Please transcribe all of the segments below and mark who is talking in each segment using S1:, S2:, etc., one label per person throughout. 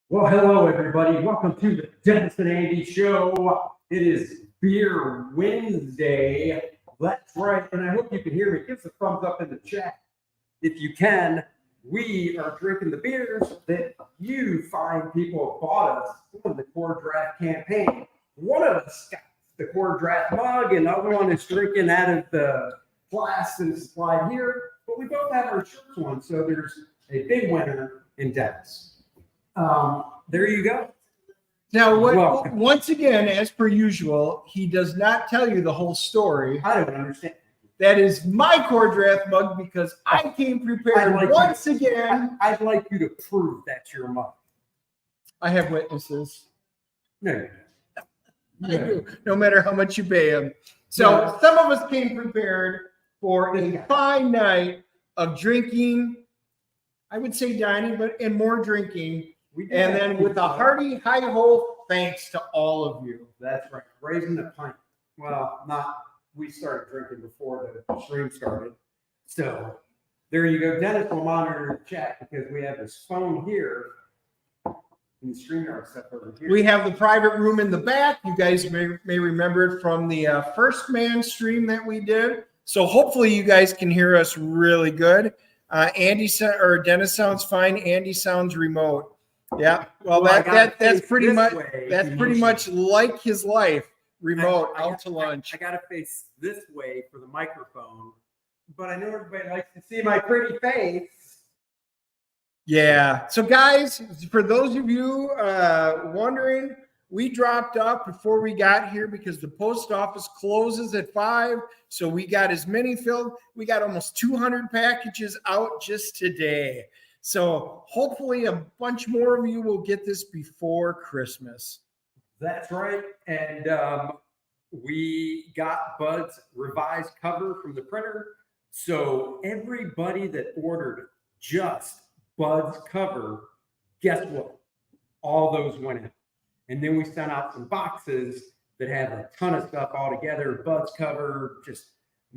S1: Well, hello, everybody. Welcome to the Dennis and Andy Show. It is Beer Wednesday. That's right. And I hope you can hear me. Give us a thumbs up in the chat. If you can, we are drinking the beers that you find people have bought us from the Core Draft campaign. One of us got the Core Draft mug, and the other one is drinking out of the glass that is supplied here. But we both have our shirts on, so there's a big winner in Dennis. There you go.
S2: Now, once again, as per usual, he does not tell you the whole story.
S1: I don't understand.
S2: That is my Core Draft mug because I came prepared once again.
S1: I'd like you to prove that's your mug.
S2: I have witnesses.
S1: No.
S2: No matter how much you pay them. So some of us came prepared for a fine night of drinking. I would say dining, and more drinking. And then with a hearty hi-ho, thanks to all of you.
S1: That's right. Raising the pint. Well, we started drinking before the stream started. So there you go. Dennis will monitor the chat because we have his phone here and the StreamYard stuff over here.
S2: We have the private room in the back. You guys may remember it from the first man stream that we did. So hopefully you guys can hear us really good. Dennis sounds fine. Andy sounds remote. Yeah, well, that's pretty much like his life, remote, out to lunch.
S1: I got to face this way for the microphone, but I know everybody likes to see my pretty face.
S2: Yeah. So, guys, for those of you wondering, we dropped off before we got here because the post office closes at 5. So we got as many filled. We got almost 200 packages out just today. So hopefully a bunch more of you will get this before Christmas.
S1: That's right. And we got Bud's revised cover from the printer. So everybody that ordered just Bud's cover, guess what? All those went out. And then we sent out some boxes that have a ton of stuff all together. Bud's cover, just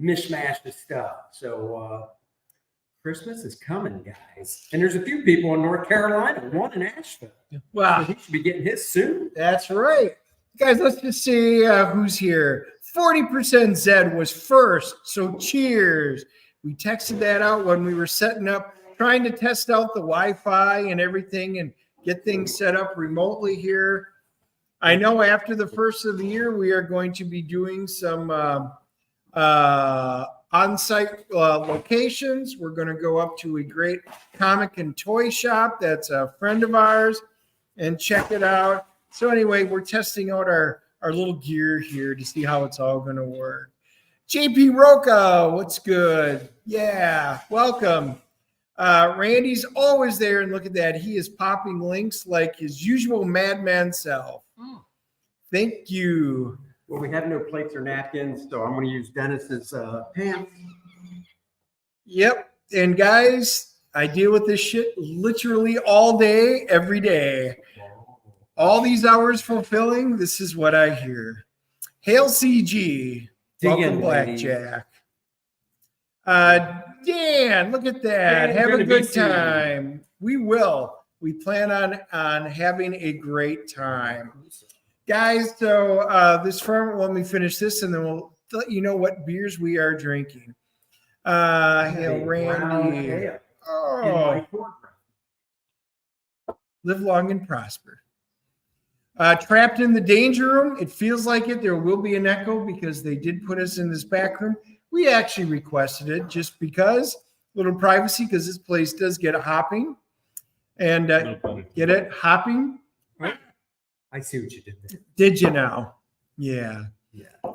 S1: mishmashed of stuff. So Christmas is coming, guys. And there's a few people in North Carolina, one in Asheville.
S2: Wow.
S1: So he should be getting his soon.
S2: That's right. Guys, let's just see who's here. 40% Zed was first, so cheers. We texted that out when we were setting up, trying to test out the Wi-Fi and everything and get things set up remotely here. I know after the first of the year, we are going to be doing some on-site locations. We're going to go up to a great comic and toy shop that's a friend of ours and check it out. So anyway, we're testing out our little gear here to see how it's all going to work. JP Roca, what's good? Yeah, welcome. Randy's always there, and look at that. He is popping links like his usual madman self. Thank you.
S1: Well, we have no plates or napkins, so I'm going to use Dennis's pants.
S2: Yep. And guys, I deal with this shit literally all day, every day. All these hours fulfilling, this is what I hear. Hail CG. Welcome, Blackjack. Dan, look at that. Have a good time. We will. We plan on having a great time. Guys, so this firm, let me finish this and then we'll let you know what beers we are drinking. Hail Randy. Oh. Live long and prosper. Trapped in the danger room. It feels like it. There will be an echo because they did put us in this back room. We actually requested it just because, little privacy, because this place does get a hopping. And get it? Hopping?
S1: I see what you did there.
S2: Did you now? Yeah.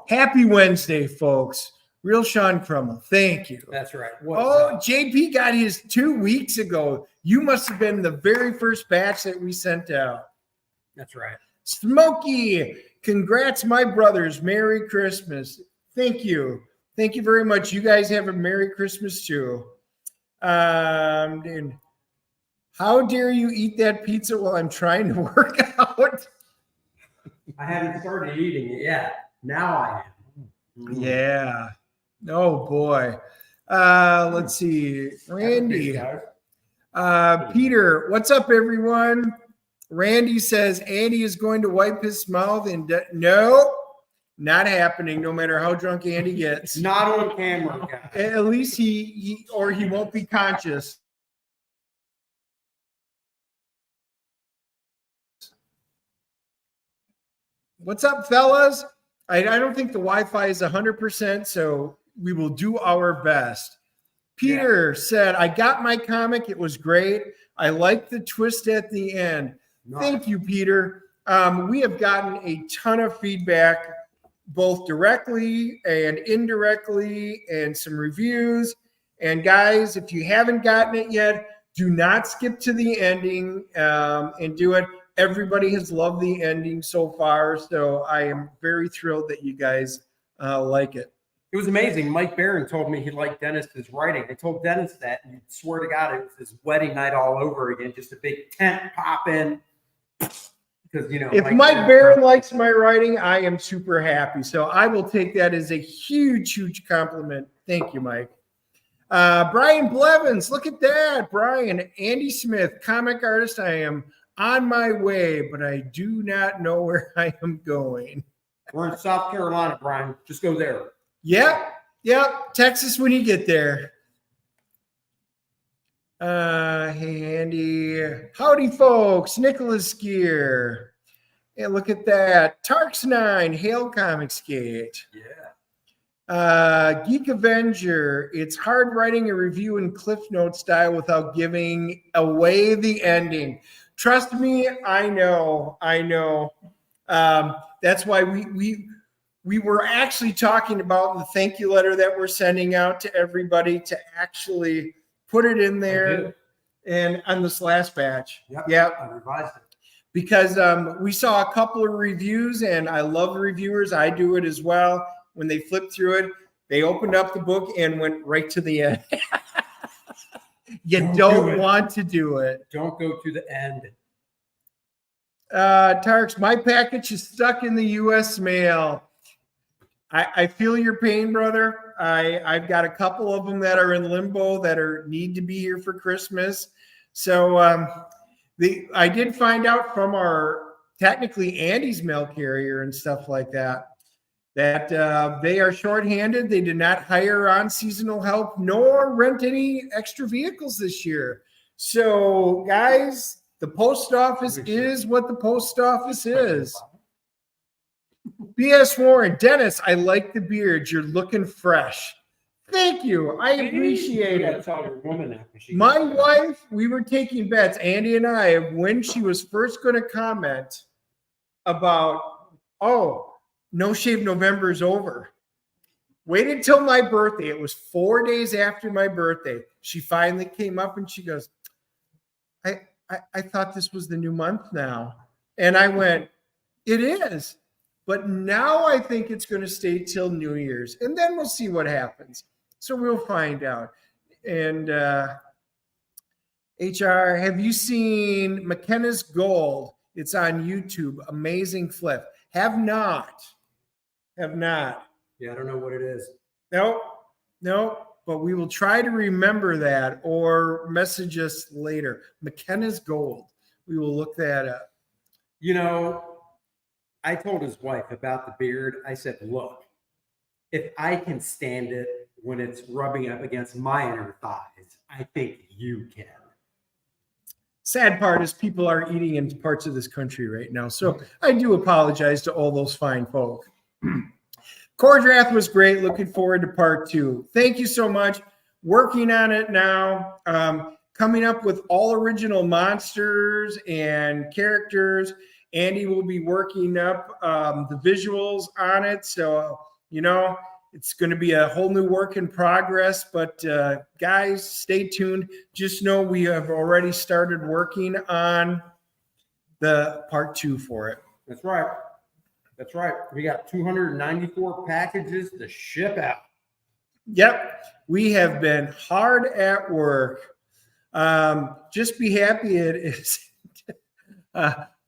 S2: Happy Wednesday, folks. Real Sean Crummel. Thank you.
S1: That's right.
S2: JP got his 2 weeks ago. You must have been the very first batch that we sent out.
S1: That's right.
S2: Smokey, congrats, my brothers. Merry Christmas. Thank you. Thank you very much. You guys have a Merry Christmas too. And how dare you eat that pizza while I'm trying to work out?
S1: I haven't started eating it yet. Now I am.
S2: Yeah. Oh boy. Let's see. Randy. Peter, what's up, everyone? Randy says Andy is going to wipe his mouth and no, not happening. No matter how drunk Andy gets.
S1: Not on camera, guys.
S2: At least he won't be conscious. What's up, fellas? I don't think the Wi-Fi is 100%, so we will do our best. Peter said, I got my comic. It was great. I liked the twist at the end. Nice. Thank you, Peter. We have gotten a ton of feedback, both directly and indirectly, and some reviews. And guys, if you haven't gotten it yet, do not skip to the ending and do it. Everybody has loved the ending so far, so I am very thrilled that you guys like it.
S1: It was amazing. Mike Barron told me he liked Dennis's writing. I told Dennis that, and you swear to God, it was his wedding night all over again. Just a big tent popping. Because
S2: if Mike Barron likes my writing, I am super happy. So I will take that as a huge, huge compliment. Thank you, Mike. Brian Bevens, look at that. Brian, Andy Smith, comic artist. I am on my way, but I do not know where I am going.
S1: We're in South Carolina, Brian. Just go there.
S2: Yep. Texas when you get there. Hey, Andy. Howdy, folks. Nicholas Gear. Hey, look at that. Tarks9, Hail Comic Skate.
S1: Yeah.
S2: Geek Avenger. It's hard writing a review in Cliff Note style without giving away the ending. Trust me, I know. That's why we were actually talking about the thank you letter that we're sending out to everybody to actually put it in there and on this last batch.
S1: Yep. I revised it.
S2: Because we saw a couple of reviews, and I love reviewers. I do it as well. When they flipped through it, they opened up the book and went right to the end. You don't want to do it.
S1: Don't go to the end.
S2: Tarks, my package is stuck in the U.S. mail. I feel your pain, brother. I've got a couple of them that are in limbo that need to be here for Christmas. So I did find out from our technically Andy's mail carrier and stuff like that they are shorthanded. They did not hire on seasonal help nor rent any extra vehicles this year. So guys, the post office is what the post office is. B.S. Warren, Dennis, I like the beard. You're looking fresh. Thank you. I appreciate it. My wife, we were taking bets, Andy and I, when she was first going to comment about, No Shave November is over. Waited until my birthday. It was 4 days after my birthday. She finally came up and she goes, I thought this was the new month now. And I went, it is. But now I think it's going to stay till New Year's. And then we'll see what happens. So we'll find out. And HR, have you seen McKenna's Gold? It's on YouTube. Amazing flip. Have not.
S1: Yeah, I don't know what it is.
S2: No. But we will try to remember that or message us later. McKenna's Gold. We will look that up.
S1: I told his wife about the beard. I said, look, if I can stand it when it's rubbing up against my inner thighs, I think you can.
S2: Sad part is people are eating in parts of this country right now. So I do apologize to all those fine folk. Core Draft was great. Looking forward to part 2. Thank you so much. Working on it now. Coming up with all original monsters and characters. Andy will be working up the visuals on it. So, It's going to be a whole new work in progress, but guys, stay tuned. Just know we have already started working on the part 2 for it.
S1: That's right. That's right. We got 294 packages to ship out.
S2: Yep. We have been hard at work. Just be happy it is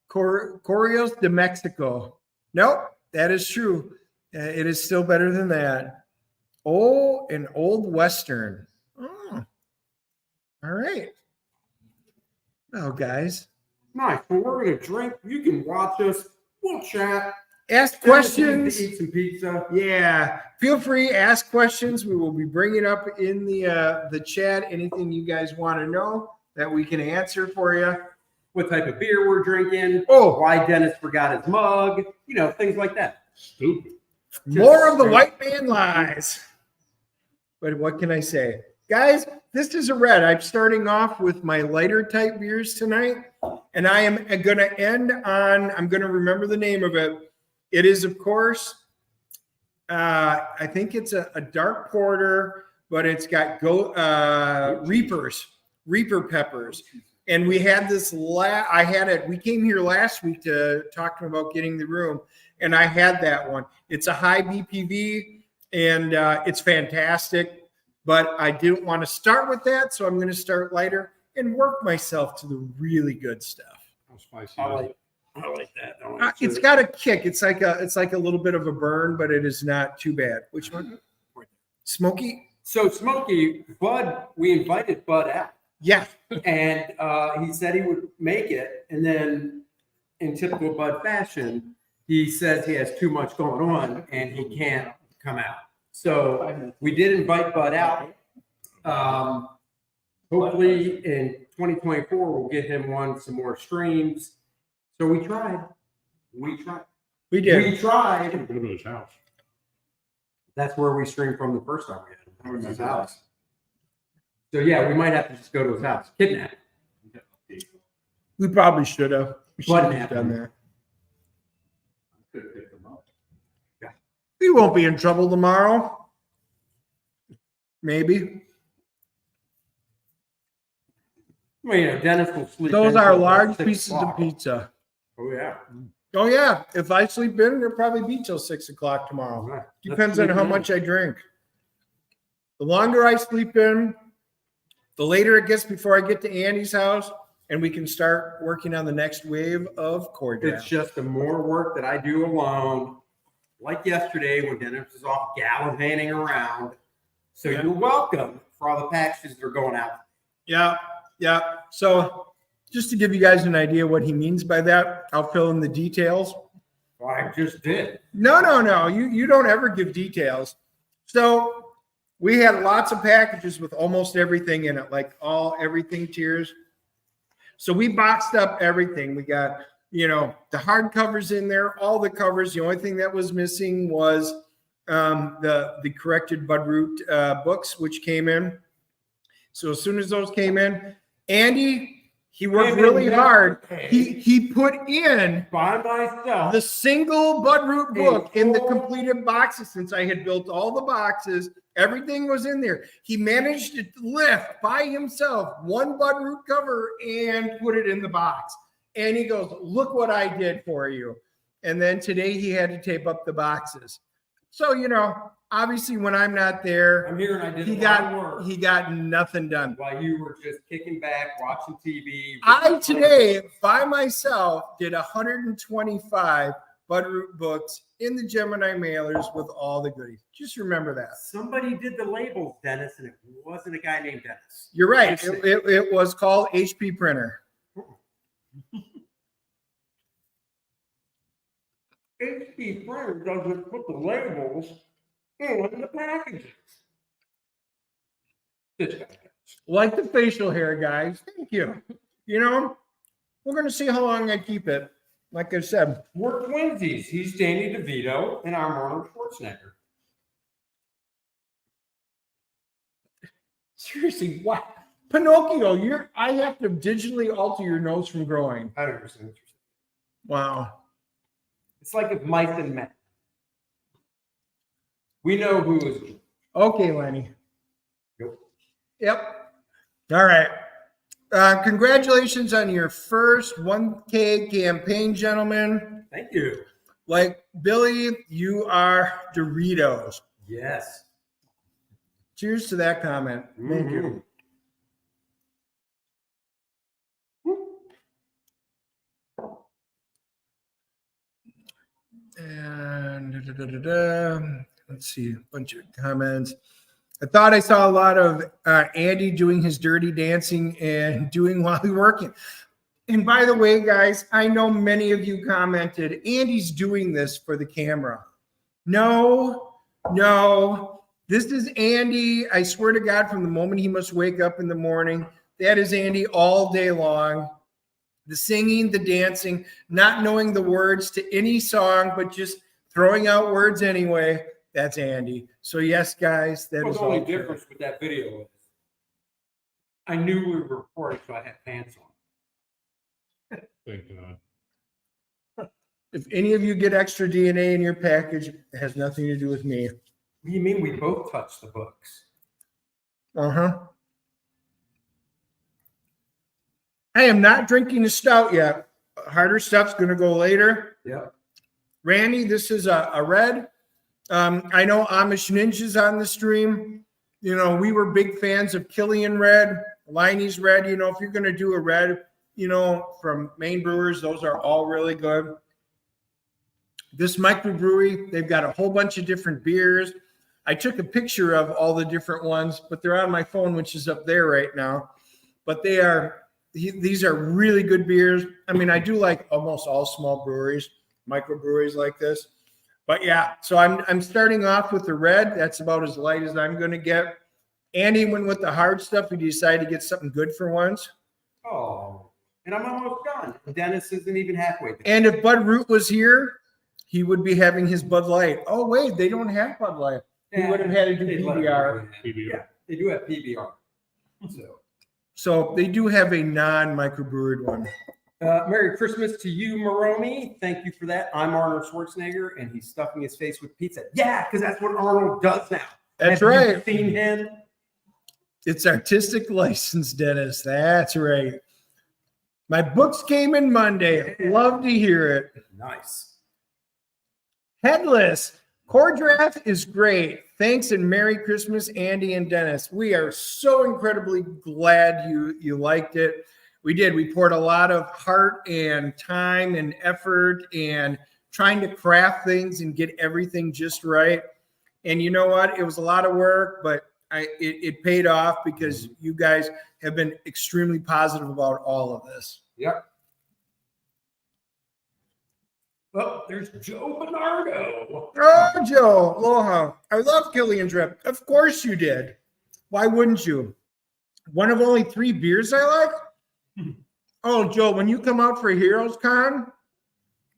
S2: Correos de Mexico. Nope, that is true. It is still better than that. Oh, an old Western. Oh. All right. Oh, guys.
S1: Nice. Well, we're going to drink. You can watch us. We'll chat.
S2: Ask questions.
S1: Eat some pizza.
S2: Yeah. Feel free. Ask questions. We will be bringing up in the chat anything you guys want to know that we can answer for you.
S1: What type of beer we're drinking.
S2: Oh.
S1: Why Dennis forgot his mug. You know, things like that. Stupid.
S2: More of the white man lies. But what can I say? Guys, this is a red. I'm starting off with my lighter type beers tonight. And I am going to end on, I'm going to remember the name of it. It is, of course, I think it's a dark porter, but it's got Reaper peppers. And we had this, we came here last week to talk to him about getting the room. And I had that one. It's a high BPV and it's fantastic. But I didn't want to start with that. So I'm going to start lighter and work myself to the really good stuff.
S1: How spicy. I like that.
S2: It's got a kick. It's like a little bit of a burn, but it is not too bad. Which one? Smoky.
S1: So Smoky, Bud, we invited Bud out.
S2: Yeah.
S1: And he said he would make it. And then in typical Bud fashion, he says he has too much going on and he can't come out. So we did invite Bud out. Hopefully in 2024, we'll get him on some more streams. So we tried. We did. We tried.
S3: Go to his house.
S1: That's where we streamed from the first time we had him. His house. So yeah, we might have to just go to his house. Kidnap him.
S2: We probably should have. We should have done that.
S1: Yeah.
S2: We won't be in trouble tomorrow. Maybe.
S1: Well, you know, Dennis will sleep.
S2: Those are large pieces of pizza.
S1: Oh yeah.
S2: Oh yeah. If I sleep in, it'll probably be till 6 o'clock tomorrow.
S1: Right.
S2: Depends on how much I drink. The longer I sleep in, the later it gets before I get to Andy's house, and we can start working on the next wave of core draft.
S1: It's just the more work that I do alone, like yesterday when Dennis was off gallivanting around. So you're welcome for all the packages that are going out.
S2: Yeah. Yeah. So just to give you guys an idea what he means by that, I'll fill in the details.
S1: Well, I just did.
S2: No. You don't ever give details. So we had lots of packages with almost everything in it, like everything tiers. So we boxed up everything. We got, the hard covers in there, all the covers. The only thing that was missing was the corrected Bud Root books, which came in. So as soon as those came in, Andy, he worked really hard. He put in
S1: by myself
S2: the single Bud Root book in the completed boxes. Since I had built all the boxes, everything was in there. He managed to lift by himself one Bud Root cover and put it in the box. And he goes, "Look what I did for you." And then today he had to tape up the boxes. So, obviously when I'm not there,
S1: I'm here and I did
S2: he got nothing done.
S1: While you were just kicking back, watching TV.
S2: I today by myself did 125 Bud Root books in the Gemini mailers with all the goodies. Just remember that.
S1: Somebody did the labels, Dennis, and it wasn't a guy named Dennis.
S2: You're right. It was called HP Printer.
S1: HP Printer doesn't put the labels in the packages.
S2: Like the facial hair, guys. Thank you. We're going to see how long I keep it. Like I said,
S1: we're twinsies. He's Danny DeVito and I'm Arnold Schwarzenegger.
S2: Seriously, what? Pinocchio, I have to digitally alter your nose from growing.
S1: I don't understand what you're saying.
S2: Wow.
S1: It's like if mice and men. We know who is.
S2: Okay, Lenny.
S1: Yep.
S2: All right. Congratulations on your first 1K campaign, gentlemen.
S1: Thank you.
S2: Like Billy, you are Doritos.
S1: Yes.
S2: Cheers to that comment. Thank you. And let's see, a bunch of comments. I thought I saw a lot of Andy doing his dirty dancing and doing while he's working. And by the way, guys, I know many of you commented, Andy's doing this for the camera. No, this is Andy. I swear to God, from the moment he must wake up in the morning, that is Andy all day long. The singing, the dancing, not knowing the words to any song, but just throwing out words anyway. That's Andy. So yes, guys, that is
S1: the only
S2: all
S1: difference with that video is I knew we were recording, so I had pants on.
S3: Thank God.
S2: If any of you get extra DNA in your package, it has nothing to do with me.
S1: What do you mean we both touched the books?
S2: Uh-huh. I am not drinking a stout yet. Harder stuff's going to go later.
S1: Yeah.
S2: Randy, this is a red. I know Amish Ninja's on the stream. You know, we were big fans of Killian Red, Liney's Red. You know, if you're going to do a red, you know, from Maine Brewers, those are all really good. This microbrewery, they've got a whole bunch of different beers. I took a picture of all the different ones, but they're on my phone, which is up there right now. But these are really good beers. I mean, I do like almost all small breweries, microbreweries like this. But yeah, so I'm starting off with the red. That's about as light as I'm going to get. Andy went with the hard stuff. We decided to get something good for once.
S1: Oh, and I'm almost done. Dennis isn't even halfway there.
S2: And if Bud Root was here, he would be having his Bud Light. Oh, wait, they don't have Bud Light. He would have had to do
S1: They'd let him
S2: PBR.
S1: do that. Yeah, they do have PBR.
S2: So they do have a non-microbrewed one.
S1: Merry Christmas to you, Maroney. Thank you for that. I'm Arnold Schwarzenegger, and he's stuffing his face with pizza. Yeah, because that's what Arnold does now.
S2: That's
S1: Have
S2: right.
S1: you seen him?
S2: It's artistic license, Dennis. That's right. My books came in Monday. Love to hear it.
S1: Nice.
S2: Headless. Core draft is great. Thanks and Merry Christmas, Andy and Dennis. We are so incredibly glad you liked it. We did. We poured a lot of heart and time and effort and trying to craft things and get everything just right. And you know what? It was a lot of work, but it paid off because you guys have been extremely positive about all of this.
S1: Yep. Oh, there's Joe Bernardo.
S2: Oh, Joe, aloha. I love Killian's Rep. Of course you did. Why wouldn't you? One of only 3 beers I like? Oh, Joe, when you come out for Heroes Con,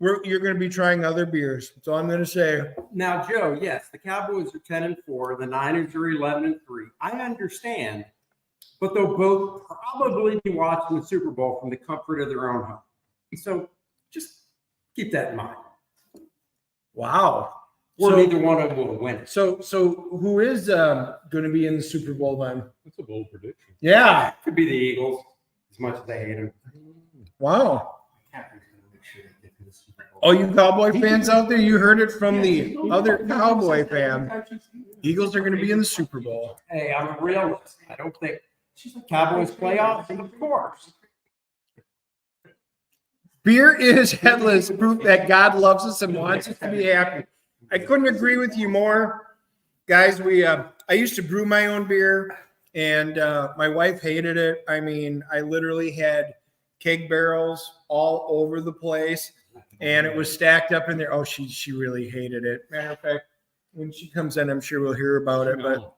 S2: you're going to be trying other beers. That's all I'm going to say.
S1: Now, Joe, yes, the Cowboys are 10-4. The Niners are 11-3. I understand, but they'll both probably be watching the Super Bowl from the comfort of their own home. So just keep that in mind.
S2: Wow.
S1: Or
S2: So-
S1: neither one of them will win it.
S2: So who is going to be in the Super Bowl then?
S3: That's a bold prediction.
S2: Yeah.
S1: Could be the Eagles, as much as I hate them.
S2: Wow. All you Cowboy fans out there, you heard it from the other Cowboy fan. Eagles are going to be in the Super Bowl.
S1: Hey, I'm a realist. I don't think Cowboys playoffs, of course.
S2: Beer is headless, proof that God loves us and wants us to be happy. I couldn't agree with you more. Guys, I used to brew my own beer, and my wife hated it. I mean, I literally had keg barrels all over the place, and it was stacked up in there. Oh, she really hated it. Matter of fact, when she comes in, I'm sure we'll hear about it. But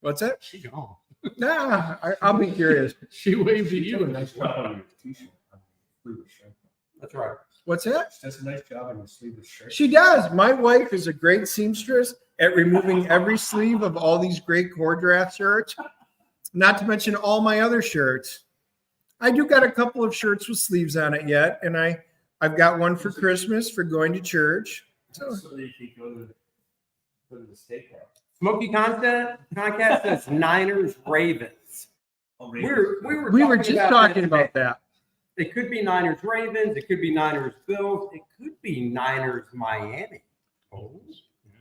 S2: what's that?
S3: She gone.
S2: Nah, I'll be curious.
S3: She waved at you and that's why.
S1: That's right.
S2: What's that?
S4: She does a nice job on your sleeveless shirt.
S2: She does. My wife is a great seamstress at removing every sleeve of all these great core draft shirts, not to mention all my other shirts. I do got a couple of shirts with sleeves on it yet, and I've got one for Christmas for going to church. So
S4: So if you go to Put in the steakhouse.
S1: Smoky Concast says Niners Ravens. We
S2: were just talking about that.
S1: It could be Niners Ravens. It could be Niners Bills. It could be Niners Miami.
S3: Oh, yeah.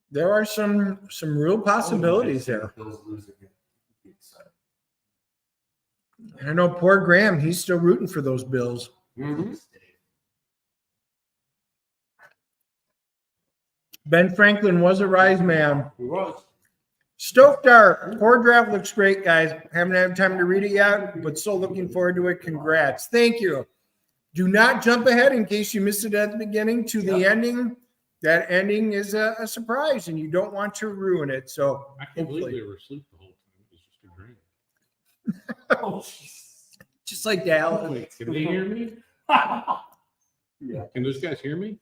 S2: There are some real possibilities there.
S4: Bills lose again. Be excited.
S2: I know poor Graham, he's still rooting for those Bills.
S1: Mm-hmm.
S2: Ben Franklin was a rise man.
S1: He was.
S2: Stoked Art, core draft looks great, guys. Haven't had time to read it yet, but so looking forward to it. Congrats. Thank you. Do not jump ahead in case you missed it at the beginning to the ending. That ending is a surprise, and you don't want to ruin it. So
S3: I can't believe
S2: hopefully,
S3: they were asleep the whole time. It was just a dream.
S4: Oh, jeez.
S2: just like Dallas.
S3: Wait, can they hear me?
S4: Yeah.
S3: Can those guys hear me?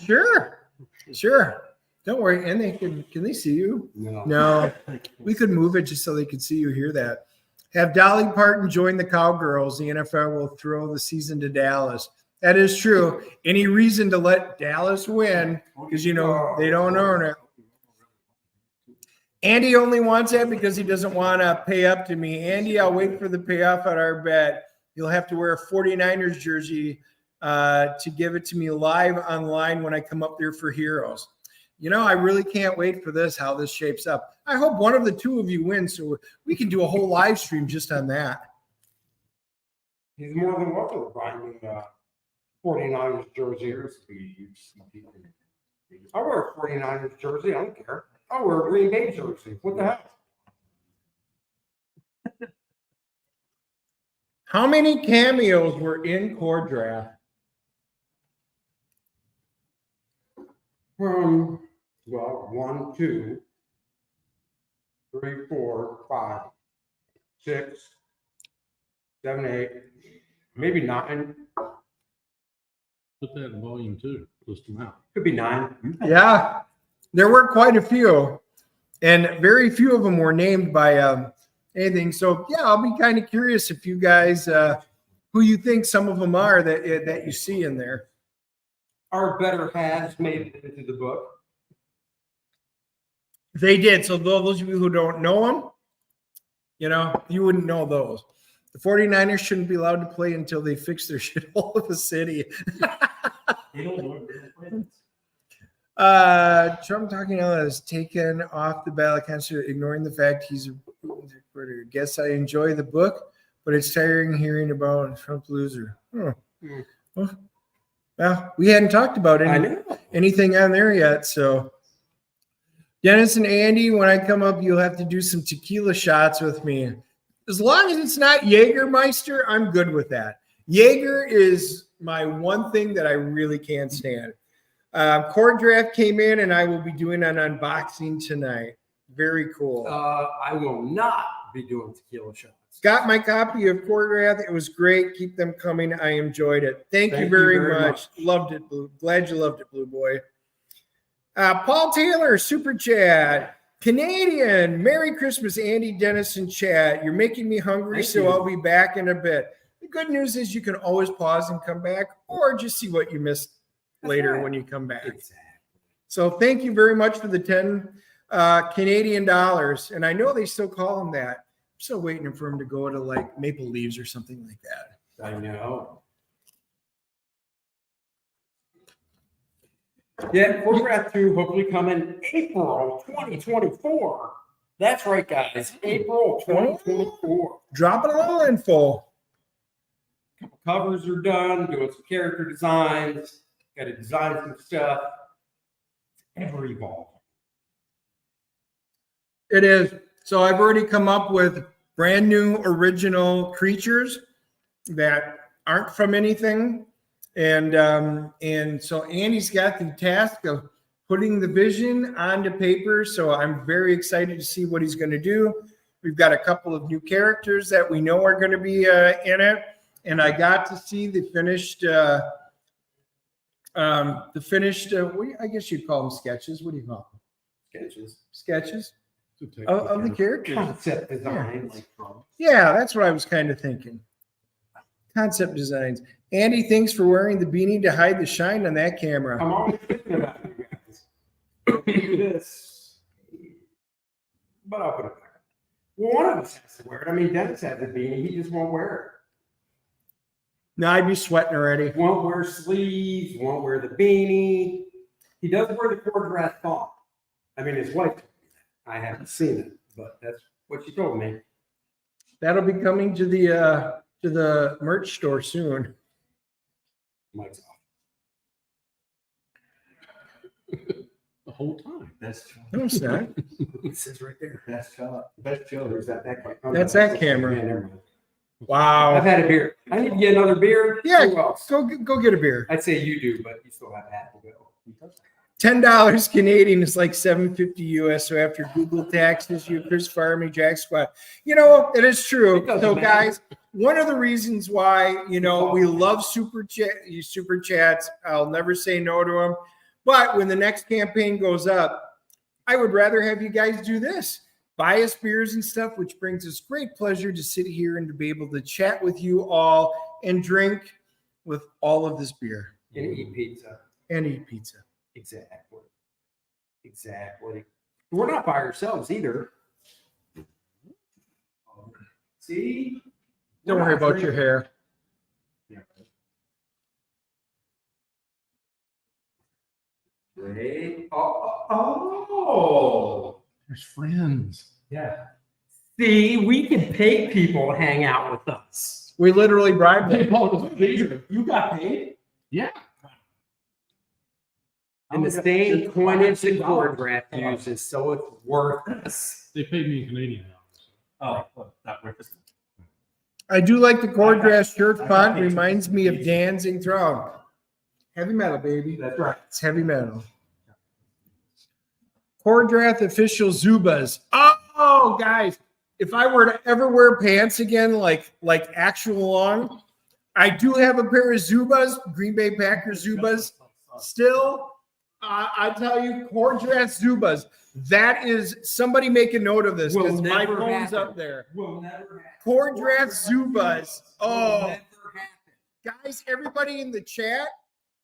S2: Sure. Don't worry. And they can they see you? No. We could move it just so they could see you hear that. Have Dolly Parton join the Cowgirls. The NFL will throw the season to Dallas. That is true. Any reason to let Dallas win because, they don't earn it. Andy only wants that because he doesn't want to pay up to me. Andy, I'll wait for the payoff on our bet. You'll have to wear a 49ers jersey to give it to me live online when I come up there for Heroes. I really can't wait for this, how this shapes up. I hope one of the two of you wins so we can do a whole live stream just on that.
S1: He's more than welcome to buy me 49ers jersey. I wear a 49ers jersey. I don't care. I wear a Green Bay jersey. What the heck?
S2: How many cameos were in core draft?
S1: Well, 1, 2, 3, 4, 5, 6, 7, 8, maybe 9.
S3: Put that in volume 2. List them out.
S1: Could be 9.
S2: Yeah, there were quite a few, and very few of them were named by anything. So, yeah, I'll be kind of curious if you guys, who you think some of them are that you see in there.
S1: Our better halves made it into the book.
S2: They did. So those of you who don't know them, you wouldn't know those. The 49ers shouldn't be allowed to play until they fix their shithole of a city.
S4: They don't know.
S2: Trump talking about is taken off the ballot, consider ignoring the fact he's a reporter. Guess I enjoy the book, but it's tiring hearing about a Trump loser. Well, we hadn't talked about anything on there yet. So, Dennis and Andy, when I come up, you'll have to do some tequila shots with me. As long as it's not Jägermeister, I'm good with that. Jaeger is my one thing that I really can't stand. Core draft came in, and I will be doing an unboxing tonight. Very cool.
S1: I will not be doing tequila shots.
S2: Got my copy of Core Draft. It was great. Keep them coming. I enjoyed it. Thank you very much. Loved it, Blue. Glad you loved it, Blue Boy. Paul Taylor, Super Chat. Canadian. Merry Christmas, Andy, Dennis, and Chad. You're making me hungry, so I'll be back in a bit. The good news is you can always pause and come back, or just see what you missed later when you come back.
S1: Exactly.
S2: So thank you very much for the 10 Canadian dollars. And I know they still call them that. I'm still waiting for him to go to like Maple Leaves or something like that.
S1: I know. Yeah, Core Draft 2 hopefully come in April 2024. That's right, guys. April 2024.
S2: Dropping a little info.
S1: Couple covers are done, doing some character designs, got to design some stuff. It's ever evolving.
S2: It is. So I've already come up with brand new original creatures that aren't from anything. And so Andy's got the task of putting the vision onto paper. So I'm very excited to see what he's going to do. We've got a couple of new characters that we know are going to be in it. And I got to see the finished, I guess you'd call them sketches. What do you call them? Sketches of the characters.
S1: Concept design.
S2: Yeah, that's what I was kind of thinking. Concept designs. Andy, thanks for wearing the beanie to hide the shine on that camera.
S1: I'm always thinking about you guys. do this, but I'll put it back. Well, one of us has to wear it. I mean, Dennis has a beanie. He just won't wear
S2: No, I'd be sweating already.
S1: it. Won't wear sleeves. Won't wear the beanie. He does wear the cord thong. I mean, his wife told me that. I haven't seen it, but that's what she told me.
S2: That'll be coming to the merch store soon.
S1: Mike's off.
S3: The whole time.
S4: Best job.
S2: No, it's not.
S1: It says right there.
S4: Best job.
S1: Best joke. Or is that camera? Oh,
S2: That's
S1: no,
S2: that camera.
S1: Yeah, never mind. I've
S2: Wow.
S1: had a beer. I need to get another beer.
S2: Yeah,
S1: Who else?
S2: go get a beer.
S1: I'd say you do, but you still have half to go.
S2: $10 Canadian is like $7.50 US. So after Google taxes, you Chris Farming, Jack Squad. You know, it is true.
S1: It doesn't
S2: So
S1: matter.
S2: guys, one of the reasons why, you know, we love super chats. I'll never say no to them. But when the next campaign goes up, I would rather have you guys do this. Buy us beers and stuff, which brings us great pleasure to sit here and to be able to chat with you all and drink with all of this beer
S1: And eat pizza.
S2: and eat pizza.
S1: Exactly. Exactly. We're not by ourselves either. See?
S2: Don't worry about your hair.
S1: Wait. Oh.
S3: There's friends.
S1: Yeah. See, we can pay people to hang out with us.
S2: We literally bribed them.
S1: You got paid?
S3: Yeah.
S1: And the same coinage the choreograph uses, so it's worthless.
S3: They paid me in Canadian dollars.
S4: Oh, well, not worth it.
S2: I do like the cord dress shirt font. Reminds me of Dancing Throne. Heavy metal, baby.
S1: That's right.
S2: It's heavy metal. Cordrath official Zubas. Oh, guys, if I were to ever wear pants again, like actual long, I do have a pair of Zubas, Green Bay Packers Zubas. Still, I tell you, Cordrath Zubas. That is, somebody make a note of this because my
S1: never
S2: phone's
S1: happen.
S2: up there.
S1: Will never happen.
S2: Cordrath Zubas.
S1: Will
S2: Oh,
S1: never happen.
S2: guys, everybody in the chat,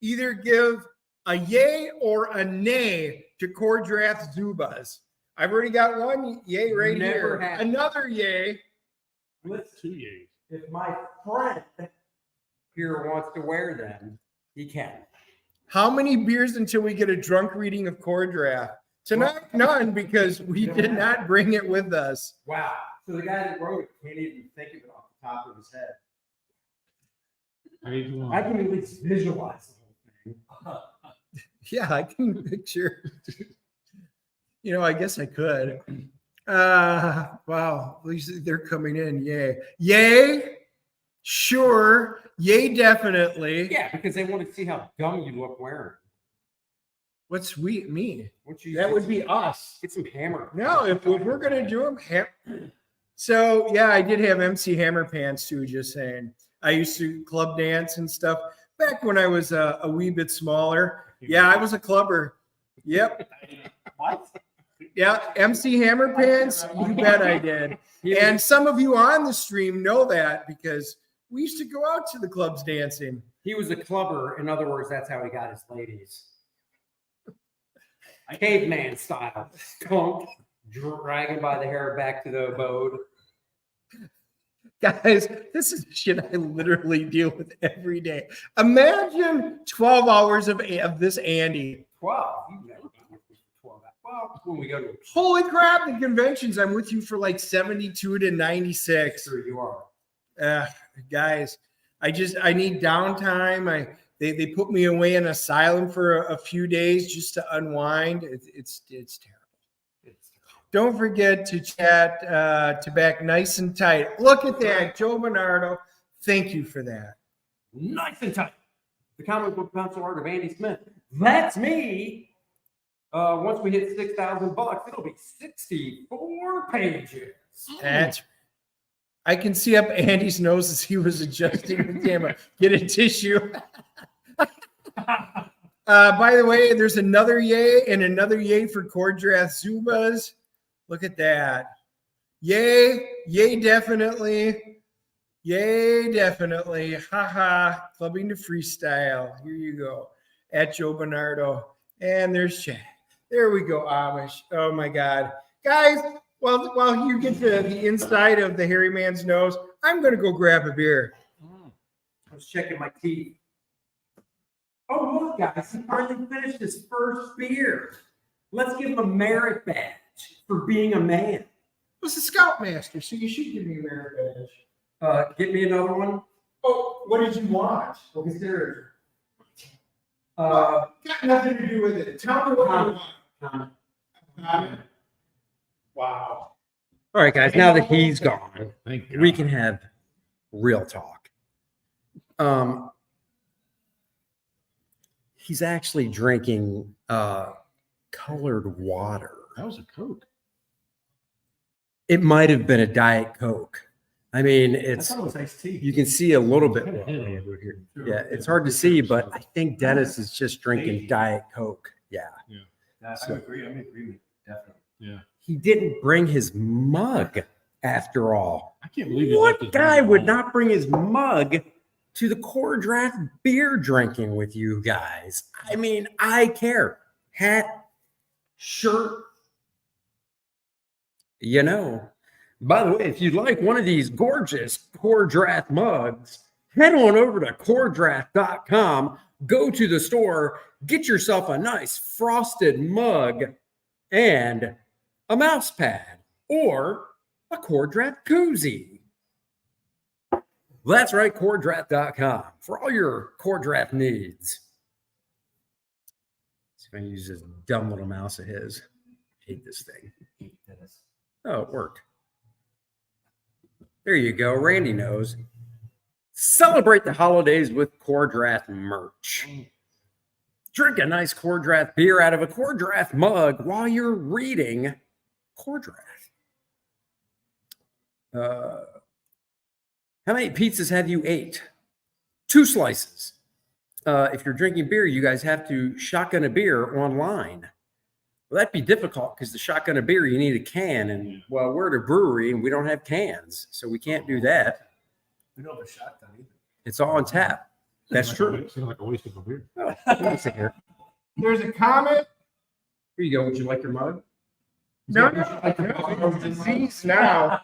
S2: either give a yay or a nay to Cordrath Zubas. I've already got one yay right
S1: Never
S2: here.
S1: happened.
S2: Another yay.
S1: Listen,
S3: 2 years.
S1: if my friend here wants to wear them, he can.
S2: How many beers until we get a drunk reading of Cordrath? Tonight, none, because we did not bring it with us.
S1: Wow. So the guy that wrote it can't even think of it off the top of his head.
S3: Page one.
S1: I can at least visualize the whole thing.
S2: Yeah, I can picture. You know, I guess I could. Wow. At least they're coming in. Yay. Yay. Sure. Yay, definitely.
S1: Yeah, because they want to see how dumb you look wearing.
S2: What's we me?
S1: Once you
S2: That
S1: get
S2: would
S1: some-
S2: be us.
S1: Get some hammer.
S2: No, if we're gonna do them, so yeah, I did have MC Hammer pants too. Just saying, I used to club dance and stuff back when I was a wee bit smaller. Yeah, I was a clubber. Yep.
S4: What?
S2: Yeah, MC Hammer pants. You bet I did. And some of you on the stream know that because we used to go out to the clubs dancing.
S1: He was a clubber. In other words, that's how he got his ladies. Caveman style. Skunk, dragging by the hair back to the abode.
S2: Guys, this is shit I literally deal with every day. Imagine 12 hours of this Andy.
S1: 12. You've never been with me for 12 hours. Well, when we go to
S2: Holy crap, the conventions, I'm with you for like 72 to 96.
S1: sure you are.
S2: Guys, I need downtime. They put me away in asylum for a few days just to unwind. It's terrible. Don't forget to chat to back nice and tight. Look at that, Joe Bernardo. Thank you for that.
S1: Nice and tight. The comic book pencil art of Andy Smith. That's me. Once we hit $6,000, it'll be 64 pages.
S2: That's. I can see up Andy's nose as he was adjusting the camera. Get a tissue. By the way, there's another yay and another yay for Cordrath Zubas. Look at that. Yay. Yay, definitely. Yay, definitely. Haha. Clubbing to freestyle. Here you go. At Joe Bernardo. And there's Chad. There we go, Amish. Oh my God. Guys, while you get the inside of the hairy man's nose, I'm going to go grab a beer.
S1: I was checking my teeth. Oh, look, guys, he finally finished his first beer. Let's give him a merit badge for being a man.
S2: It was a Scoutmaster, so you should give me a merit badge.
S1: Get me another one.
S2: Oh, what did you want?
S1: We'll consider it.
S2: Got nothing to do with it. Tell me what you want. Wow.
S1: All right, guys, now that he's gone,
S3: Thank God.
S1: we can have real talk. He's actually drinking colored water.
S3: That was a Coke.
S1: It might have been a Diet Coke. I mean,
S4: I
S1: it's
S4: thought it was iced tea.
S1: you can see a little bit
S3: Kinda heavy.
S1: over here. Yeah, it's hard to see, but I think Dennis is just drinking Diet Coke. Yeah.
S4: I agree. I'm in agreement. Definitely.
S3: Yeah.
S1: He didn't bring his mug after all.
S3: I can't believe he left his
S1: What guy
S3: mug
S1: would
S3: home.
S1: not bring his mug to the core draft beer drinking with you guys? I mean, I care. Hat, shirt. You know, by the way, if you'd like one of these gorgeous core draft mugs, head on over to coredraft.com, go to the store, get yourself a nice frosted mug and a mouse pad or a core draft koozie. That's right, coredraft.com for all your core draft needs. He's going to use this dumb little mouse of his. Hate this thing. Oh, it worked. There you go. Randy knows. Celebrate the holidays with Core Draft merch. Drink a nice Core Draft beer out of a Core Draft mug while you're reading Core Draft. How many pizzas have you ate? 2 slices. If you're drinking beer, you guys have to shotgun a beer online. Well, that'd be difficult because to shotgun a beer, you need a can. And, well, we're at a brewery and we don't have cans, so we can't do that.
S4: We don't have a shotgun either.
S1: It's all on tap. That's true.
S3: Seems like a waste of a beer.
S1: Oh, let me sit here.
S2: There's a comment.
S1: Here you go. Would you like your mug?
S2: No, I'm diseased now.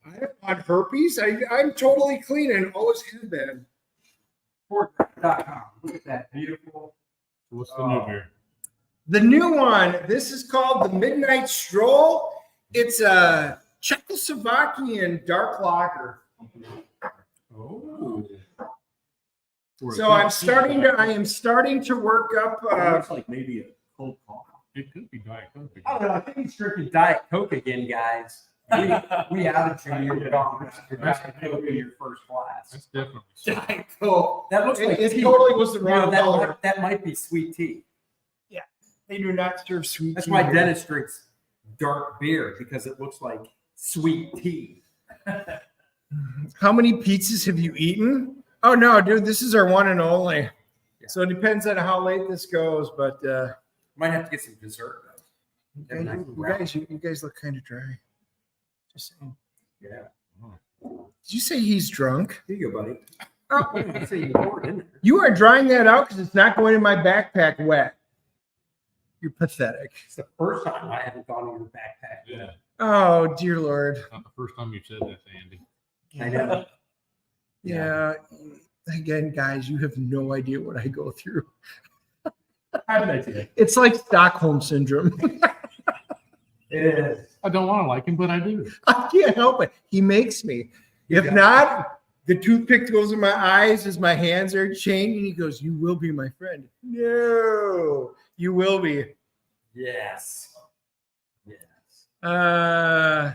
S2: I don't want herpes. I'm totally clean and always have been.
S1: Coredraft.com. Look at that beautiful.
S3: What's the new beer?
S2: The new one, this is called the Midnight Stroll. It's a Czechoslovakian dark lager.
S3: Oh.
S2: So I am starting to work up.
S4: Looks like maybe a cold coffee.
S3: It could be Diet Coke.
S1: I don't know. I think he's drinking Diet Coke again, guys. We outed you. You were gone. Diet Coke in your first class.
S3: That's definitely.
S2: Diet Coke.
S1: That looks like
S2: It
S1: tea.
S2: totally was the
S1: You know,
S2: wrong color.
S1: that might be sweet tea.
S2: They do not serve sweet
S1: That's
S2: tea
S1: why
S2: here.
S1: Dennis drinks dark beer because it looks like sweet tea.
S2: How many pizzas have you eaten? Oh no, dude, this is our one and only. So it depends on how late this goes, but
S1: Might have to get some dessert though.
S2: you guys look kind of dry. Just saying.
S1: Yeah.
S2: Did you say he's drunk?
S1: Here you go, buddy.
S2: Oh,
S1: I say you pour it in there.
S2: you are drying that out because it's not going in my backpack wet. You're pathetic.
S1: It's the first time I haven't gone in your backpack.
S3: Yeah.
S2: Oh dear Lord.
S3: Not the first time you've said that, Andy.
S1: I know.
S2: Yeah. Again, guys, you have no idea what I go through.
S4: How did I do that?
S2: It's like Stockholm syndrome.
S1: It is.
S3: I don't want to like him, but I do.
S2: I can't help it. He makes me. If not, the toothpick goes in my eyes as my hands are chained, and he goes, "You will be my friend." No, you will be.
S1: Yes. Yes.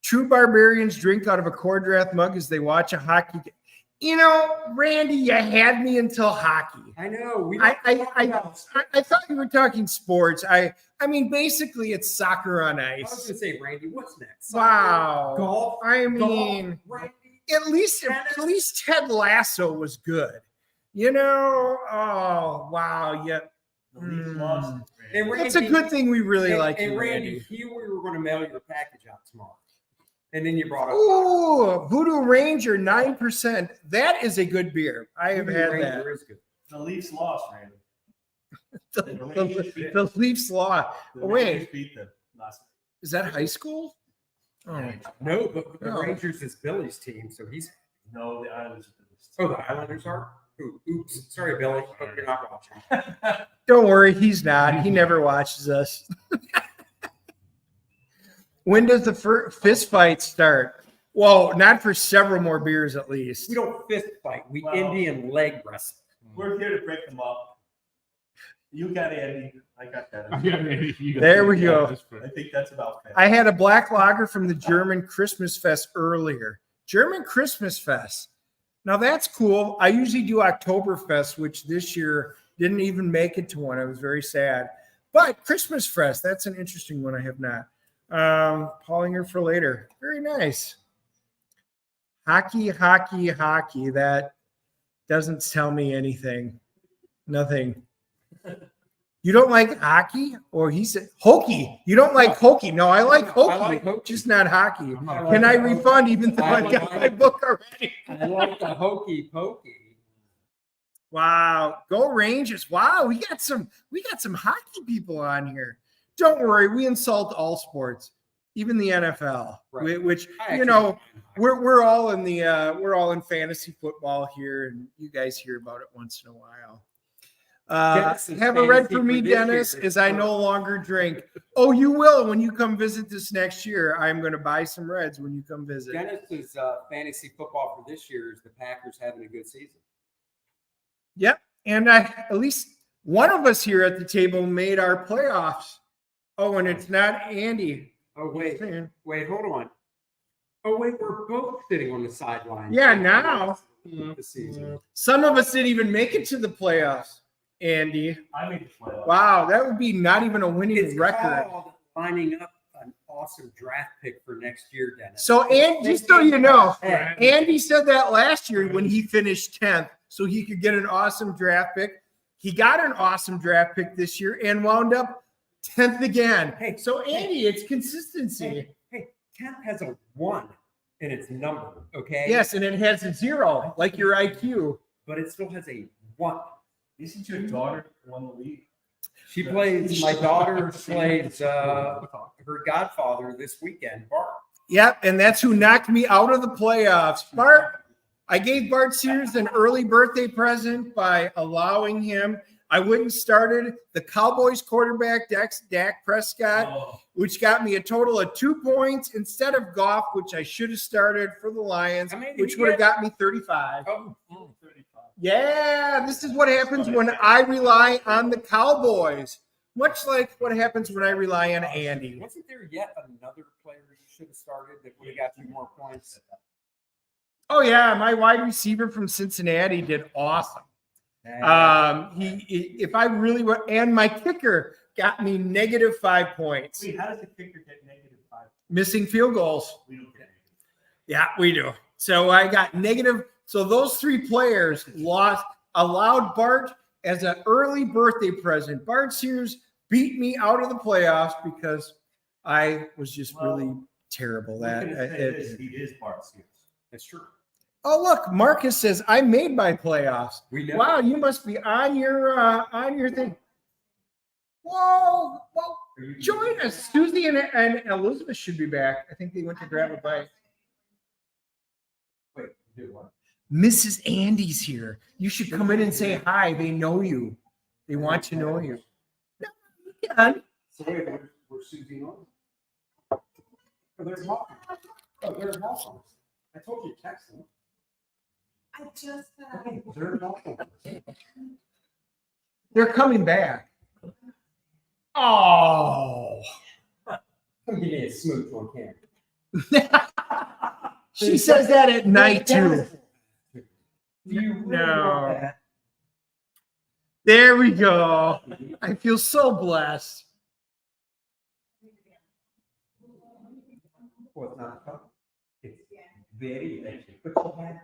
S2: True barbarians drink out of a core draft mug as they watch a hockey game. You know, Randy, you had me until hockey.
S1: I know.
S2: I thought you were talking sports. I mean, basically, it's soccer on
S1: I was
S2: ice.
S1: going to say, Randy, what's next?
S2: Wow.
S1: Golf.
S2: I mean,
S1: Randy.
S2: at least Ted Lasso was good. You know? Oh, wow. Yeah.
S4: The Leafs lost.
S1: And
S2: It's a
S1: Randy-
S2: good thing we really
S1: and,
S2: like
S1: and
S2: you,
S1: Randy,
S2: Randy.
S1: here we were going to mail your package out tomorrow. And then you brought up
S2: Ooh, Voodoo Ranger 9%. That is a good beer. I have had that.
S1: Ranger is good.
S4: The Leafs lost, Randy.
S2: The Leafs law.
S4: The
S2: Wait.
S4: Rangers beat them last night.
S2: Is that high school? Oh,
S1: No, but the
S2: No.
S1: Rangers is Billy's team, so he's.
S4: No, the Islanders.
S1: Oh, the Islanders are. Oops, sorry, Billy. Hope you're not watching.
S2: don't worry, he's not. He never watches us. When does the fist fight start? Well, not for several more beers at least.
S1: We don't fist fight. We
S4: Well-
S1: Indian leg wrestle.
S4: We're here to break them up. You got Andy. I got that.
S2: There we go.
S4: I think that's about fair.
S2: I had a black lager from the German Christmas Fest earlier. German Christmas Fest. Now that's cool. I usually do Oktoberfest, which this year didn't even make it to one. I was very sad. But Christmas Fest, that's an interesting one I have not. Paulinger for later. Very nice. Hockey. That doesn't tell me anything. Nothing. You don't like hockey? Or he said hokey. You don't like hokey. No, I like hokey.
S1: I like hokey.
S2: Just not hockey.
S1: not
S2: Can I
S1: like
S2: refund even though
S1: I
S2: I got
S1: like
S2: my book already?
S1: I like the hokey pokey.
S2: Wow. Go Rangers. Wow, we got some hockey people on here. Don't worry, we insult all sports, even the NFL,
S1: Right.
S2: which
S1: I
S2: you
S1: actually
S2: know,
S1: don't mind hockey.
S2: we're all in the we're all in fantasy football here, and you guys hear about it once in a while.
S1: Dennis is
S2: Have a red
S1: fantasy
S2: for me,
S1: for this
S2: Dennis,
S1: year.
S2: as I no longer drink. Oh, you will when you come visit this next year. I'm going to buy some reds when you come visit.
S1: Dennis's fantasy football for this year is the Packers having a good season.
S2: Yep, and at least one of us here at the table made our playoffs. Oh, and it's not Andy.
S1: Oh wait, hold on. Oh wait, we're both sitting on the sideline.
S2: Yeah, now.
S1: The season.
S2: Some of us didn't even make it to the playoffs, Andy.
S4: I made the playoffs.
S2: Wow, that would be not even a winning
S1: It's
S2: record.
S1: called lining up an awesome draft pick for next year, Dennis.
S2: So, and just so you know,
S1: Hey,
S2: Andy said that last year when he finished 10th, so he could get an awesome draft pick. He got an awesome draft pick this year and wound up 10th again.
S1: Hey,
S2: So, Andy, it's consistency.
S1: hey, 10th has a 1 in its number, okay?
S2: Yes, and it has a 0, like your IQ.
S1: But it still has a 1.
S4: Isn't your daughter won the league?
S1: She plays, my daughter plays her godfather this weekend, Bart.
S2: Yep, and that's who knocked me out of the playoffs. Bart, I gave Bart Sears an early birthday present by allowing him. I went and started the Cowboys quarterback, Dak Prescott,
S4: Oh,
S2: which got me a total of 2 points instead of Goff, which I should have started for the Lions,
S1: How many did
S2: which
S1: you
S2: would have
S1: get?
S2: got me 35.
S1: Oh,
S4: 35.
S2: Yeah, this is what happens when I rely on the Cowboys, much like what happens when I rely on Andy.
S1: wasn't there yet another player you should have started that would have got you more points?
S2: Oh, yeah, my wide receiver from Cincinnati did awesome. If I really were, and my kicker got me -5 points,
S4: Wait, how does the kicker get -5?
S2: missing field goals.
S4: We don't get it.
S2: Yeah, we do. So I got negative. So those 3 players allowed Bart as an early birthday present. Bart Sears beat me out of the playoffs because I was just really terrible.
S4: He is Bart Sears.
S1: That's true.
S2: Oh, look, Marcus says I made my playoffs.
S1: We know.
S2: Wow, you must be on your thing. Whoa, join us. Susie and Elizabeth should be back. I think they went to grab a bite.
S1: Wait, do what?
S2: Mrs. Andy's here. You should come in and say hi. They know you. They want to know you. No, you can.
S1: So wait, where's Susie on? Oh, there's Malcolm. Oh, there's Malcolm. I told you to text him.
S5: I just
S1: Okay, there's Malcolm.
S2: They're coming back. Oh.
S1: Come give me a smooch on camera.
S2: She says that at night too.
S1: Do you really
S2: No.
S1: want that?
S2: There we go. I feel so blessed.
S1: Well, it's not a cup. It's very easy. But you had.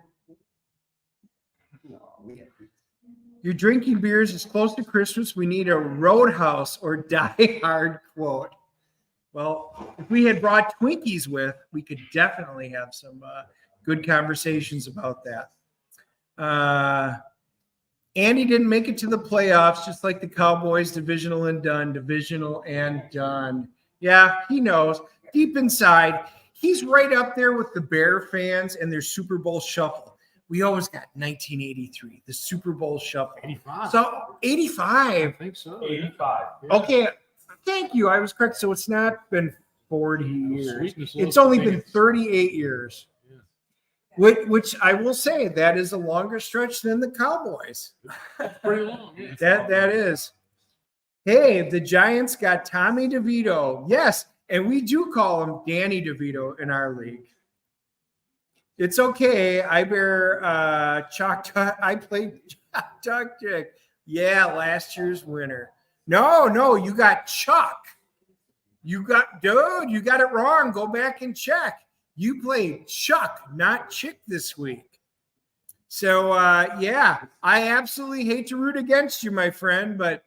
S1: No, we have.
S2: You're drinking beers as close to Christmas. We need a Roadhouse or Die Hard quote. Well, if we had brought Twinkies with, we could definitely have some good conversations about that. Andy didn't make it to the playoffs, just like the Cowboys, divisional and done, divisional and done. Yeah, he knows. Deep inside, he's right up there with the Bear fans and their Super Bowl shuffle. We always got 1983, the Super Bowl shuffle.
S3: 85.
S2: So 85.
S3: I think so.
S4: 85.
S3: Yeah.
S2: Okay, thank you. I was correct. So it's not been 40 years.
S3: Sweetness
S2: It's
S3: loves
S2: only
S3: the
S2: been
S3: fans.
S2: 38 years. Which I will say that is a longer stretch than the Cowboys.
S3: Pretty long. Yeah.
S2: That is. Hey, the Giants got Tommy DeVito. Yes, and we do call him Danny DeVito in our league. It's okay. I bear chalk. I played chalk trick. Yeah, last year's winner. No, you got Chuck. You got it wrong. Go back and check. You played Chuck, not Chick this week. So, yeah, I absolutely hate to root against you, my friend, but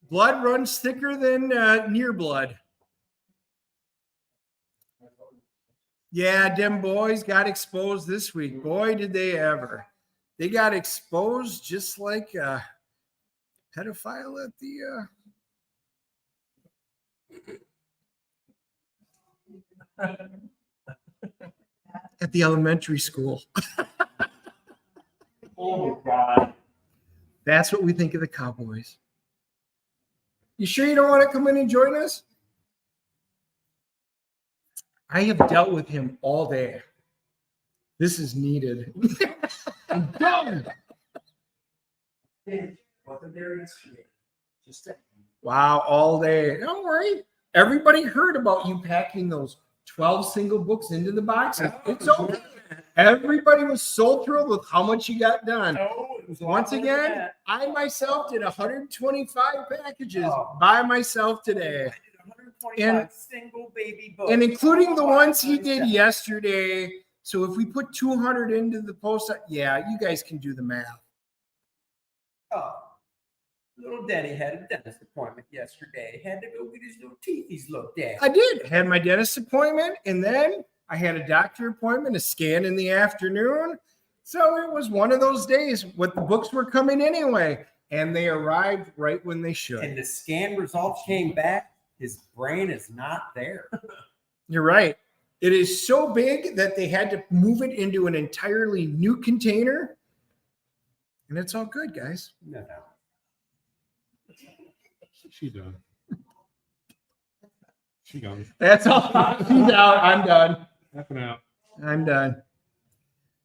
S2: blood runs thicker than near blood. Yeah, them boys got exposed this week. Boy, did they ever. They got exposed just like a pedophile at the at the elementary school.
S4: Oh, God.
S2: That's what we think of the Cowboys. You sure you don't want to come in and join us? I have dealt with him all day. This is needed.
S3: I'm done.
S2: Wow, all day. Don't worry. Everybody heard about you packing those 12 single books into the boxes. It's okay. Everybody was so thrilled with how much you got done.
S4: No, it was a lot
S2: Once
S4: more than
S2: again,
S4: that.
S2: I myself did 125 packages
S4: Oh.
S2: by myself today.
S4: I did 125 single baby books.
S2: And including the
S4: All
S2: ones he
S4: by
S2: did
S4: myself.
S2: yesterday. So if we put 200 into the post, yeah, you guys can do the math.
S1: Oh, little Denny had a dentist appointment yesterday. Had to go get his little teethies looked at.
S2: I did. Had my dentist appointment, and then I had a doctor appointment, a scan in the afternoon. So it was one of those days when the books were coming anyway, and they arrived right when they should.
S1: And the scan results came back. His brain is not there.
S2: You're right. It is so big that they had to move it into an entirely new container. And it's all good, guys.
S1: No.
S3: She done. She gone.
S2: That's all. She's out. I'm done.
S3: Half an hour.
S2: I'm done.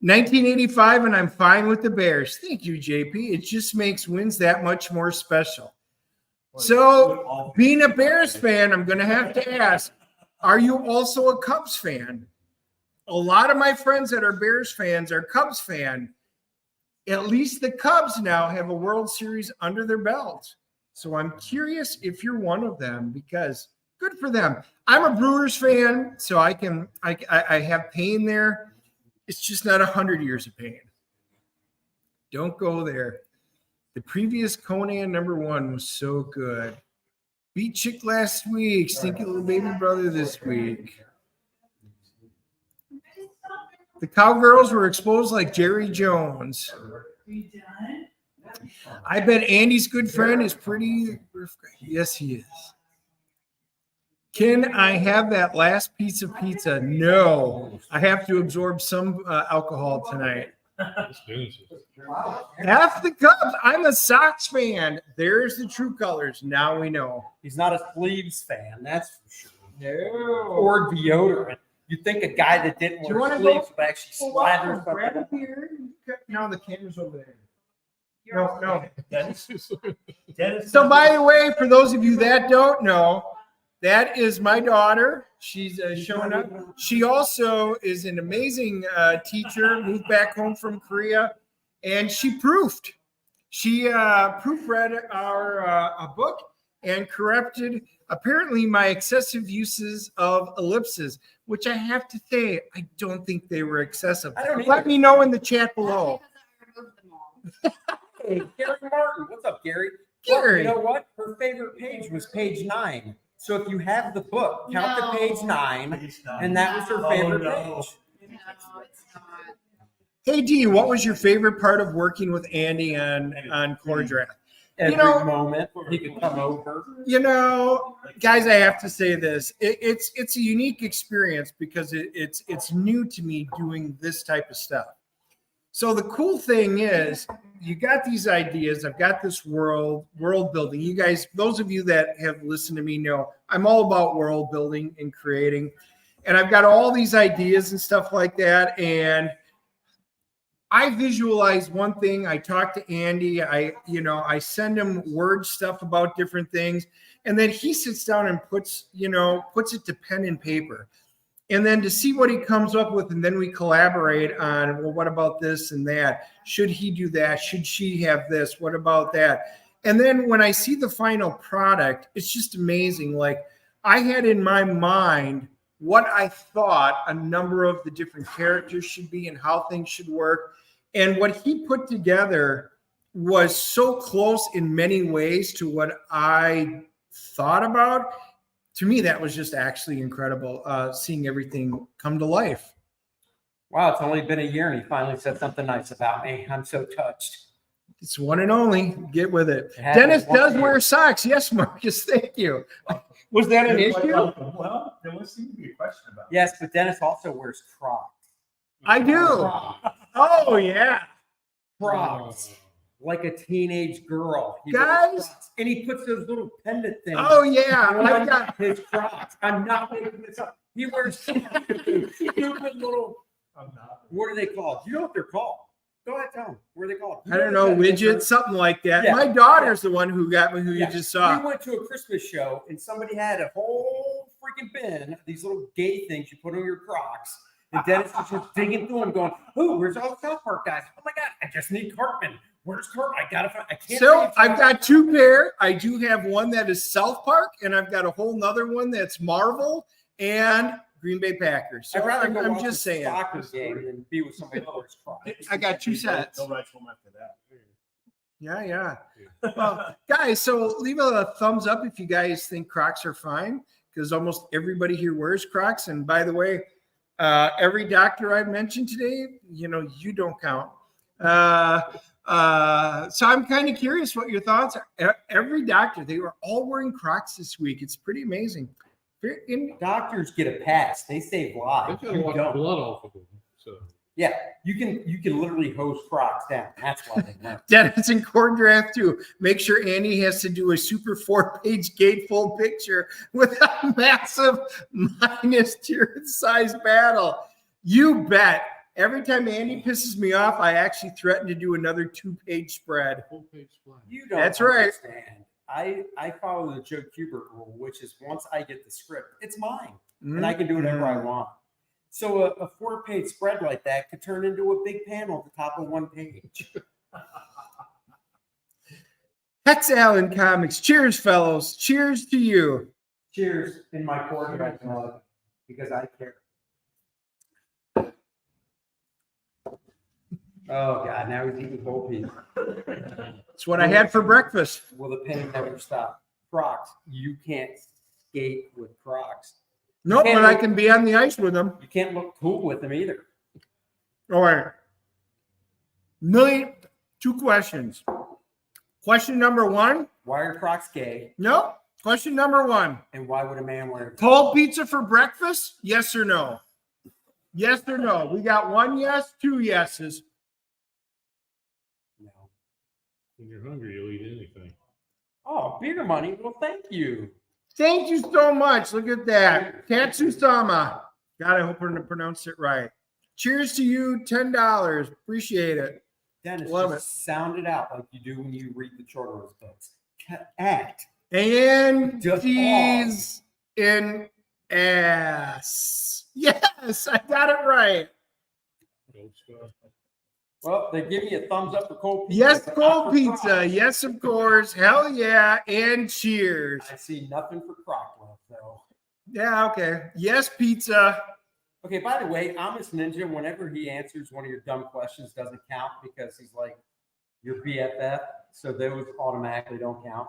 S2: 1985, and I'm fine with the Bears. Thank you, JP. It just makes wins that much more special. So, being a Bears fan, I'm going to have to ask, are you also a Cubs fan? A lot of my friends that are Bears fans are Cubs fan. At least the Cubs now have a World Series under their belt. So I'm curious if you're one of them, because good for them. I'm a Brewers fan, so I have pain there. It's just not 100 years of pain. Don't go there. The previous Conan #1 was so good. Beat Chick last week. Stinky little baby brother this week. The Cowgirls were exposed like Jerry Jones.
S5: You done?
S2: I bet Andy's good friend is pretty. Yes, he is. Can I have that last piece of pizza? No. I have to absorb some alcohol tonight.
S3: Let's finish it.
S2: F the Cubs. I'm a Sox fan. There's the true colors. Now we know.
S1: He's not a sleeves fan, that's for sure.
S2: No.
S1: Or deodorant. You'd think a guy that didn't
S2: Do you
S1: wear
S2: wanna
S1: sleeves
S2: go?
S1: would actually slather
S2: Grab
S1: something.
S2: a beer. No, the camera's over there. No.
S4: Dennis.
S2: So, by the way, for those of you that don't know, that is my daughter. She's showing up. She also is an amazing teacher, moved back home from Korea, and she proofed. She proofread our book and corrected apparently my excessive uses of ellipses, which I have to say, I don't think they were excessive.
S1: I don't
S2: Let
S1: either.
S2: me know in the chat below.
S1: Hey, Gary Martin. What's up, Gary?
S2: Gary.
S1: Well, you know what? Her favorite page was page 9. So if you have the book, count
S5: No.
S1: to page 9, and that was her
S4: Oh,
S1: favorite
S4: no.
S1: page.
S5: No, it's not.
S2: Hey D, what was your favorite part of working with Andy on Core Draft?
S1: Every
S2: know-
S1: moment he could come over.
S2: You know, guys, I have to say this. It's a unique experience because it's new to me doing this type of stuff. So the cool thing is you got these ideas. I've got this world building. You guys, those of you that have listened to me know I'm all about world building and creating. And I've got all these ideas and stuff like that. And I visualize one thing. I talk to Andy. I send him word stuff about different things. And then he sits down and puts it to pen and paper. And then to see what he comes up with, and then we collaborate on, well, what about this and that? Should he do that? Should she have this? What about that? And then when I see the final product, it's just amazing. Like I had in my mind what I thought a number of the different characters should be and how things should work. And what he put together was so close in many ways to what I thought about. To me, that was just actually incredible, seeing everything come to life.
S1: Wow, it's only been a year and he finally said something nice about me. I'm so touched.
S2: It's one and only. Get with it.
S1: It happened
S2: Dennis
S1: once
S2: does
S1: a
S2: wear
S1: year.
S2: socks. Yes, Marcus. Thank you. Was that an issue?
S4: Well, there was seem to be a question about it.
S1: Yes, but Dennis also wears Crocs.
S2: I do. Oh, yeah.
S1: Crocs. Like a teenage girl. He
S2: Guys.
S1: wears Crocs. And he puts those little pendant things.
S2: Oh, yeah. I
S1: on
S2: got,
S1: his Crocs. I'm not making this up. He wears stupid little,
S4: I'm not.
S1: what are they called? You know what they're called. Go ahead, tell them. What are they called?
S2: I don't know, widgets, something like that.
S1: Yeah.
S2: My daughter's the one who got me, who
S1: Yeah.
S2: you just saw.
S1: We went to a Christmas show and somebody had a whole freaking bin of these little gay things you put on your Crocs. And Dennis was just digging through them, going, "Ooh, where's all the South Park guys? Oh my God, I just need Cartman. Where's Cartman? I gotta find. I can't."
S2: So
S1: read
S2: I've got two pair. I do have one that is South Park, and I've got a whole nother one that's Marvel and Green Bay Packers. So
S1: I'd rather go
S2: I'm
S1: watch
S2: just
S1: a
S2: saying.
S1: soccer game than be with somebody that wears Crocs.
S2: I got two sets.
S4: No rights home after that.
S2: Yeah. Well, guys, so leave a thumbs up if you guys think Crocs are fine, because almost everybody here wears Crocs. And by the way, every doctor I've mentioned today, you don't count. So I'm kind of curious what your thoughts are. Every doctor, they were all wearing Crocs this week. It's pretty amazing.
S1: Doctors get a pass. They save lives.
S3: They've got a
S1: You
S3: lot
S1: don't.
S3: of blood off of them. So
S1: Yeah, you can literally hose Crocs down. That's why they learn.
S2: Dennis and Core Draft too. Make sure Andy has to do a super 4-page gatefold picture with a massive minus tier size battle. You bet. Every time Andy pisses me off, I actually threaten to do another 2-page spread.
S3: full page splash.
S1: You don't
S2: That's right.
S1: understand. I follow the Joe Kubert rule, which is once I get the script, it's mine.
S2: Mm-hmm.
S1: And I can do whatever I want. So a 4-page spread like that could turn into a big panel at the top of one page.
S2: Hex Allen Comics. Cheers, fellows. Cheers to you.
S1: Cheers in my corner right now because I care. Oh God, now he's eating whole peas.
S2: It's what I had for breakfast.
S1: Will the pain never stop? Crocs. You can't skate with Crocs.
S2: Nope, but I can be on the ice with them.
S1: You can't look cool with them either.
S2: All right. 2 questions. Question number 1.
S1: Why are Crocs gay?
S2: No. Question number 1.
S1: And why would a man wear
S2: Cold pizza for breakfast? Yes or no? Yes or no? We got 1 yes, 2 yeses.
S1: No.
S3: When you're hungry, you'll eat anything.
S1: Oh, beer money. Well, thank you.
S2: Thank you so much. Look at that. Tatsusama. God, I hope I pronounced it right. Cheers to you. $10. Appreciate it.
S1: Dennis,
S2: Love
S1: just sound it out like you do when you read the children's books. Act.
S2: And
S1: Just
S2: D's in ass. Yes, I got it right.
S3: Gold star.
S1: Well, they give me a thumbs up for cold pizza.
S2: Yes,
S1: but not
S2: cold
S1: for
S2: pizza.
S1: Crocs.
S2: Yes, of course. Hell yeah. And cheers.
S1: I see nothing for Croc left, though.
S2: Yeah, okay. Yes, pizza.
S1: Okay, by the way, Amos Ninja, whenever he answers one of your dumb questions, doesn't count because he's like your BFF. So those automatically don't count.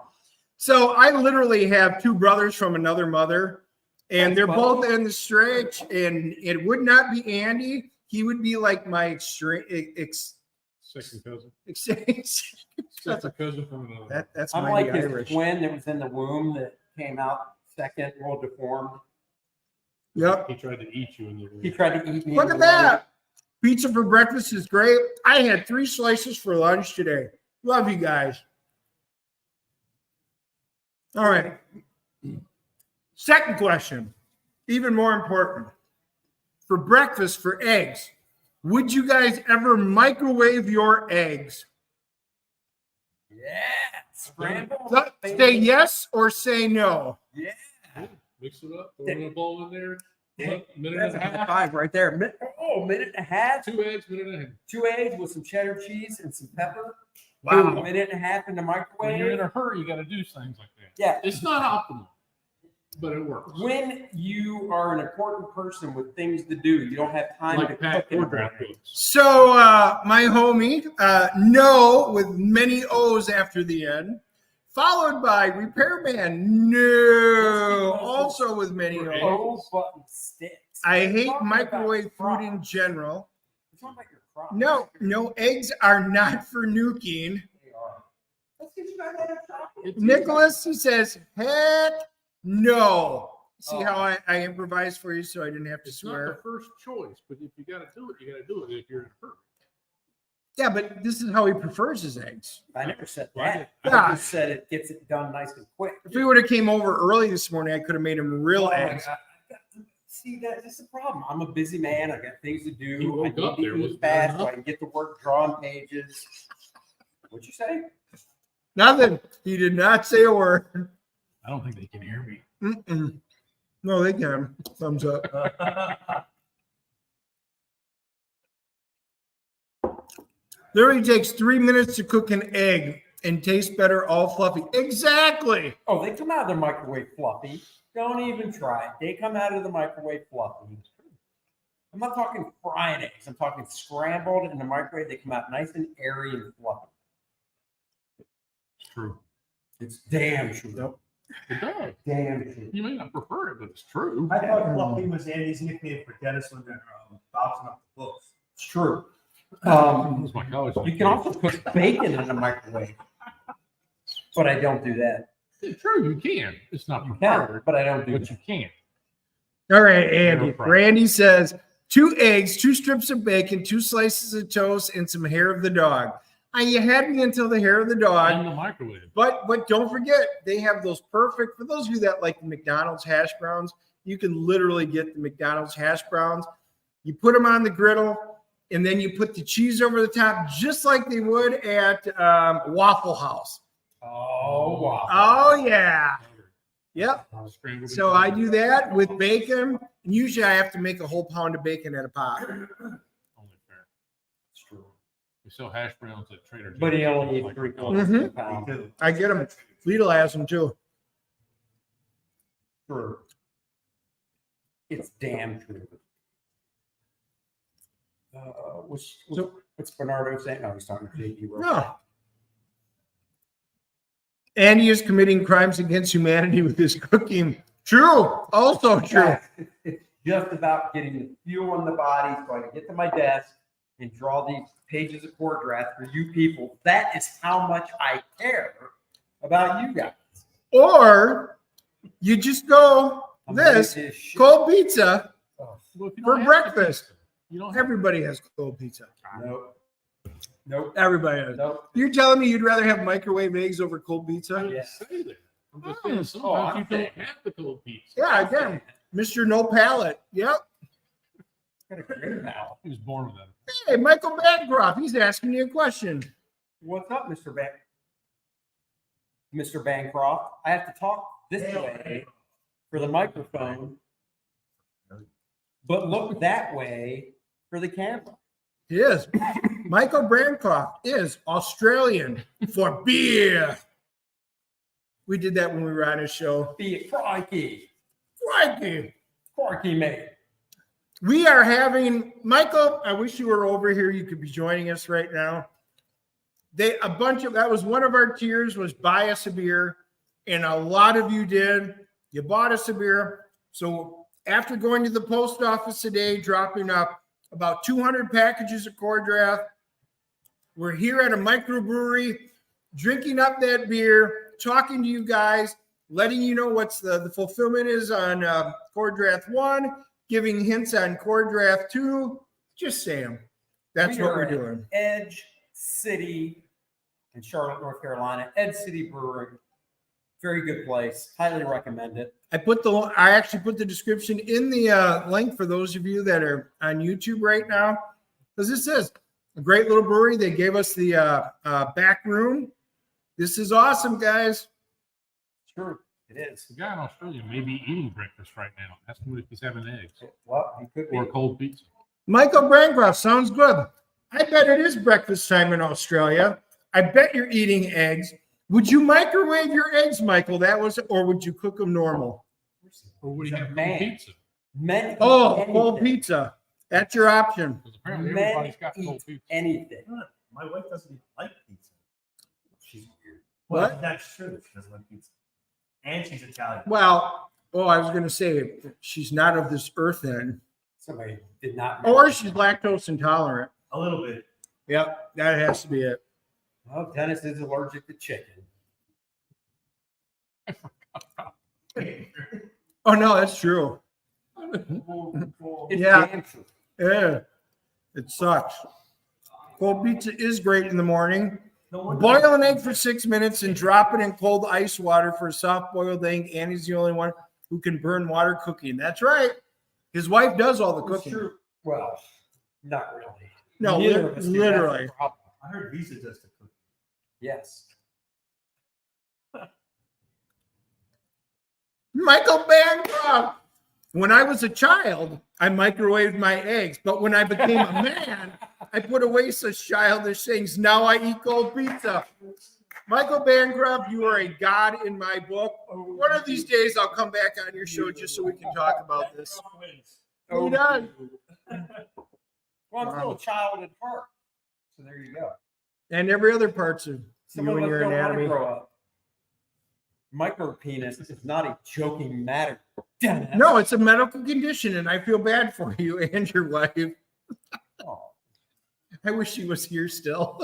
S2: So I literally have 2 brothers from another mother, and they're
S1: Thanks, buddy.
S2: both in the stretch, and it would not be Andy he would be like my extreme
S3: Second cousin.
S2: exchange.
S3: Second cousin from another.
S2: That's
S1: I'm
S2: mighty
S1: like his
S2: Irish.
S1: twin that was in the womb that came out second, all deformed.
S2: Yep.
S3: He tried to eat you in the
S1: He tried to eat me.
S2: Look
S1: in
S2: at
S1: the
S2: that. Pizza for breakfast is great. I had 3 slices for lunch today. Love you guys. All right. Second question, even more important. For breakfast, for eggs, would you guys ever microwave your eggs?
S1: Yeah. Scramble.
S2: Say yes or say no.
S1: Yeah.
S3: Mix it up, throw in a bowl in there. Minute
S1: That's
S3: and
S1: a
S3: a
S1: high
S3: half.
S1: five right there. Minute and a half.
S3: 2 eggs, minute and a half.
S1: 2 eggs with some cheddar cheese and some pepper.
S2: Wow.
S1: Boom, minute and a half in the
S3: When you're in
S1: microwave.
S3: a hurry, you got to do things like that.
S1: Yeah.
S3: It's not optimal, but it works.
S1: When you are an important person with things to do, you don't have time to
S3: Like Pat
S1: cook in the
S3: Ordraft
S1: morning.
S3: books.
S2: So my homie, no, with many O's after the end, followed by repairman, no, also with many O's.
S1: Oh, button sticks.
S2: I hate
S1: Talking about
S2: microwave
S1: fries.
S2: food in general.
S1: We're talking about your fries.
S2: No, eggs are not for nuking.
S1: They are. Let's get you guys out of chocolate.
S3: It's
S2: Nicholas, he says, heck no. See
S1: Oh.
S2: how I improvised for you so I didn't have to
S3: It's not
S2: swear?
S3: the first choice, but if you got to do it, you got to do it if you're in a hurry.
S2: Yeah, but this is how he prefers his eggs.
S1: I never said
S3: Right.
S1: that.
S2: Yeah.
S1: I just said it gets it done nice and quick.
S2: If he would have came over early this morning, I could have made him real
S1: Oh,
S2: eggs.
S1: See, that's the problem. I'm a busy man. I got things to
S3: He
S1: do. I
S3: woke
S1: need
S3: up
S1: to
S3: there,
S1: eat
S3: wasn't
S1: fast
S3: that
S1: so I can get to work drawing pages. What'd you say?
S2: Nothing. He did not say a word.
S3: I don't think they can hear me.
S2: Mm-mm. No, they can. Thumbs up. Literally takes 3 minutes to cook an egg and tastes better all fluffy. Exactly.
S1: Oh, they come out of the microwave fluffy. Don't even try it. They come out of the microwave fluffy. I'm not talking fried eggs. I'm talking scrambled in the microwave. They come out nice and airy and fluffy.
S3: It's true.
S1: It's damn true.
S2: Nope.
S3: It does.
S1: Damn true.
S3: You may not prefer it, but it's true.
S4: I thought Fluffy was Andy's nickname for Dennis when they're bouncing up the books.
S1: It's true.
S3: That was my college.
S1: You can also cook bacon in the microwave, but I don't do that.
S3: It's true, you can. It's not
S1: You can,
S3: preferred,
S1: but I don't do
S3: but
S1: that.
S3: you can.
S2: All right, Andy.
S3: No problem.
S2: Randy says 2 eggs, 2 strips of bacon, 2 slices of toast, and some hair of the dog. You had me until the hair of the dog.
S3: In the microwave.
S2: But don't forget, they have those perfect, for those of you that like the McDonald's hash browns, you can literally get the McDonald's hash browns. You put them on the griddle, and then you put the cheese over the top, just like they would at Waffle House.
S1: Oh, wow.
S2: Oh, yeah. Yep.
S3: Scrambled
S2: So I do that with bacon. And usually I have to make a whole pound of bacon at a pop.
S3: Only fair.
S1: It's true.
S3: We sell hash browns at Trader Joe's.
S1: But he only eats
S3: Like
S1: 3
S3: $1.
S1: quarters of a pound.
S4: Too.
S2: I get them. Lidl has them too.
S1: True. It's damn true. What's Bernardo saying? Oh, he's talking to JD.
S2: No. And he is committing crimes against humanity with his cooking. True. Also true.
S1: Guys, it's just about getting the fuel in the body so I can get to my desk and draw these pages of core draft for you people. That is how much I care about you guys.
S2: Or you just go
S1: I'm
S2: this
S1: ready to shit.
S2: cold pizza.
S1: Oh,
S3: Well, if you
S2: For
S3: don't have
S2: breakfast.
S3: pizza, you don't have
S2: Everybody has cold pizza.
S1: nope. Nope.
S2: Everybody has.
S1: Nope.
S2: You're telling me you'd rather have microwave eggs over cold pizza?
S1: Yeah.
S3: say that. I'm just
S2: Hmm.
S3: saying sometimes
S1: I'm
S3: you
S1: saying-
S3: don't have the cold pizza.
S2: Yeah, again, Mr. No Palate. Yep.
S1: Got a great mouth.
S3: He was born with that.
S2: Hey, Michael Bancroft, he's asking you a question.
S1: What's up, Mr. Mr. Bancroft? I have to talk this way for the microphone, but look that way for the camera.
S2: He is. Michael Bancroft is Australian for beer. We did that when we were on his show.
S1: Be it crikey.
S2: Crikey.
S1: Crikey, mate.
S2: We are having, Michael, I wish you were over here. You could be joining us right now. That was one of our tiers was buy us a beer. And a lot of you did. You bought us a beer. So after going to the post office today, dropping up about 200 packages of Core Draft. We're here at a microbrewery, drinking up that beer, talking to you guys, letting you know what's the fulfillment is on Core Draft 1, giving hints on Core Draft 2. Just saying. That's what we're doing.
S1: Edge City in Charlotte, North Carolina. Edge City Brewery. Very good place. Highly recommend it.
S2: I actually put the description in the link for those of you that are on YouTube right now, because this is a great little brewery. They gave us the back room. This is awesome, guys.
S1: True, it is.
S3: The guy in Australia may be eating breakfast right now. Ask him if he's having eggs
S1: Well, he could be.
S3: or cold pizza.
S2: Michael Bancroft, sounds good. I bet it is breakfast time in Australia. I bet you're eating eggs. Would you microwave your eggs, Michael? Or would you cook them normal?
S3: Or would he have cold
S1: Man.
S3: pizza?
S1: Men eat
S2: Cold
S1: anything.
S2: pizza. That's your option.
S3: Because apparently
S1: Men
S3: everybody's got cold
S1: eat
S3: pizza.
S1: anything.
S4: My wife doesn't even like pizza.
S1: She's weird.
S4: Well,
S2: What?
S4: that's true. She doesn't like pizza. And she's Italian.
S2: Well, I was going to say she's not of this earth then.
S1: Somebody did not.
S2: Or she's lactose intolerant.
S4: A little bit.
S2: Yep, that has to be it.
S1: Well, Dennis is allergic to chicken.
S2: Oh, no, that's true.
S1: It's
S2: Yeah.
S1: damn true.
S2: Yeah, it sucks. Cold pizza is great in the morning.
S4: No wonder-
S2: Boil an egg for 6 minutes and drop it in cold ice water for a soft boiled egg. Andy's the only one who can burn water cooking. That's right. His wife does all the
S1: It's
S2: cooking.
S1: true. Well, not really.
S2: No,
S1: Neither of us do. That's the
S2: literally.
S1: problem.
S4: I heard Visa does the cooking.
S1: Yes.
S2: Michael Bancroft. When I was a child, I microwaved my eggs, but when I became a man, I put away such childish things. Now I eat cold pizza. Michael Bancroft, you are a god in my book. One of these days, I'll come back on your show just so we can talk about this. He does.
S1: Well, I'm still a child at heart. So there you go.
S2: And every other parts of
S1: Some
S2: you
S1: of
S2: and
S1: us
S2: your
S1: don't want to
S2: anatomy.
S1: grow up. Micro penis is not a joking matter. Dennis.
S2: No, it's a medical condition, and I feel bad for you and your wife.
S1: Oh,
S2: I wish she was here still.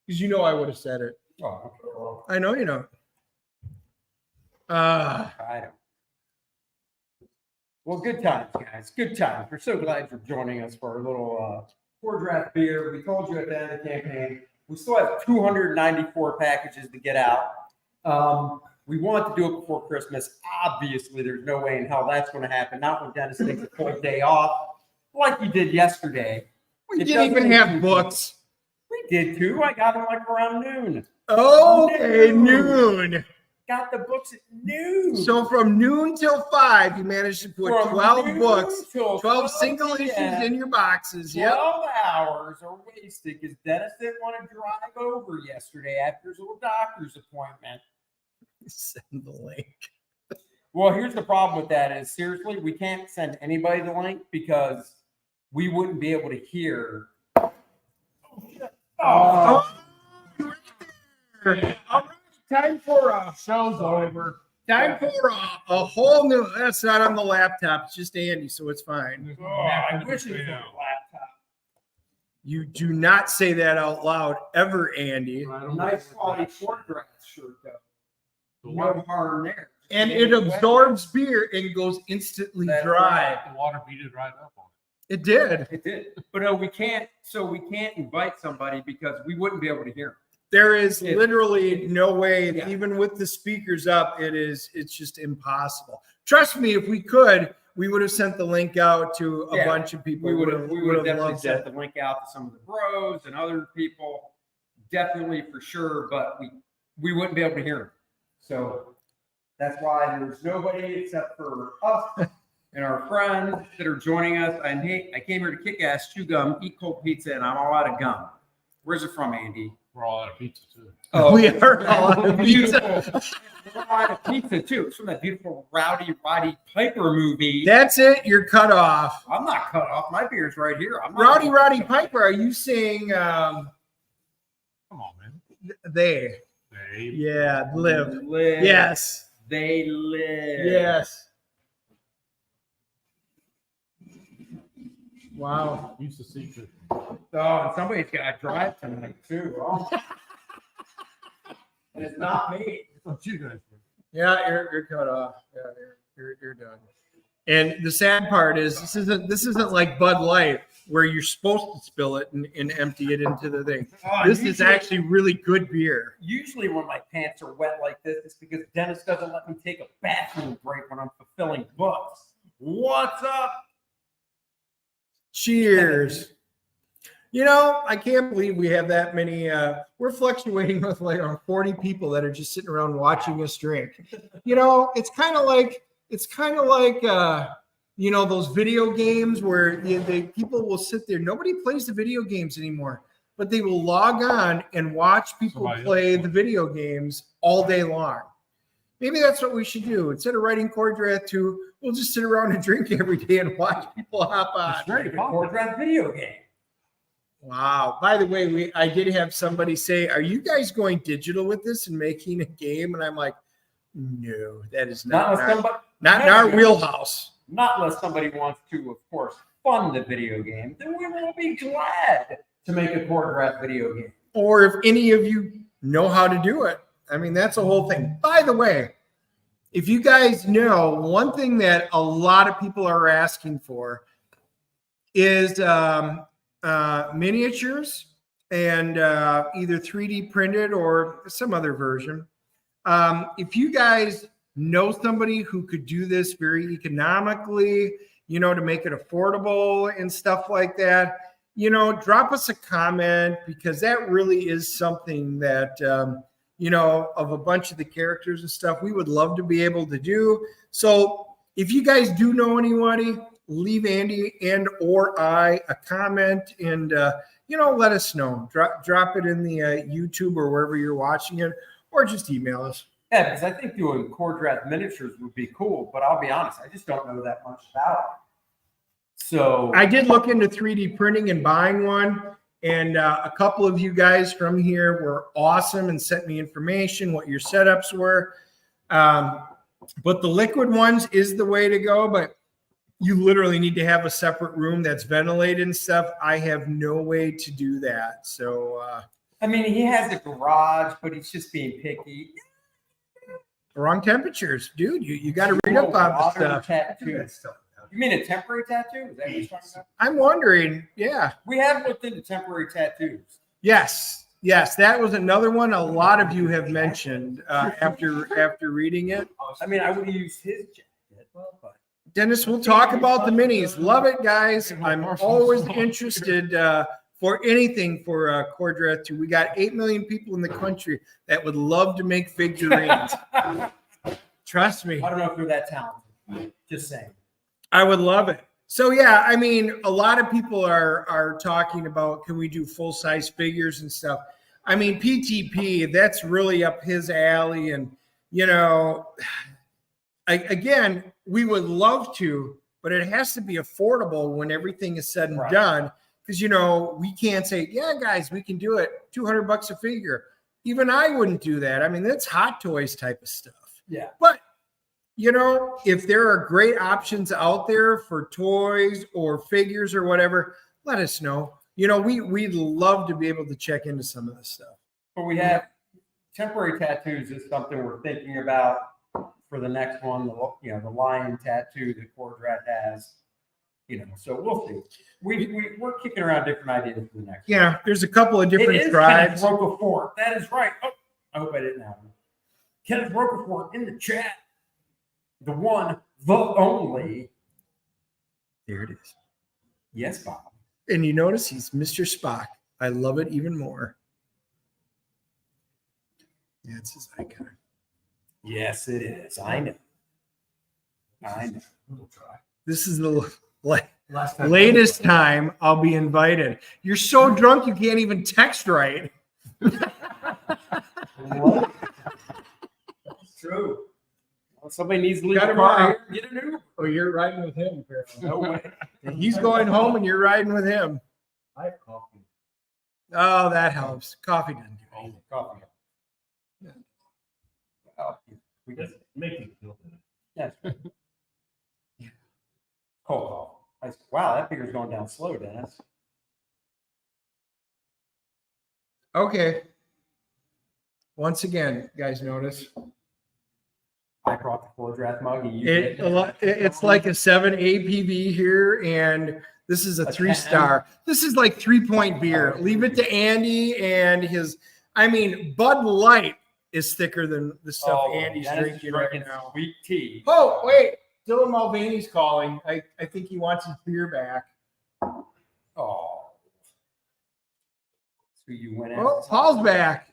S2: Because you know I would have said it.
S1: oh, okay. Well,
S2: I know you don't.
S1: I don't. Well, good times, guys. Good times. We're so glad you're joining us for our little Core Draft beer. We told you at the end of the campaign, we still have 294 packages to get out. We want to do it before Christmas. Obviously, there's no way in hell that's going to happen. Not when Dennis takes a full day off, like you did yesterday.
S2: We
S1: It
S2: didn't even
S1: doesn't
S2: have
S1: include-
S2: books.
S1: We did too. I got them like around noon.
S2: Okay, noon.
S1: Got the books at noon.
S2: So from noon till 5, you managed to put
S1: From
S2: 12
S1: noon
S2: books,
S1: till
S2: 12 single
S1: p.m.
S2: issues in your boxes.
S1: 12
S2: Yep.
S1: hours are wasted because Dennis didn't want to drive over yesterday after his little doctor's appointment.
S2: Send the link.
S1: Well, here's the problem with that is seriously, we can't send anybody the link because we wouldn't be able to hear.
S2: Oh, all right, time for show's over. Time for a whole new. That's not on the laptop. It's just Andy, so it's fine.
S1: Oh, I wish it was on the laptop.
S2: You do not say that out loud ever, Andy.
S1: Nice quality short dress shirt though.
S3: The
S1: No
S3: water,
S1: harm there.
S2: And it absorbs beer and goes instantly
S1: That's
S2: dry.
S3: the water beat it right up on
S2: It did.
S1: It did, but no, we can't. So we can't invite somebody because we wouldn't be able to hear.
S2: There is
S1: It-
S2: literally no way,
S1: Yeah.
S2: even with the speakers up, it's just impossible. Trust me, if we could, we would have sent the link out to a
S1: Yeah.
S2: bunch of people.
S1: We would have definitely
S2: loved
S1: sent
S2: it.
S1: the link out to some of the bros and other people, definitely for sure. But we wouldn't be able to hear them. So that's why there's nobody except for us and our friends that are joining us. And hey, I came here to kick ass, chew gum, eat cold pizza, and I'm all out of gum. Where's it from, Andy?
S3: We're all out of pizza too.
S2: We are all out of pizza.
S1: Beautiful. We're all out of pizza too. It's from that beautiful Rowdy Roddy Piper movie.
S2: That's it. You're cut off.
S1: I'm not cut off. My beer's right here. I'm not
S2: Roddy Piper, are you saying
S3: Come on, man.
S2: they?
S3: They
S2: Yeah, live.
S1: Live.
S2: Yes.
S1: They live.
S2: Yes. Wow.
S3: Use the secret.
S1: Oh, and somebody's got to drive tonight too. Oh. And it's not me.
S3: What you guys do?
S2: Yeah, you're cut off. Yeah, you're done. And the sad part is this isn't like Bud Light where you're supposed to spill it and empty it into the thing.
S1: Oh,
S2: This is actually really good beer.
S1: Usually when my pants are wet like this, it's because Dennis doesn't let me take a bathroom break when I'm fulfilling books. What's up?
S2: Cheers. You know, I can't believe we have that many. We're fluctuating with like 40 people that are just sitting around watching us drink. You know, it's kind of like you know, those video games where people will sit there. Nobody plays the video games anymore, but they will log on and watch people
S3: Somebody else
S2: play
S3: plays.
S2: the video games all day long. Maybe that's what we should do. Instead of writing Core Draft 2, we'll just sit around and drink every day and watch people hop on.
S1: It's very Core Draft video game.
S2: Wow. By the way, I did have somebody say, "Are you guys going digital with this and making a game?" And I'm like, "No, that is not in our wheelhouse."
S1: Not unless somebody wants to, of course, fund the video game. Then we will be glad to make a Core Draft video game.
S2: Or if any of you know how to do it. I mean, that's the whole thing. By the way, if you guys know, one thing that a lot of people are asking for is miniatures and either 3D printed or some other version. If you guys know somebody who could do this very economically, you know, to make it affordable and stuff like that, you know, drop us a comment, because that really is something that, you know, of a bunch of the characters and stuff, we would love to be able to do. So if you guys do know anybody, leave Andy and or I a comment and, you know, let us know. Drop it in the YouTube or wherever you're watching it, or just email us.
S1: Yeah, because I think doing Core Draft miniatures would be cool, but I'll be honest, I just don't know that much about it. So
S2: I did look into 3D printing and buying one, and a couple of you guys from here were awesome and sent me information, what your setups were. But the liquid ones is the way to go, but you literally need to have a separate room that's ventilated and stuff. I have no way to do that. So,
S1: I mean, he has a garage, but he's just being picky.
S2: wrong temperatures, dude. You got to read up on the stuff.
S1: Tattoo. You mean a temporary tattoo? Is that what you're talking about?
S2: I'm wondering, yeah.
S1: We have looked into temporary tattoos.
S2: Yes, that was another one a lot of you have mentioned after reading it.
S1: I mean, I would have used his jacket, but
S2: Dennis, we'll talk about the minis. Love it, guys. I'm always interested for anything for Core Draft 2. We got 8 million people in the country that would love to make figurines. Trust me.
S1: I don't know if you're that talented. Just saying.
S2: I would love it. So yeah, I mean, a lot of people are talking about, can we do full-size figures and stuff? I mean, PTP, that's really up his alley. And, you know, again, we would love to, but it has to be affordable when everything is said and done. Because, you know, we can't say, yeah, guys, we can do it. $200 a figure. Even I wouldn't do that. I mean, that's Hot Toys type of stuff.
S1: Yeah.
S2: But, you know, if there are great options out there for toys or figures or whatever, let us know. You know, we'd love to be able to check into some of this stuff.
S1: But we have temporary tattoos is something we're thinking about for the next one. The lion tattoo that Core Draft has. You know, so we'll see. We're kicking around different ideas for the next.
S2: Yeah, there's a couple of different
S1: It is
S2: tribes.
S1: Kenneth Roquefort. That is right. Oh, I hope I didn't have him. Kenneth Roquefort in the chat. The one, the only.
S2: There it is.
S1: Yes, Bob.
S2: And you notice he's Mr. Spock. I love it even more. That's his icon.
S1: Yes, it is. I know.
S2: This is the latest time I'll be invited. You're so drunk you can't even text right.
S1: What? That's true. Well, somebody needs to leave
S2: Got
S1: the
S2: him
S1: car
S2: out.
S1: here. Get an Uber.
S2: Oh, you're riding with him, apparently.
S1: No way.
S2: He's going home and you're riding with him.
S4: I have coffee.
S2: Oh, that helps. Coffee doesn't do it.
S1: Coffee.
S2: Yeah.
S1: Oh, we
S4: Just make you feel better.
S1: Yes. Cold coffee. Wow, that beer's going down slow, Dennis.
S2: Okay. Once again, guys, notice
S1: I brought the 4-draft mug. And you did.
S2: it's like a 7 APV here, and this is a
S1: A
S2: 3-star. This is like 3-point beer. Leave it to Andy and his. I mean, Bud Light is thicker than the stuff Andy's
S1: Dennis is
S2: drinking right now.
S1: Sweet tea.
S2: Oh, wait. Dylan Mulvaney's calling. I think he wants his beer back.
S1: Oh. So you went
S2: Oh, Paul's back.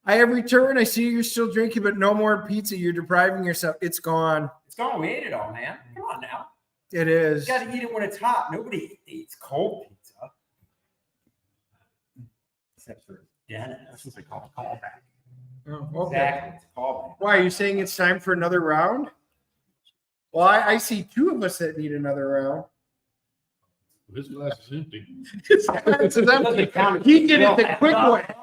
S2: I have returned. I see you're still drinking, but no more pizza. You're depriving yourself. It's gone.
S1: It's gone. We ate it all, man. Come on now.
S2: It
S1: You
S2: is.
S1: got to eat it when it's hot. Nobody eats cold pizza. Except for Dennis.
S3: That's what they call a callback.
S2: Oh, okay.
S1: Exactly. It's called.
S2: Why are you saying it's time for another round? Well, I see 2 of us that need another round.
S3: His glass is empty.
S2: It's empty. He did it the quick way.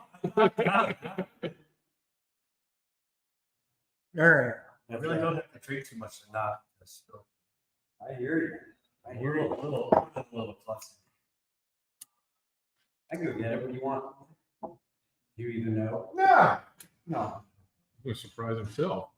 S2: All right.
S4: I really don't have to drink too much to not. So
S1: I hear you. I hear
S4: we're
S1: you.
S4: a little plus.
S1: I can go get it when you want. Do you even know?
S2: No,
S1: No.
S3: He'll surprise himself.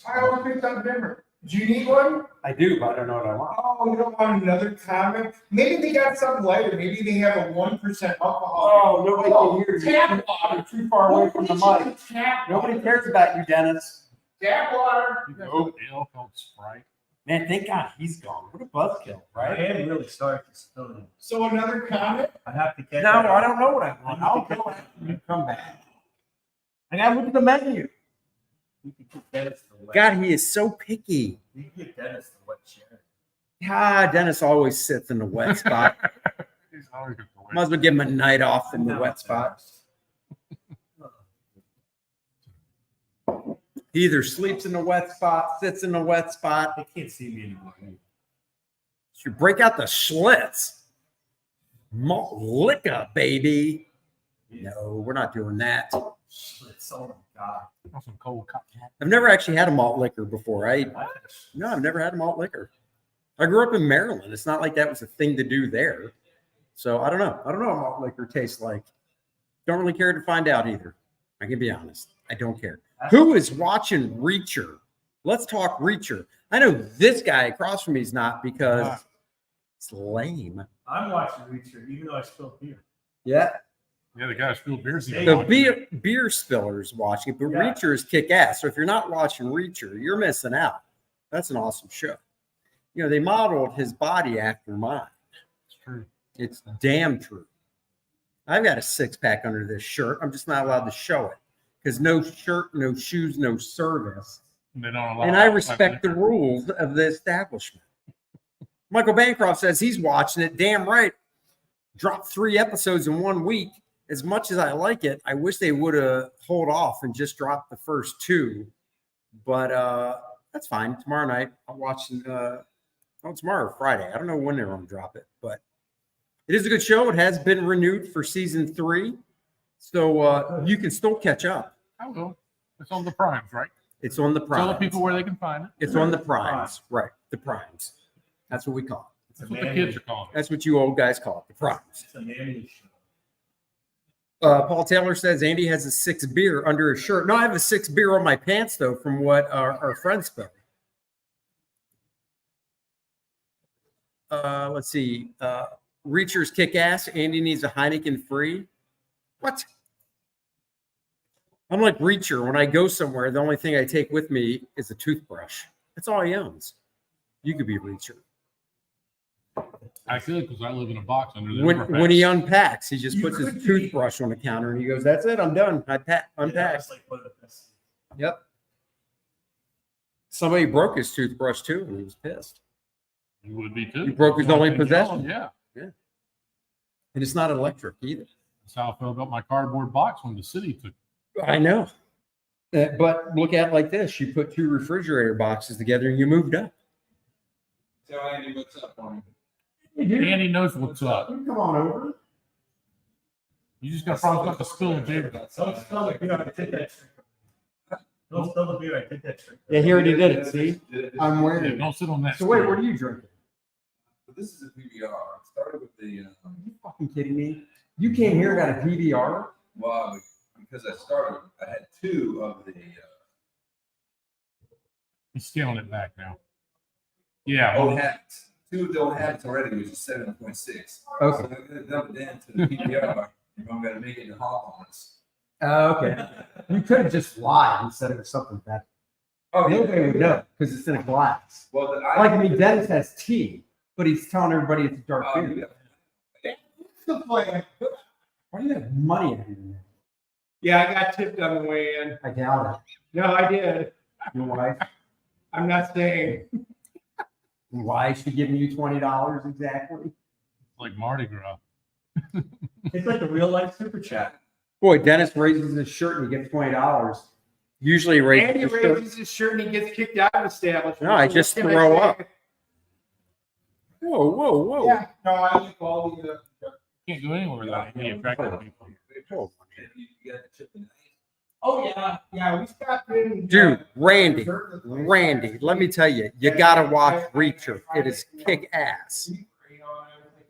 S2: I always think something different. Do you need one?
S1: I do, but I don't know what I want.
S2: Oh, you don't want another comic? Maybe they got something lighter. Maybe they have a 1% alcohol.
S1: Oh, nobody can hear you.
S2: Tap water.
S1: You're too far away from the mic.
S2: Tap
S1: Nobody
S2: water.
S1: cares about you, Dennis.
S2: Tap water.
S3: You go ale called Sprite.
S1: Man, thank God he's gone. What a buzzkill,
S4: I
S1: right?
S4: am really sorry for spilling.
S2: So another comic?
S4: I have to catch
S1: No,
S4: that.
S1: I don't know what I want. I'll go after you come back. I gotta look at the menu.
S4: You can keep Dennis the wet.
S1: God, he is so picky.
S4: You can give Dennis the wet chair.
S1: Ah, Dennis always sits in the wet spot.
S3: He's always good for
S1: Might as well give him a night off in the wet spot. He either sleeps in the wet spot, sits in the wet spot.
S4: They can't see me anymore.
S1: Should break out the Schlitz. Malt liquor, baby. No, we're not doing that.
S4: It's, oh my God.
S3: some cold coffee.
S1: I've never actually had a malt liquor before. No, I've never had a malt liquor. I grew up in Maryland. It's not like that was a thing to do there. So I don't know. I don't know what malt liquor tastes like. Don't really care to find out either. I can be honest. I don't care. Who is watching Reacher? Let's talk Reacher. I know this guy across from me is not because it's lame.
S4: I'm watching Reacher, even though I spilled beer.
S1: Yeah.
S3: Yeah, the guy who spilled beers.
S1: The beer spiller's watching it, but
S4: Yeah.
S1: Reacher is kick ass. So if you're not watching Reacher, you're missing out. That's an awesome show. You know, they modeled his body after mine.
S3: It's true.
S1: It's damn true. I've got a 6-pack under this shirt. I'm just not allowed to show it because no shirt, no shoes, no service.
S3: And they don't allow.
S1: And I respect the rules of the establishment. Michael Bancroft says he's watching it. Damn right. Dropped 3 episodes in 1 week. As much as I like it, I wish they would have hold off and just dropped the first 2. But that's fine. Tomorrow night, I'll watch tomorrow or Friday. I don't know when they're going to drop it, but it is a good show. It has been renewed for season 3. So you can still catch up.
S3: I will. It's on the primes, right?
S1: It's on the
S3: Tell
S1: primes.
S3: the people where they can find it.
S1: It's on the primes. Right. The primes. That's what we call it.
S3: That's what the kids are calling it.
S1: That's what you old guys call it. The primes.
S4: It's a manly show.
S1: Paul Taylor says Andy has a 6 beer under his shirt. No, I have a 6 beer on my pants, though, from what our friend spilled. Let's see. Reacher's kick ass. Andy needs a Heineken free. What? I'm like Reacher. When I go somewhere, the only thing I take with me is a toothbrush. That's all he owns. You could be Reacher.
S3: I could because I live in a box under the
S1: When he unpacks, he just
S4: You
S1: puts his
S4: could be.
S1: toothbrush on the counter and he goes, "That's it. I'm done. I
S4: Yeah,
S1: unpacked."
S4: it's like one of the best.
S1: Yep. Somebody broke his toothbrush too, and he was pissed.
S3: You would be too.
S1: He broke his only
S3: John,
S1: possession.
S3: Yeah.
S1: And it's not electric either.
S3: That's how I felt about my cardboard box when the city took it.
S1: I know. But look at it like this. You put 2 refrigerator boxes together and you moved up.
S2: So Andy, what's up on
S3: Andy knows what's up.
S1: Come on over.
S3: You just got problems with the spill of beer.
S4: Don't spill the beer, I take that trick. Don't spill the beer, I take that trick.
S1: Yeah, he already did it. See? I'm
S3: Yeah,
S1: wearing it.
S3: don't sit on that.
S1: So wait,
S3: stool.
S1: what are you drinking?
S6: this is a PBR. It started with the,
S1: Are you fucking kidding me? You came here and got a PBR?
S6: well, because I had two of the,
S3: He's stealing it back now. Yeah.
S6: old habits. Two of the old habits already, which is 7.6.
S1: Okay.
S6: So I'm gonna dump it down to the PBR if I'm gonna make it the hot ones.
S1: Okay. You could have just lied and said it was something better.
S6: Oh,
S1: Nobody would know because it's in a glass.
S6: Well,
S1: Like, I mean, Dennis has tea, but he's telling everybody it's a dark
S6: Oh,
S1: beer.
S6: yeah.
S2: The plan.
S1: Why do you have money in here?
S2: Yeah, I got tipped on the way in.
S1: I doubt
S2: No, I did.
S1: it. Your wife?
S2: I'm not saying.
S1: Why is she giving you $20 exactly?
S3: Like Mardi Gras.
S4: It's like a real life super chat.
S1: Boy, Dennis raises his shirt and he gets $20. Usually he raises
S2: Andy
S1: his shirt.
S2: raises his shirt and he gets kicked out of the establishment.
S1: No, I
S2: So
S1: just
S2: what can
S1: throw
S2: say?
S1: up. Whoa, whoa, whoa.
S2: Yeah, no, I like all the.
S3: Can't go anywhere without any attractive people.
S6: You got the chip and
S2: Oh yeah, we stopped in.
S1: Dude, Randy, let me tell you, you gotta watch Reacher. It is kick ass.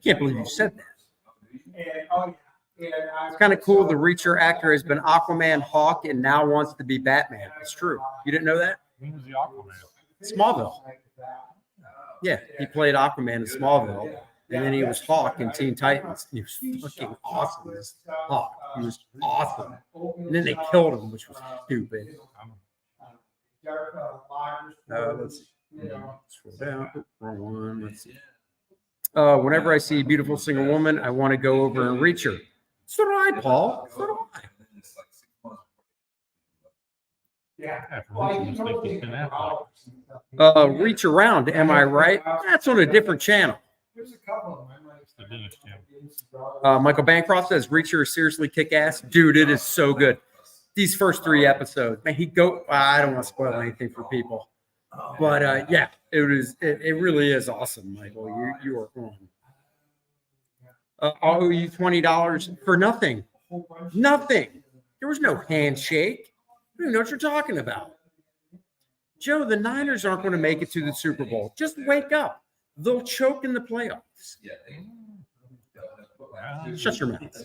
S1: Can't believe you said that. It's kind of cool. The Reacher actor has been Aquaman, Hawk, and now wants to be Batman. It's true. You didn't know that?
S3: He was the Aquaman.
S1: Smallville. Yeah, he played Aquaman in Smallville, and then he was Hawk in Teen Titans. He was fucking awesome as Hawk. He was awesome. And then they killed him, which was stupid. Let's see. Scroll down. Wrong one. Let's see. Whenever I see a beautiful single woman, I want to go over and reach her. So do I, Paul. So do I.
S6: it's like 6 months.
S3: Yeah, for instance, they keep in that.
S1: Reach around, am I right? That's on a different channel.
S2: There's a couple of them.
S3: The Dennis channel.
S1: Michael Bancroft says Reacher is seriously kick ass. Dude, it is so good. These first 3 episodes, man, I don't want to spoil anything for people. But yeah, it really is awesome, Michael. You are on. I'll owe you $20 for nothing. Nothing. There was no handshake. I don't even know what you're talking about. Joe, the Niners aren't going to make it to the Super Bowl. Just wake up. They'll choke in the playoffs.
S6: Yeah.
S1: Shut your mouth.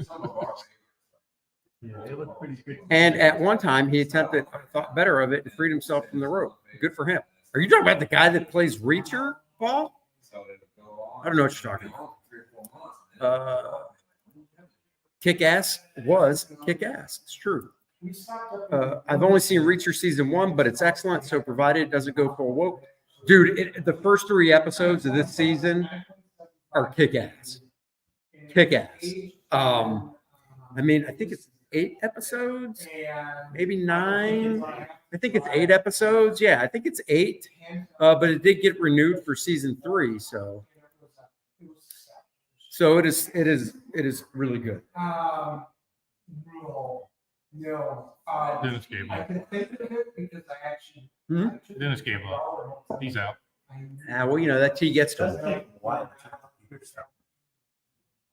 S6: Some of our
S4: Yeah, they look pretty good.
S1: And at one time, he attempted, thought better of it, and freed himself from the rope. Good for him. Are you talking about the guy that plays Reacher, Paul? I don't know what you're talking about. Kick ass was kick ass. It's true. I've only seen Reacher season 1, but it's excellent. So provided it doesn't go full woke, dude. The first 3 episodes of this season are kick ass. Kick ass. I mean, I think it's 8 episodes, maybe 9. I think it's 8 episodes. Yeah, I think it's 8. But it did get renewed for season 3, so it is really good.
S3: Dennis gave up. Dennis gave up. He's out.
S1: Well, you know that tea gets to him.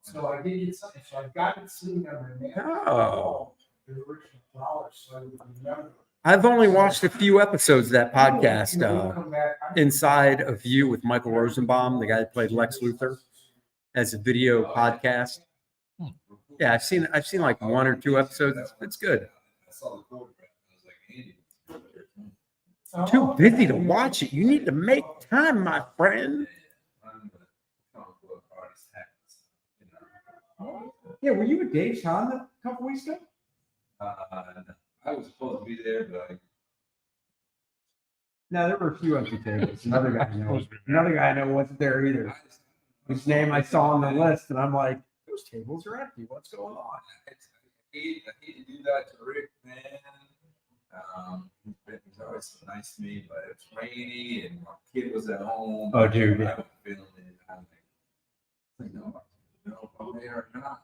S2: So I did get something. So I got it sitting on my
S1: Oh.
S2: the original dollars, so I would remember.
S1: I've only watched a few episodes of that podcast.
S2: Come back.
S1: Inside of You with Michael Rosenbaum, the guy that played Lex Luthor, as a video podcast. Yeah, I've seen like 1 or 2 episodes. It's good.
S6: I saw the quarterback. I was like, Andy.
S1: Too busy to watch it. You need to make time, my friend.
S6: I'm the comic book artist hackers, you know.
S1: Yeah, were you with Dave Sean a couple weeks ago?
S6: I was supposed to be there, but
S1: No, there were a few empty tables. Another guy I know wasn't there either. Whose name I saw on the list, and I'm like, those tables are empty. What's going on?
S6: I hate to do that to Rick, man. He's always so nice to me, but it's rainy and my kid was at home.
S1: Oh, dude, yeah.
S6: I was feeling it. I'm like, no, if they are not.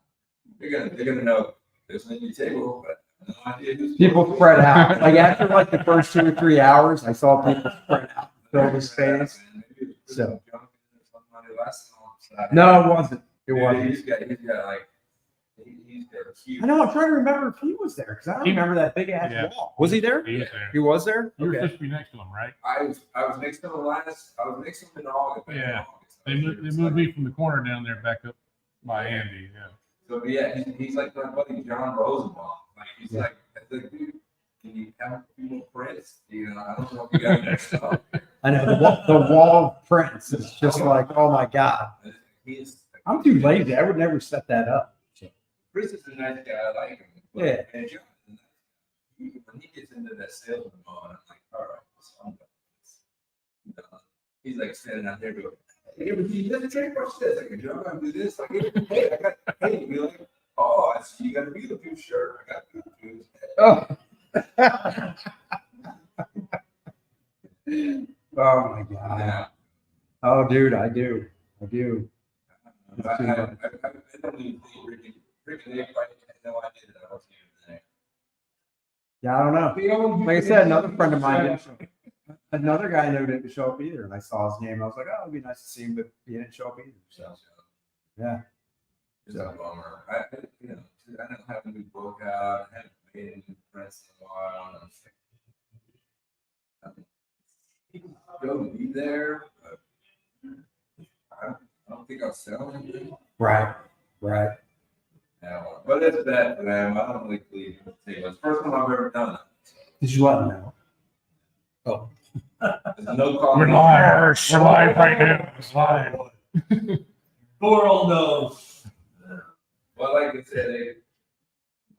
S6: They're gonna know there's an empty table, but no idea who's
S1: People spread out. Like after like the first 2 or 3 hours, I saw people spread out, fill the space. So. No, it wasn't. It wasn't.
S6: He's got like he's got a cute.
S1: I know. I'm trying to remember if he was there because I don't remember that big ass
S3: Yeah.
S1: wall. Was he there?
S3: He was there.
S1: He was there.
S3: You were
S1: Okay.
S3: supposed to be next to him, right?
S6: I was next to him in August.
S3: Yeah. They moved me from the corner down there back up by Andy, yeah.
S6: So yeah, he's like my buddy John Rosenbaum. Like he's
S1: Yeah.
S6: like, I think, dude, can you have people prints? You know, I don't know if you got that stuff.
S1: I know the wall of prints is just like, oh my God.
S6: He's
S1: I'm too lazy. I would never set that up.
S6: Chris is a nice guy. I like him. But,
S1: Yeah.
S6: And John, when he gets into that salesman mode, I'm like, all right, so I'm done. He's like standing out there going, hey, you doesn't take much this. I can jump and do this. Like, hey, I got, hey, you're like, oh, I see you got a Beetlejuice shirt. I got Beetlejuice.
S1: Oh. Oh my God.
S6: Yeah.
S1: Oh, dude, I do. I do.
S6: I don't even think Rick and Dave probably had no idea that I was here today.
S1: Yeah, I don't know. Like I said, another friend of mine didn't show up. Another guy I know didn't show up either. And I saw his name. I was like, oh, it'd be nice to see him, but he didn't show up either. So, yeah.
S6: It's a bummer. I don't have a new book out. I haven't made any new prints in a while. And I'm like, people go be there, but I don't think I'll sell anything.
S1: Right. Right.
S6: Yeah, but it's bad for them. I don't really believe it. It's the first time I've ever done it.
S1: Did you let him know?
S6: Oh. There's no call.
S3: We're live. We're live right now. It's live.
S4: The world knows.
S6: Well, like I said,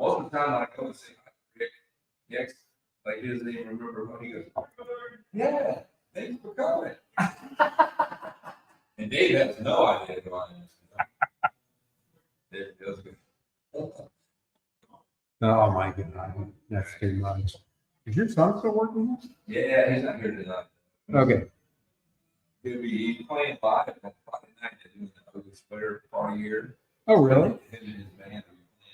S6: most of the time when I go and say, Rick, yes, like he doesn't even remember when he goes, yeah, thanks for coming. And Dave has no idea who I am. It feels good.
S1: Oh my God. That's too much. Is your son still working?
S6: Yeah, he's not here tonight.
S1: Okay.
S6: He's playing live on Friday night at the Twitter party here.
S1: Oh, really?
S6: Him and his band will be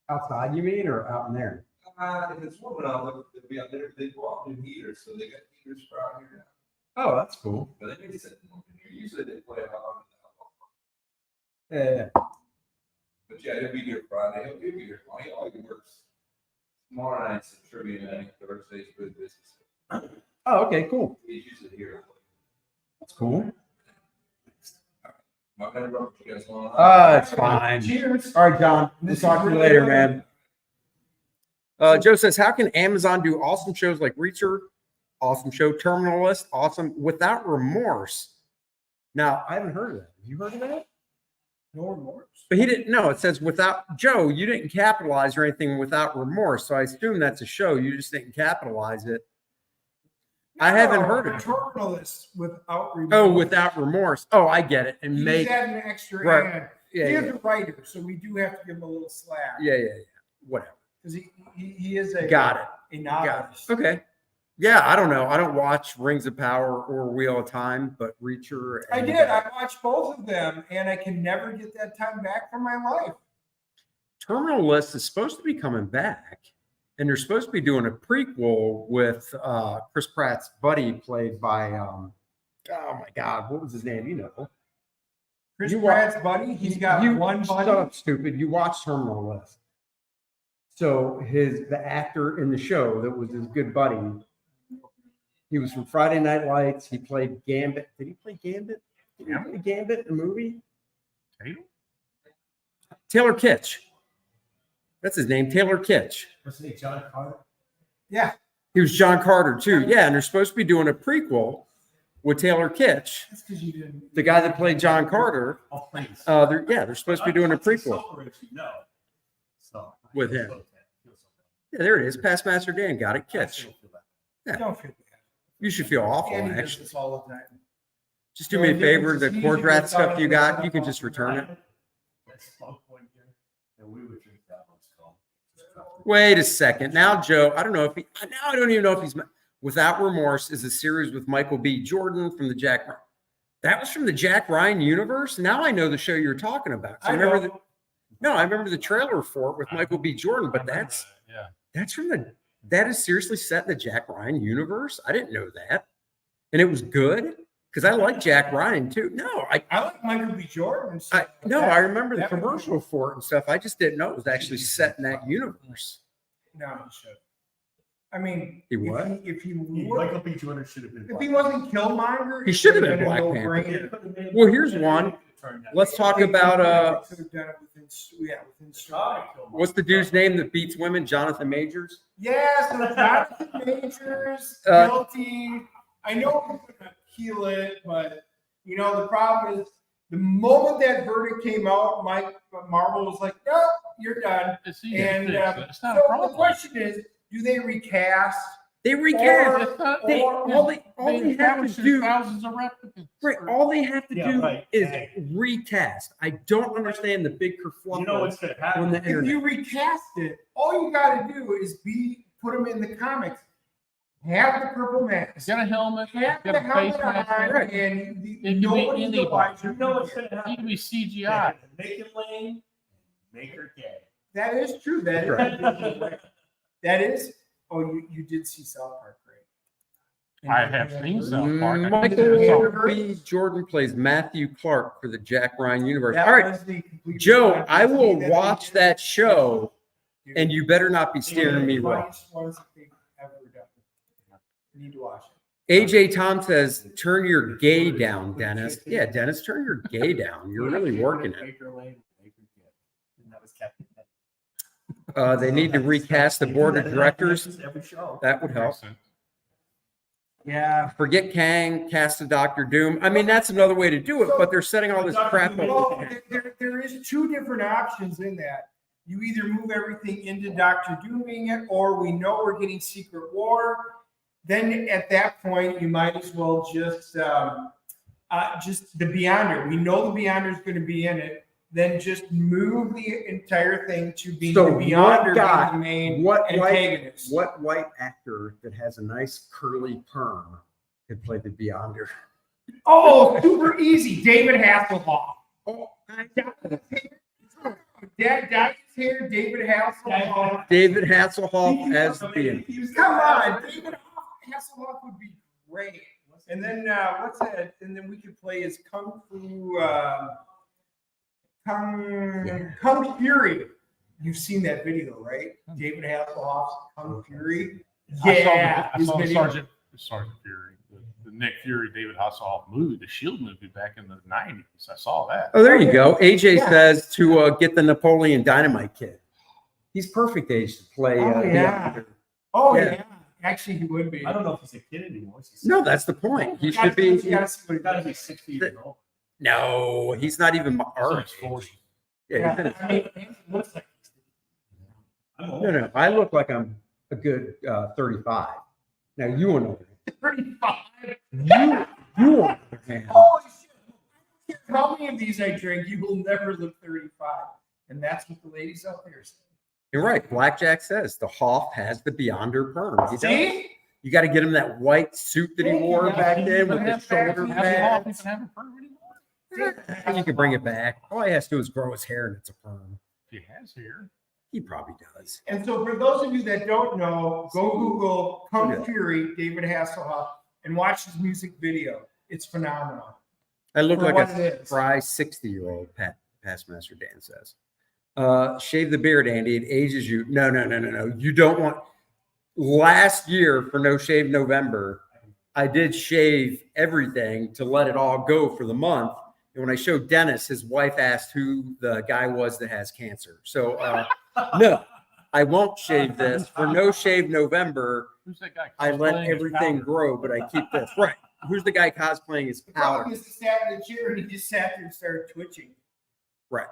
S1: Outside, you mean, or out in there?
S6: playing. If it's warm enough, they'll be out there. They go out in heaters, so they got heaters for out here now.
S1: Oh, that's cool.
S6: But they may set them up in here. Usually they play out.
S1: Yeah.
S6: But yeah, he'll be here Friday. He'll be here. He always works. Tomorrow night's a trivia night. Thursday's good business.
S1: Oh, okay, cool.
S6: He's usually here.
S1: That's cool.
S6: My bad, bro. You guys want?
S1: It's fine.
S6: Cheers.
S1: All right, John. We'll talk to you later, man. Joe says, how can Amazon do awesome shows like Reacher, awesome show, Terminal List, awesome, without remorse? Now, I haven't heard of that. Have you heard of that?
S2: No remorse.
S1: But he didn't know. It says without, Joe, you didn't capitalize or anything without remorse. So I assume that's a show. You just didn't capitalize it. I haven't heard of it.
S2: Terminalist without remorse.
S1: Oh, without remorse. Oh, I get it. And
S2: He's
S1: made,
S2: adding an extra
S1: Right.
S2: hand.
S1: yeah,
S2: He's
S1: yeah,
S2: a writer, so we do have to give him a little slack.
S1: yeah. Whatever.
S2: Because he is a
S1: Got it.
S2: a
S1: Got
S2: novelist.
S1: it. Okay. Yeah, I don't know. I don't watch Rings of Power or Wheel of Time, but Reacher.
S2: I
S1: and-
S2: did. I watched both of them, and I can never get that time back from my life.
S1: Terminal List is supposed to be coming back, and they're supposed to be doing a prequel with Chris Pratt's buddy, played by oh my God, what was his name? You know,
S2: Chris
S1: You
S2: Pratt's buddy. He's got one
S1: Shut
S2: buddy.
S1: up, stupid! You watched Terminal List. So the actor in the show that was his good buddy, he was from Friday Night Lights. He played Gambit. Did he play Gambit? Did he play Gambit in the movie? Taylor Kitsch. That's his name, Taylor Kitsch.
S4: What's his name, John Carter?
S2: Yeah.
S1: He was John Carter too. Yeah, and they're supposed to be doing a prequel with Taylor Kitsch,
S2: That's because you didn't.
S1: the guy that played John Carter.
S4: Oh, please.
S1: They're supposed to be doing a prequel
S4: No. So.
S1: with him. Yeah, there it is. Past Master Dan got it. Kitsch. Yeah.
S2: Don't feel bad.
S1: You should feel awful,
S2: Andy does
S1: actually.
S2: this all the time.
S1: Just do me a favor. The cord rat stuff you got, you can just return it.
S4: That's one point here, and we would drink that one strong.
S1: Wait a second. Now, Joe, I don't know if now I don't even know if he's Without Remorse is a series with Michael B. Jordan from the Jack. That was from the Jack Ryan universe. Now I know the show you're talking about. So I remember I remember the trailer for it with Michael B. Jordan, but that's that is seriously set in the Jack Ryan universe. I didn't know that. And it was good because I like Jack Ryan too. No, I
S2: like Michael B. Jordan.
S1: I remember the
S2: that would be-
S1: commercial for it and stuff. I just didn't know it was actually set in that universe.
S2: No, you should. I mean,
S1: He what?
S2: If he
S4: Michael B. Jordan should have been.
S2: if he wasn't Killmonger,
S1: He
S2: it
S1: should have
S2: would've
S1: been Black
S2: a
S1: Panther.
S2: no-brainer.
S1: Well, here's one. Let's talk about
S2: They could have done it within stride.
S1: what's the dude's name that beats women? Jonathan Majors.
S2: Yes, and Jonathan Majors guilty. I know we couldn't appeal it, but you know the problem is the moment that verdict came out, Marvel was like, "No, you're done."
S3: It's easy
S2: And
S3: to fix. It's not
S2: so
S3: a problem.
S2: the question is, do they recast?
S1: They recast.
S3: It's not-
S1: They, all they have
S3: established
S1: to do.
S3: thousands of replicants.
S1: Right, all they have to
S4: Yeah,
S1: do
S4: right.
S1: is
S4: Hey.
S1: recast. I don't understand the big kerfluffle
S4: You know what's gonna
S1: on
S4: happen?
S1: the
S2: If
S1: internet.
S2: you recast it, all you got to do is put them in the comics. Have the purple mask.
S3: Get a helmet.
S2: Have
S3: Get
S2: the
S3: a face
S2: helmet
S3: mask.
S2: on,
S1: Right.
S2: and
S3: It can be
S2: nobody's
S3: anybody.
S2: alive.
S4: You know what's gonna
S3: He
S4: happen?
S3: can be
S4: They
S3: CGI.
S4: have to make it lame, make her gay.
S2: That is true. That is. That is. Oh, you did see South Park, right?
S3: I have seen South Park.
S1: Michael B. Jordan plays Matthew Clark for the Jack Ryan universe.
S2: That
S1: All right,
S2: was the complete
S1: Joe,
S2: fantasy
S1: I will
S2: that they
S1: watch
S2: did.
S1: that show,
S2: Dude,
S1: and you better not be steering me
S2: it's
S1: wrong.
S2: one of the ones that they've ever done. You need to watch it.
S1: AJ Tom says, "Turn your gay down, Dennis." Yeah, Dennis, turn your gay down. You're really working it.
S4: Make her lame, make her gay. And that was Captain.
S1: They need to recast the board of directors.
S4: Every show.
S1: That would help.
S2: Yeah.
S1: Forget Kang, cast a Doctor Doom. I mean, that's another way to do it, but they're setting all this crap up.
S2: Well, there is two different options in that. You either move everything into Doctor Dooming it, or we know we're getting Secret War. Then at that point, you might as well just the Beyonder. We know the Beyonder is going to be in it. Then just move the entire thing to be
S1: So
S2: the Beyonder
S1: what
S2: being the main
S1: what
S2: antagonist.
S1: white actor that has a nice curly perm could play the Beyonder?
S2: Oh, super easy. David Hasselhoff.
S1: Oh,
S2: Dad's here. David Hasselhoff.
S1: David Hasselhoff as the Beyonder.
S2: Come on, David Hasselhoff would be great. And then what's that? And then we could play as Kung Fu, Kung Fury. You've seen that video, right? David Hasselhoff's Kung Fury. Yeah,
S3: I
S2: his
S3: saw the
S2: video.
S3: Sergeant Fury, the Nick Fury, David Hasselhoff movie, the Shield movie back in the 90s. I saw that.
S1: Oh, there you go. AJ
S2: Yeah.
S1: says to get the Napoleon Dynamite kid. He's perfect age to play.
S2: Oh, yeah.
S1: Beyonder.
S2: Oh
S1: Yeah.
S2: yeah. Actually, he would be.
S4: I don't know if he's a kid anymore.
S1: No, that's the point. He
S2: You
S1: should be.
S2: gotta see what
S4: He's
S2: he
S4: got to
S2: does.
S4: be 60 years old.
S1: No, he's not even our
S3: He's 40.
S1: age. Yeah, he's in his-
S2: I mean, it looks like
S4: I'm old.
S1: no. I look like I'm a good 35. Now you want to
S2: 35.
S1: you want to
S2: Holy shit. How many of these I drink, you will never look 35. And that's what the ladies out there say.
S1: You're right. Blackjack says the Hoff has the Beyonder perm. He does.
S2: See?
S1: You got to get him that white suit that he wore back then with the shoulder
S3: Hasselhoff
S1: pads.
S3: even have a perm anymore?
S1: You can bring it back. All he has to do is grow his hair and it's a perm.
S3: If he has hair.
S1: He probably does.
S2: And so for those of you that don't know, go Google Kung
S1: Yeah.
S2: Fury, David Hasselhoff, and watch his music video. It's phenomenal.
S1: I look
S2: For
S1: like
S2: what
S1: a
S2: it is.
S1: spry 60-year-old, past Master Dan says. Shave the beard, Andy. It ages you. No. You don't want. Last year for No Shave November, I did shave everything to let it all go for the month. And when I showed Dennis, his wife asked who the guy was that has cancer. So no, I won't shave this. For No Shave November,
S3: Who's that guy?
S1: I let
S3: cosplaying as
S1: everything
S3: Powder?
S1: grow, but I keep this. Right. Who's the guy cosplaying as
S2: The problem
S1: Powder?
S2: is he sat in the chair and he just sat there and started twitching.
S1: Right.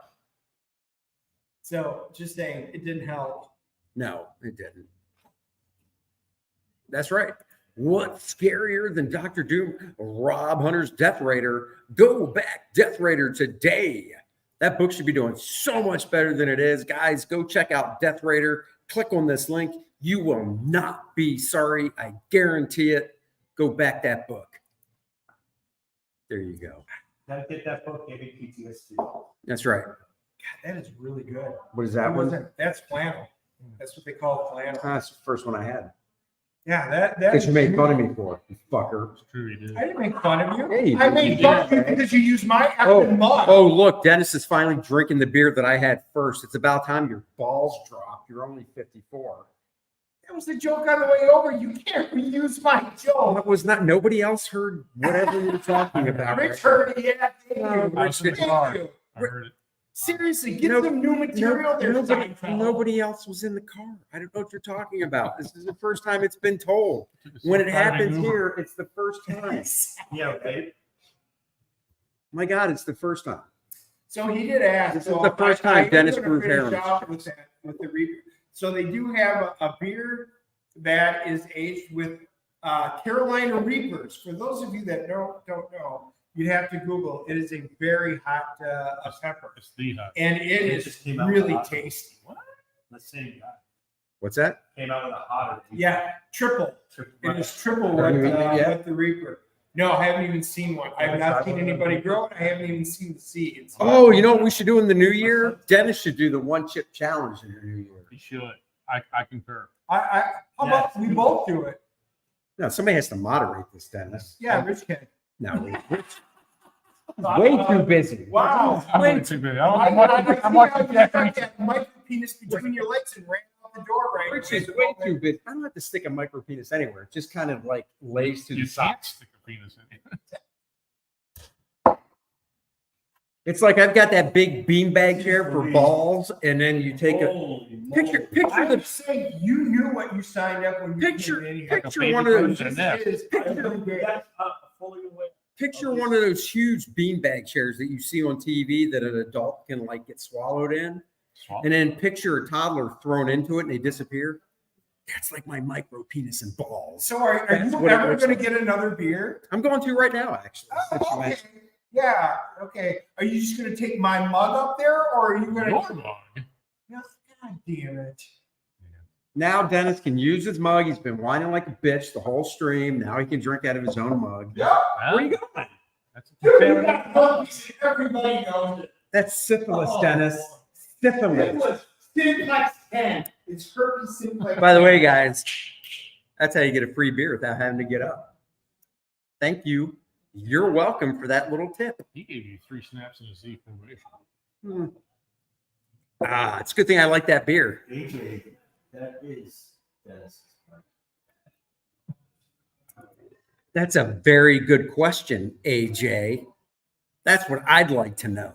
S2: So just saying, it didn't help.
S1: No, it didn't. That's right. What's scarier than Dr. Doom? Rob Hunter's Death Raider. Go back, Death Raider, today. That book should be doing so much better than it is. Guys, go check out Death Raider. Click on this link. You will not be sorry. I guarantee it. Go back that book. There you go.
S4: Gotta get that book, gave me PTSD.
S1: That's right.
S2: God, that is really good.
S1: What is that one?
S2: That's flannel. That's what they call flannel.
S1: That's the first one I had.
S2: Yeah, that
S1: That you made fun of me for, you fucker.
S3: It's true, he did.
S2: I didn't make fun of you.
S1: Hey,
S2: I made
S1: you
S2: fun of you
S1: did.
S2: because you used my
S1: Oh,
S2: effing mug.
S1: Oh, look, Dennis is finally drinking the beer that I had first. It's about time your balls drop. You're only 54.
S2: That was the joke on the way over. You can't reuse my joke.
S1: It was not. Nobody else heard whatever you were talking about.
S2: Rich heard it. Yeah, thank you.
S3: I was in the
S2: Thank
S3: car.
S2: you.
S3: I heard it.
S2: Seriously, get
S1: No-
S2: some new material there. Seinfeld.
S1: Nobody else was in the car. I don't know what you're talking about. This is the first time it's been told.
S3: Took us
S1: When
S3: some
S1: it
S3: time to
S1: happens
S3: Uber.
S1: here, it's the first time.
S4: Yeah, right.
S1: My God, it's the first time.
S2: So he did ask.
S1: This is
S2: so
S1: the first
S2: I
S1: time
S2: am
S1: Dennis
S2: gonna
S1: grew
S2: finish
S1: parents.
S2: out with that, with the Reaper. So they do have a beer that is aged with Carolina Reapers. For those of you that don't know, you have to Google. It is a very hot pepper,
S3: It's the hot.
S2: and it
S4: It just
S2: is
S4: came out
S2: really
S4: hot.
S2: tasty.
S4: The same guy
S1: What's that?
S4: came out with a hotter.
S2: Yeah, triple. It is triple
S1: Have you
S2: with,
S1: eaten it yet?
S2: with the Reaper. No, I haven't even seen one. I have not seen anybody grow it. I haven't even seen the seeds.
S1: Oh, you know what we should do in the new year? Dennis should do the one chip challenge in the new year.
S3: You should. I concur.
S2: How about we both do it?
S1: No, somebody has to moderate this, Dennis.
S2: Yeah, Rich can.
S1: No, Rich. Way too busy.
S2: Wow.
S3: I'm
S1: Way
S3: way
S1: too
S3: too big.
S2: I'm
S3: I'm watching Jack Reacher.
S2: that micro penis between your legs and ran out the door right.
S1: Rich is way too busy. I don't have to stick a micro penis anywhere. It just kind of like lays to
S3: You
S1: the side.
S3: can't stick a penis in it.
S1: It's like I've got that big beanbag chair for balls, and then you take a picture.
S2: I
S1: Picture
S2: would
S1: the
S2: say you knew what you signed up when you
S1: Picture-
S2: came in here.
S3: Like a
S1: picture
S3: baby
S1: one of those-
S3: person in there.
S1: picture one of those huge beanbag chairs that you see on TV that an adult can like get swallowed in,
S3: Swallow.
S1: and then picture a toddler thrown into it and they disappear. That's like my micro penis and balls.
S2: So are
S1: That's
S2: you
S1: what it
S2: ever
S1: looks
S2: going to
S1: like.
S2: get another beer?
S1: I'm going to right now, actually. Since you
S2: Oh, okay.
S1: mentioned-
S2: Yeah. Okay. Are you just going to take my mug up there, or are you going
S3: Your
S2: to?
S3: mug.
S2: God damn it!
S1: Now Dennis can use his mug. He's been whining like a bitch the whole stream. Now he can drink out of his own mug.
S2: Yeah.
S3: Huh?
S1: Where you going?
S3: That's a good
S2: You
S3: family.
S2: got puppies. Everybody knows it.
S1: That's syphilis,
S2: Oh.
S1: Dennis.
S2: It
S1: Syphilis.
S2: was simplex 10. It's herpes simplex.
S1: By the way, guys, that's how you get a free beer without having to get up. Thank you. You're welcome for that little tip.
S3: He gave you 3 snaps in a Z formation.
S1: Hmm. Ah, it's a good thing I like that beer.
S4: AJ, that is Dennis.
S1: That's a very good question, AJ. That's what I'd like to know.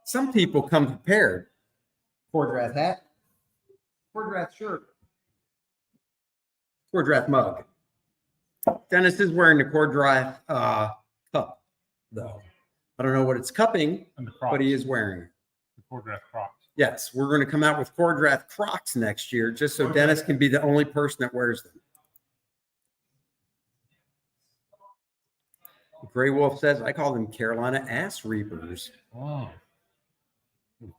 S1: Some people come prepared. Quardrath hat, Quardrath shirt, Quardrath mug. Dennis is wearing the Quardrath cup, though. I don't know what it's cupping,
S3: And the Crocs.
S1: but he is wearing it.
S3: The Quardrath Crocs.
S1: Yes, we're going to come out with Quardrath Crocs next year, just so Dennis can be the only person that wears them. Gray Wolf says, I call them Carolina ass reapers.
S3: Oh.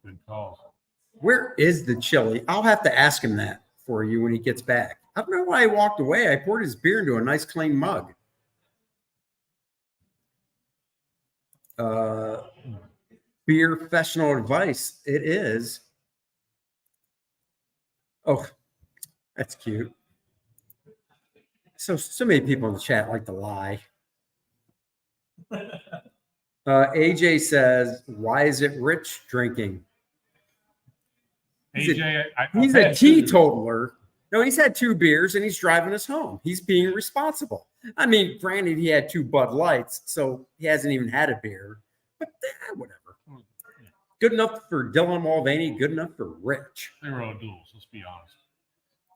S3: Good calls.
S1: Where is the chili? I'll have to ask him that for you when he gets back. I don't know why he walked away. I poured his beer into a nice clean mug. Beer professional advice. It is. Oh, that's cute. So many people in the chat like to lie. AJ says, why is it Rich drinking? He's a-
S3: AJ,
S1: He's a teetotaler. No, he's had 2 beers and he's driving us home. He's being responsible. I mean, granted, he had 2 Bud Lights, so he hasn't even had a beer. But whatever. Good enough for Dylan Mulvaney, good enough for Rich.
S3: They were all duels, let's be honest.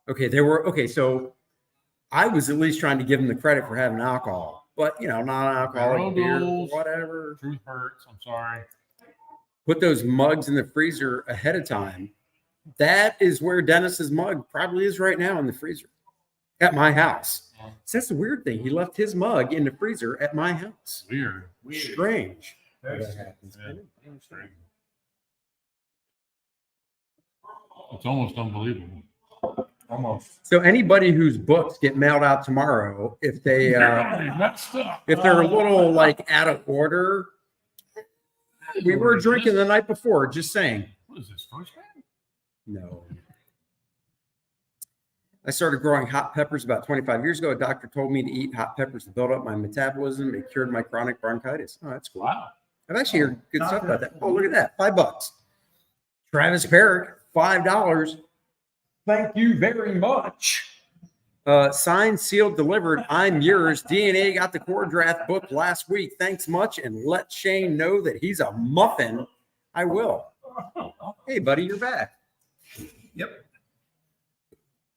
S1: Okay, they were okay. So I was at least trying to give him the credit for having alcohol, but non-alcoholic
S3: Barrel
S1: beer,
S3: duels.
S1: whatever.
S3: Truth hurts. I'm sorry.
S1: Put those mugs in the freezer ahead of time. That is where Dennis's mug probably is right now in the freezer at my house. So that's the weird thing. He left his mug in the freezer at my house.
S3: Weird.
S1: Strange.
S4: Very
S1: That
S4: strange.
S1: happens.
S3: Yeah. Strange. It's almost unbelievable.
S4: Almost.
S1: So anybody whose books get mailed out tomorrow, if they
S3: Messed up.
S1: if they're a little like out of order, we were drinking the night before. Just saying.
S3: What is this, first man?
S1: No. I started growing hot peppers about 25 years ago. A doctor told me to eat hot peppers to build up my metabolism. It cured my chronic bronchitis. Oh, that's cool.
S3: Wow.
S1: I've actually heard good stuff about that. Oh, look at that. $5. Travis Parrott, $5. Thank you very much. Signed, sealed, delivered. I'm yours. DNA got the core draft book last week. Thanks much, and let Shane know that he's a muffin. I will. Hey, buddy, you're back.
S2: Yep.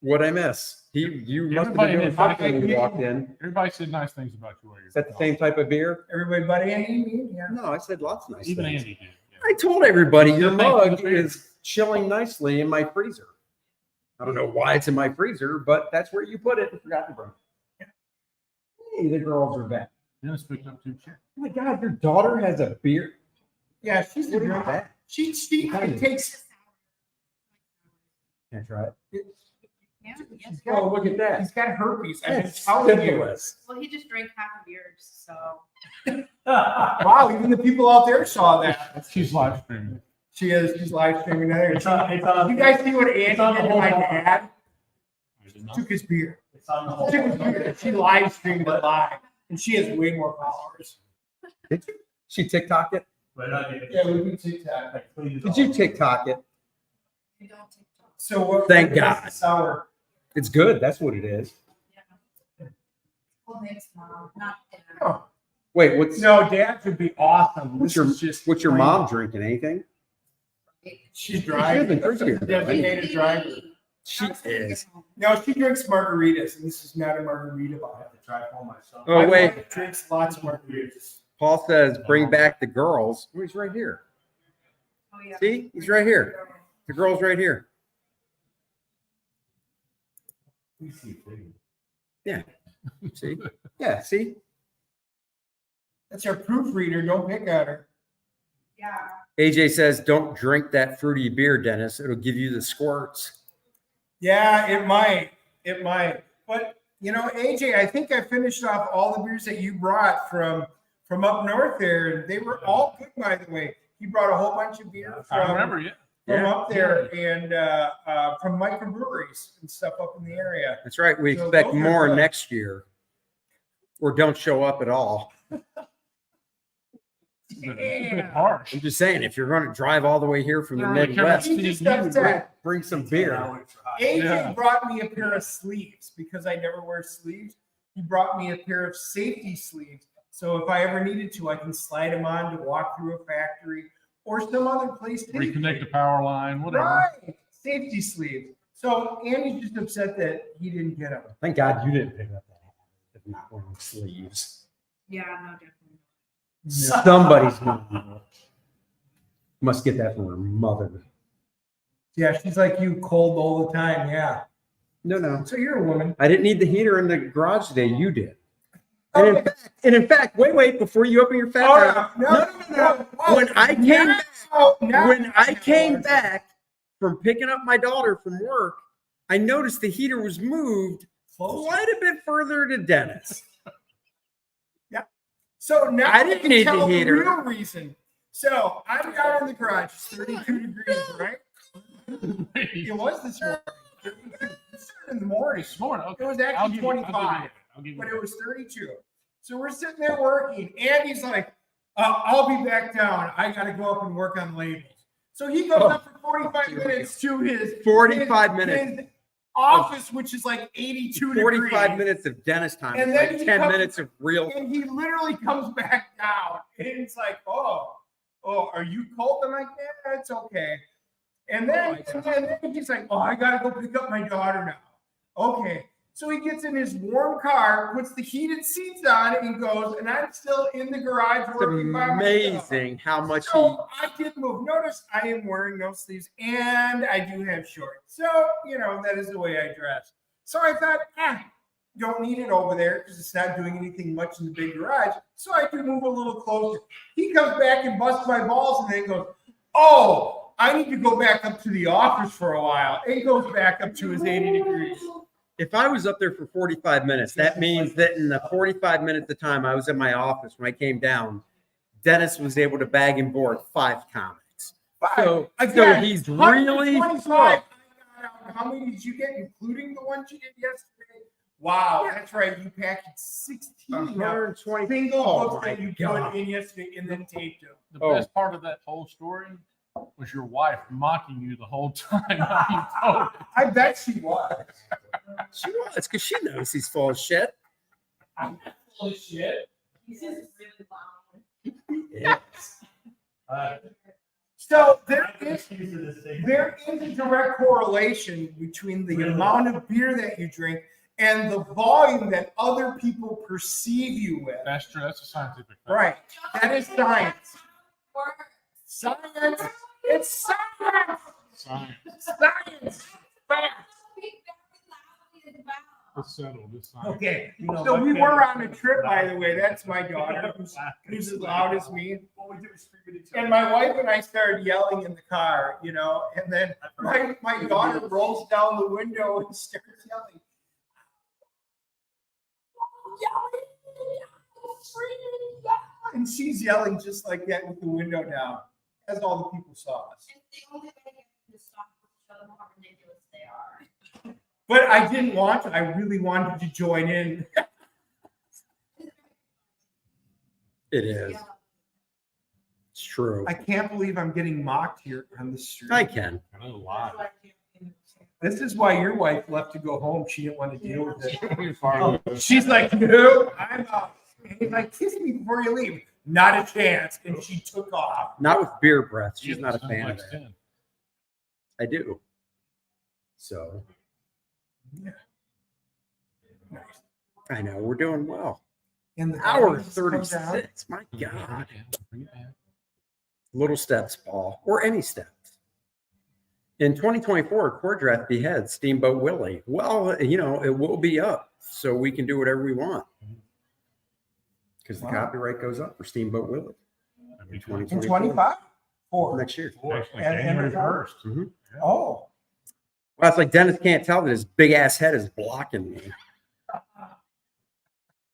S1: What'd I miss? You must have
S3: Everybody
S1: been doing
S3: did.
S1: something when you walked in.
S3: Everybody said nice things about you. While
S1: Is that the same type of beer?
S2: Everybody, buddy, Andy? Yeah.
S1: No, I said lots of nice
S3: Even
S1: things.
S3: Andy did. Yeah.
S1: I told everybody your
S3: Thank you for
S1: mug
S3: the beer.
S1: is chilling nicely in my freezer. I don't know why it's in my freezer, but that's where you put it. I forgot to bring it. Hey, the girls are back.
S3: Dennis picked up 2 chickens.
S1: Oh my God, your daughter has a beer.
S2: Yeah, she's the
S1: What is
S2: girl.
S1: that?
S2: She
S1: Tiny.
S2: takes.
S1: Can I try it?
S5: Yeah, yes.
S1: Oh, look at that.
S2: He's got herpes. I've been
S1: That's
S2: telling you.
S1: syphilis.
S5: Well, he just drank half of yours, so.
S2: Wow, even the people out there saw that.
S3: She's live streaming.
S2: She's live streaming there.
S4: It's on,
S2: You guys see what Andy did
S4: on the
S2: to
S4: whole
S2: my
S4: bar.
S2: dad?
S3: I did not.
S2: Took his beer.
S4: it's on the whole.
S2: Took his beer. She live streamed it live, and she has way more followers.
S1: Did you? She TikTok it?
S4: But not even-
S2: Yeah, we can TikTok.
S4: like, please
S1: Did you
S4: don't.
S1: TikTok it?
S5: You don't take time.
S2: So what?
S1: Thank
S2: what's
S1: God.
S2: the Sour.
S1: It's good. That's what it is.
S5: Well, thanks, Mom, not dinner.
S2: Oh,
S1: Wait, what's
S2: no, Dad would be awesome.
S1: What's
S2: This
S1: your-
S2: is just
S1: what's your
S2: plain-
S1: mom drinking? Anything?
S2: She's
S1: She
S2: driving.
S1: doesn't drink beer.
S2: Designated driver.
S1: She is.
S2: No, she drinks margaritas, and this is not a margarita
S4: I
S2: bar.
S4: have to try it for myself.
S1: Oh,
S2: My
S1: wait.
S2: mom drinks lots of margaritas.
S1: Paul says, "Bring back the girls." Oh, he's right here.
S5: Oh, yeah.
S1: See, he's right here. The girl's right here.
S4: We see things.
S1: See? Yeah. See?
S2: That's our proofreader. Don't pick at her.
S5: Yeah.
S1: AJ says, "Don't drink that fruity beer, Dennis. It'll give you the squirts."
S2: Yeah, it might. It might. But you know, AJ, I think I finished off all the beers that you brought from up north there, and they were all good, by the way. You brought a whole bunch of beer
S3: I
S2: from
S3: remember you.
S1: Yeah.
S2: up there and from microbreweries and stuff up in the area.
S1: That's right. We
S2: So
S1: expect
S2: those are
S1: more
S2: good.
S1: next year, or don't show up at all.
S3: It's a bit
S2: Yeah.
S3: harsh.
S1: I'm just saying, if you're going to drive all the way here from the
S3: Yeah,
S1: Midwest,
S2: He just upset.
S1: bring some beer.
S2: AJ
S3: Yeah.
S2: brought me a pair of sleeves because I never wear sleeves. He brought me a pair of safety sleeves. So if I ever needed to, I can slide them on to walk through a factory or some other place.
S3: Reconnect the power line, whatever.
S2: Right. Safety sleeves. So Andy's just upset that he didn't get them.
S1: Thank God you didn't pick up that habit of not wearing sleeves.
S5: Yeah, no, definitely.
S1: Somebody's mom must get that from her mother.
S2: Yeah, she's like you, cold all the time. Yeah.
S1: No.
S2: So you're a woman.
S1: I didn't need the heater in the garage today. You did. And in fact, wait, before you open your fat mouth,
S2: No.
S1: When I came back,
S2: Now-
S1: when I came back from picking up my daughter from work, I noticed the heater was moved quite a bit further to Dennis.
S2: So now
S1: I didn't
S2: can
S1: need
S2: tell
S1: the heater.
S2: real reason. So I'm down in the garage. It's 32 degrees, right? It was this morning. It's in the morning.
S3: This morning, okay.
S2: It was
S3: I'll
S2: actually
S3: give you- I'll give you
S2: 25,
S3: that. I'll give you
S2: but
S3: that.
S2: it was 32. So we're sitting there working. Andy's like, I'll be back down. I got to go up and work on labels. So he goes up for 45 minutes to his
S1: 45 minutes.
S2: his office, which is like 82
S1: 45
S2: degrees.
S1: minutes of Dennis time.
S2: And
S1: It's
S2: then
S1: like
S2: he
S1: 10
S2: comes-
S1: minutes of real.
S2: And he literally comes back down. And it's like, oh, are you cold? I'm like, yeah, it's okay. And then he's like, oh, I gotta go pick up my daughter now. Okay. So he gets in his warm car, puts the heated seats on, and goes, and I'm still in the garage
S1: It's
S2: working by myself.
S1: amazing how much he.
S2: So I did move. Notice I am wearing no sleeves and I do have shorts. So, that is the way I dress. So I thought, don't need it over there because it's not doing anything much in the big garage. So I do move a little closer. He comes back and busts my balls and then goes, oh, I need to go back up to the office for a while. And goes back up to his 80 degrees.
S1: If I was up there for 45 minutes, that means that in the 45 minutes of time I was in my office when I came down, Dennis was able to bag and board 5 comics. So he's really
S2: 125. How many did you get, including the ones you did yesterday? Wow, that's right. You packed 16
S1: 120
S2: single
S1: Oh
S2: books
S1: my
S2: that you
S1: God.
S2: put in yesterday and then taped them.
S3: The
S1: Oh.
S3: best part of that whole story was your wife mocking you the whole time. You told it.
S2: I bet she was.
S1: She was, because she knows he's full of shit.
S4: Full of shit.
S5: He's just really loud.
S1: Yes.
S2: So
S4: I'm
S2: there is
S4: confused with this thing.
S2: There is a direct correlation between the amount of beer that you drink and the volume that other people perceive you with.
S3: That's true. That's a scientific fact.
S2: Right. That is science.
S5: Work.
S2: Science. It's science.
S3: Science.
S2: Science. Fact.
S5: Speak very loudly as well.
S3: It's settled. It's science.
S2: Okay.
S4: You know,
S2: So
S4: my
S2: we
S4: family-
S2: were on a trip, by the way. That's my daughter, who's as loud as me.
S4: What we do is scream at each other.
S2: And my wife and I started yelling in the car, and then my daughter rolls down the window and starts yelling. And she's yelling just like that with the window down, as all the people saw us.
S5: It's the only way to get them to stop to show them how ridiculous they are.
S2: But I didn't want to. I really wanted to join in.
S1: It is.
S5: Yeah.
S1: It's true.
S2: I can't believe I'm getting mocked here on the street.
S1: I can.
S3: I know a lot.
S2: This is why your wife left to go home. She didn't want to deal with it.
S3: You're fine.
S2: She's like, no, I'm out. And he's like, kiss me before you leave. Not a chance. And she took off.
S1: Not with beer breath. She's not a
S3: Sounds
S1: fan
S3: like
S1: of that.
S3: 10.
S1: I do. So
S2: Yeah.
S1: I know we're doing well.
S2: And the
S1: Hour
S2: volumes come down.
S1: 36. My
S3: Bring it
S1: God.
S3: down, bring it down.
S1: Little steps, Paul, or any steps. In 2024, Core Draft beheads Steamboat Willie. Well, it will be up, so we can do whatever we want. Because the
S2: Wow.
S1: copyright goes up for Steamboat Willie
S3: That'd be
S1: in
S3: 20.
S2: In
S1: 2024.
S2: 25? 4.
S1: Next year.
S3: Actually,
S2: And
S3: January
S2: the car?
S3: 1st.
S1: Mhm.
S2: Oh.
S1: Well, it's like Dennis can't tell that his big ass head is blocking me.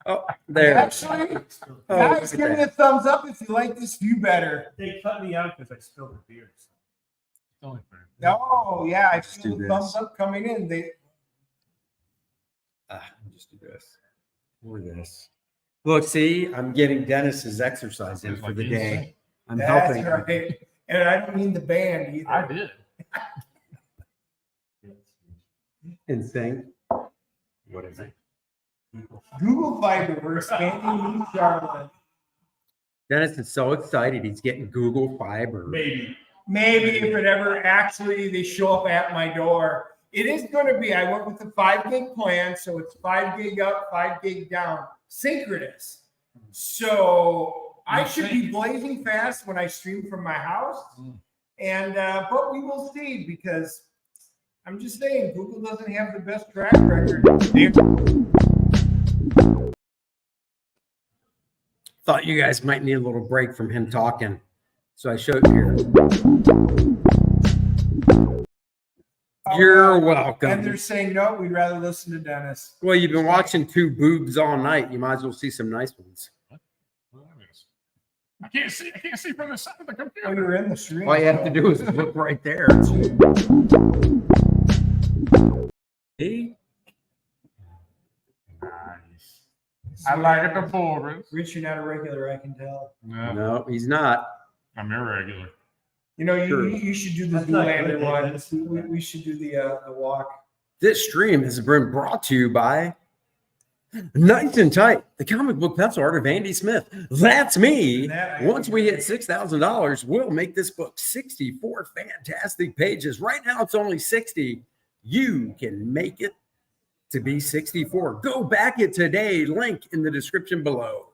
S1: Oh, there.
S2: Actually,
S1: Oh,
S2: guys,
S1: look
S2: give
S1: at
S2: me a
S1: that.
S2: thumbs up if you like this view better.
S4: They cut me out because I spilled the beer.
S3: It's only fair.
S2: Oh, yeah, I
S1: Let's
S2: feel
S1: do
S2: the
S1: this.
S2: thumbs up coming in.
S1: Just do this. Or this. Look, see, I'm getting Dennis's exercise in
S3: It's
S1: for
S3: like
S1: the day.
S3: insane.
S1: I'm
S2: That's
S1: helping. him.
S2: right. And I don't mean the band either.
S3: I did.
S1: Insane. What is it?
S2: Google Fiber, we're expanding East Charlotte.
S1: Dennis is so excited. He's getting Google Fiber.
S4: Maybe.
S2: Maybe if it ever actually they show up at my door. It is going to be, I went with the 5 gig plan, so it's 5 gig up, 5 gig down, synchronous. So I should be blazing fast when I stream from my house. And but we will see, because I'm just saying Google doesn't have the best track record.
S1: Thought you guys might need a little break from him talking. So I showed you here. You're welcome.
S2: And they're saying no, we'd rather listen to Dennis.
S1: Well, you've been watching two boobs all night. You might as well see some nice ones.
S3: Well, that is- I can't see. I can't see from the side of the
S2: Oh,
S3: computer.
S2: you're in the stream.
S1: All you have to do is look right there. See?
S3: Nice. I like it the borders.
S2: Rich, you're not a regular, I can tell.
S3: No,
S1: No, he's not.
S3: I'm irregular.
S2: You know,
S1: Sure.
S2: you should do the
S4: That's not
S2: Zoolander
S4: good,
S2: one.
S4: Dennis.
S2: We should do the walk.
S1: This stream has been brought to you by Nice and Tight, the comic book pencil art of Andy Smith. That's me. Once we hit $6,000, we'll make this book 64 fantastic pages. Right now, it's only 60. You can make it to be 64. Go back it today. Link in the description below.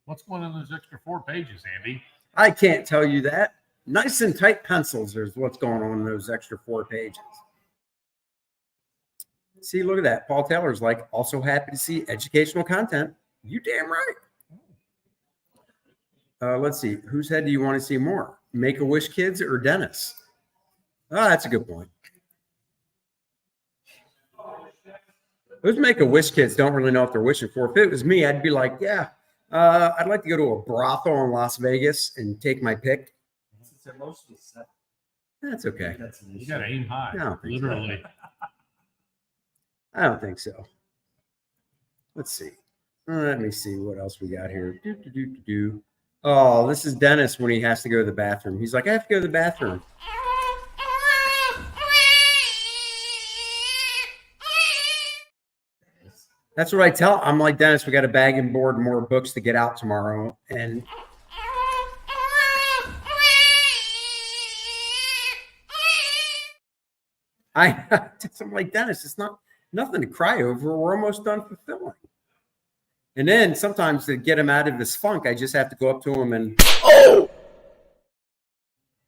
S3: What's going on in those extra 4 pages, Andy?
S1: I can't tell you that. Nice and Tight pencils is what's going on in those extra 4 pages. See, look at that. Paul Taylor's like, also happy to see educational content. You damn right. Let's see. Whose head do you want to see more? Make-A-Wish kids or Dennis? Oh, that's a good point. Those Make-A-Wish kids don't really know what they're wishing for. If it was me, I'd be like, yeah, I'd like to go to a brothel in Las Vegas and take my pick.
S4: Since they're mostly set,
S1: That's okay.
S4: that's an
S3: You
S4: issue.
S3: got to aim high.
S1: No, thank you.
S3: Literally.
S1: I don't think so. Let's see. Let me see what else we got here. Oh, this is Dennis when he has to go to the bathroom. He's like, I have to go to the bathroom. That's what I tell. I'm like, Dennis, we got to bag and board more books to get out tomorrow. And I'm like, Dennis, it's nothing to cry over. We're almost done fulfilling. And then sometimes to get him out of this funk, I just have to go up to him and, oh,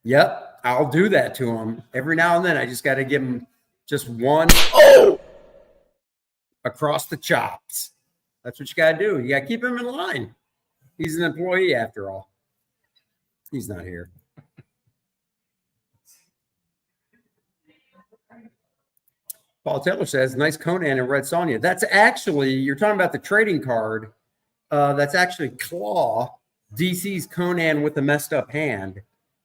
S1: yep, I'll do that to him. Every now and then, I just got to give him just one, oh, across the chops. That's what you got to do. You got to keep him in line. He's an employee after all. He's not here. Paul Taylor says, nice Conan and Red Sonja. That's actually, you're talking about the trading card. That's actually Claw. DC's Conan with a messed up hand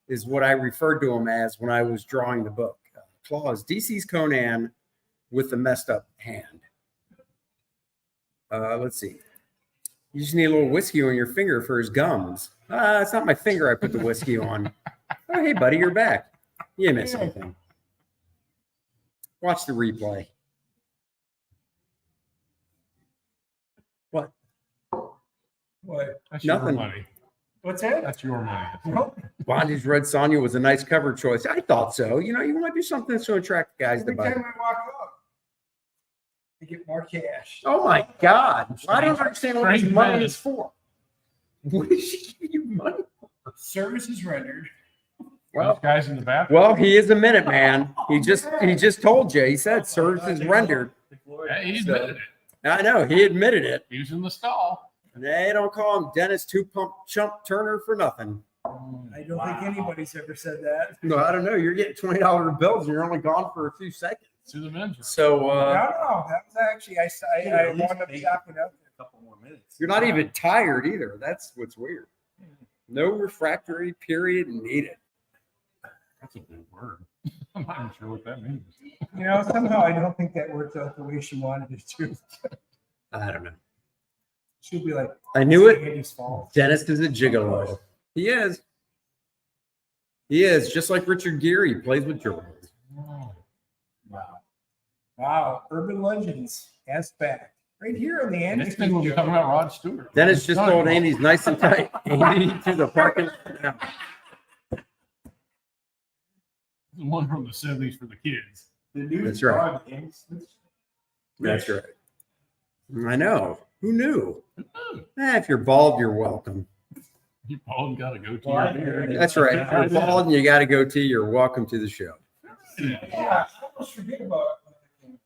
S1: is what I referred to him as when I was drawing the book. Claw is DC's Conan with the messed up hand. Let's see. You just need a little whiskey on your finger for his gums. It's not my finger I put the whiskey on. Oh, hey, buddy, you're back. You missed something. Watch the replay. What?
S2: What?
S3: That's
S1: Nothing.
S3: your money.
S2: What's that?
S3: That's your money.
S2: Nope.
S1: Blondie's Red Sonja was a nice cover choice. I thought so. You know, you want to do something that's going to attract guys to
S2: Every
S1: buy.
S2: time I walk up, I get more cash.
S1: Oh my God! I don't understand what this
S3: Strange
S1: money
S3: man.
S1: is for. What is she giving you money for?
S2: Services rendered.
S3: Those guys in the bathroom.
S1: Well, he is a minute man. He just told you. He said services rendered.
S3: Yeah, he admitted it.
S1: I know he admitted it.
S3: He was in the stall.
S1: They don't call him Dennis Two Pump Chump Turner for nothing.
S2: I don't think anybody's ever said that.
S1: No, I don't know. You're getting $20 bills and you're only gone for a few seconds.
S3: To the men's room.
S1: So
S2: No, that was actually I wound up stopping up
S4: A couple more minutes.
S1: you're not even tired either. That's what's weird. No refractory period needed.
S3: That's a good word. I'm not even sure what that means.
S2: You know, somehow I don't think that worked out the way she wanted it to.
S1: I don't know.
S2: She'll be like,
S1: I knew it.
S2: Andy's fault.
S1: Dennis is a gigolo. He is. He is just like Richard Gere. He plays with Jordans.
S2: Wow. Urban Legends. As fact. Right here on the Andy.
S3: Next thing we'll be talking about Rod Stewart.
S1: Dennis just told Andy's nice and tight. Andy to the parking lot.
S3: The one from the 70s for the kids.
S4: The new
S1: That's right.
S4: dog, Andy Smith.
S1: That's right. I know. Who knew? If you're bald, you're welcome.
S3: You bald got to go to
S4: Well, I
S3: your
S4: hear it.
S1: That's right. If you're bald and you got to go to, you're welcome to the show.
S2: Yeah, I almost forget about it.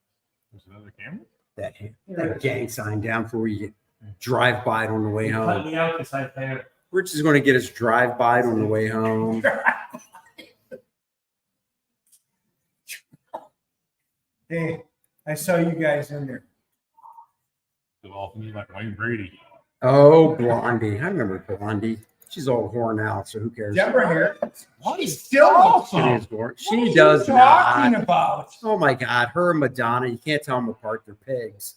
S3: There's another camera.
S1: That gang sign down for where you drive by it on the way
S4: Cut
S1: home.
S4: me out because I had
S1: Rich is going to get us drive by it on the way home.
S2: Hey, I saw you guys in there.
S3: Go off me like Wayne Brady.
S1: Oh, Blondie. I remember Blondie. She's old whore now, so who cares?
S2: Deborah here.
S3: What
S2: She's still
S1: It
S3: awesome?
S1: is gore.
S2: What
S1: She
S2: are
S1: does
S2: you talking
S1: not.
S2: about?
S1: Oh my God, her and Madonna. You can't tell them apart. They're pigs.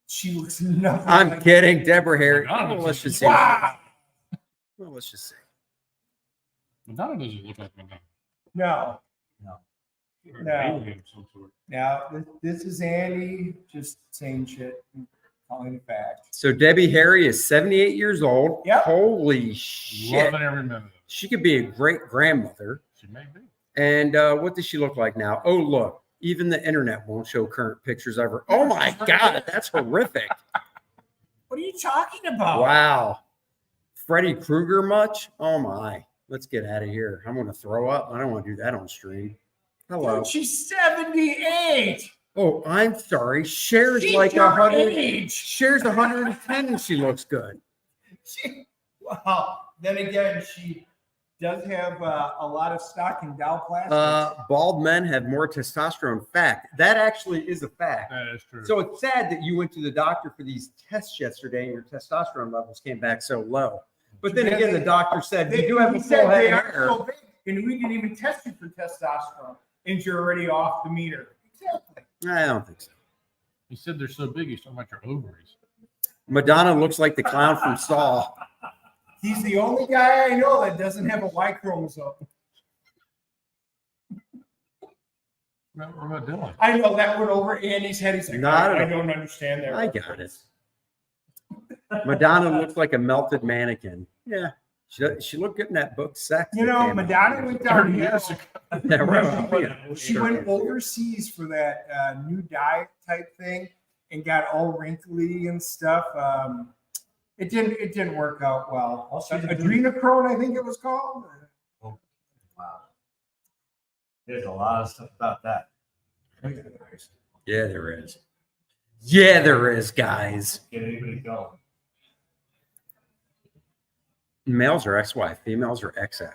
S2: She looks nothing.
S1: I'm
S2: like
S1: kidding. Deborah Harry.
S3: Madonna
S1: Well, let's just see.
S2: Wow.
S1: Well, let's just see.
S3: Madonna doesn't look like Madonna.
S2: No.
S3: Or an
S2: No.
S3: alien of some sort.
S2: Now this is Andy just saying shit and calling it fact.
S1: So Debbie Harry is 78 years old.
S2: Yep.
S1: Holy shit.
S3: Loving every minute of it.
S1: She could be a great grandmother.
S3: She may be.
S1: And what does she look like now? Oh, look. Even the internet won't show current pictures of her. Oh my God, that's horrific.
S2: What are you talking about?
S1: Wow. Freddy Krueger much? Oh my. Let's get out of here. I'm going to throw up. I don't want to do that on stream. Hello.
S2: Dude, she's 78.
S1: Oh, I'm sorry. Cher's
S2: She's
S1: like
S2: your
S1: 100.
S2: age.
S1: Cher's 110 and she looks good.
S2: Well, then again, she does have a lot of stock in Dow Plastics.
S1: Bald men have more testosterone. Fact. That actually is a fact.
S3: That is true.
S1: So it's sad that you went to the doctor for these tests yesterday and your testosterone levels came back so low. But then again, the doctor said you do have a
S2: He said
S1: full head
S2: they
S1: of
S2: are
S1: hair.
S2: so big, and we didn't even test you for testosterone, and you're already off the meter. Exactly.
S1: I don't think so.
S3: He said they're so big, he's talking about your ovaries.
S1: Madonna looks like the clown from Saw.
S2: He's the only guy I know that doesn't have a Y chromosome.
S3: What about Dylan?
S2: I know that went over Andy's head. He's like,
S1: Not at
S2: I
S1: all.
S2: don't understand that.
S1: I got it. Madonna looks like a melted mannequin. Yeah. She looked good in that book, Sex.
S2: You
S1: that
S2: know,
S1: came out.
S2: Madonna went down here.
S1: Yeah, right.
S2: She went overseas for that new diet type thing and got all wrinkly and stuff. It didn't work out well. Adrenochrome, I think it was called.
S4: Wow. There's a lot of stuff about that.
S1: Yeah, there is. Yeah, there is, guys.
S4: Get anybody going.
S1: Males are XY, females are XX.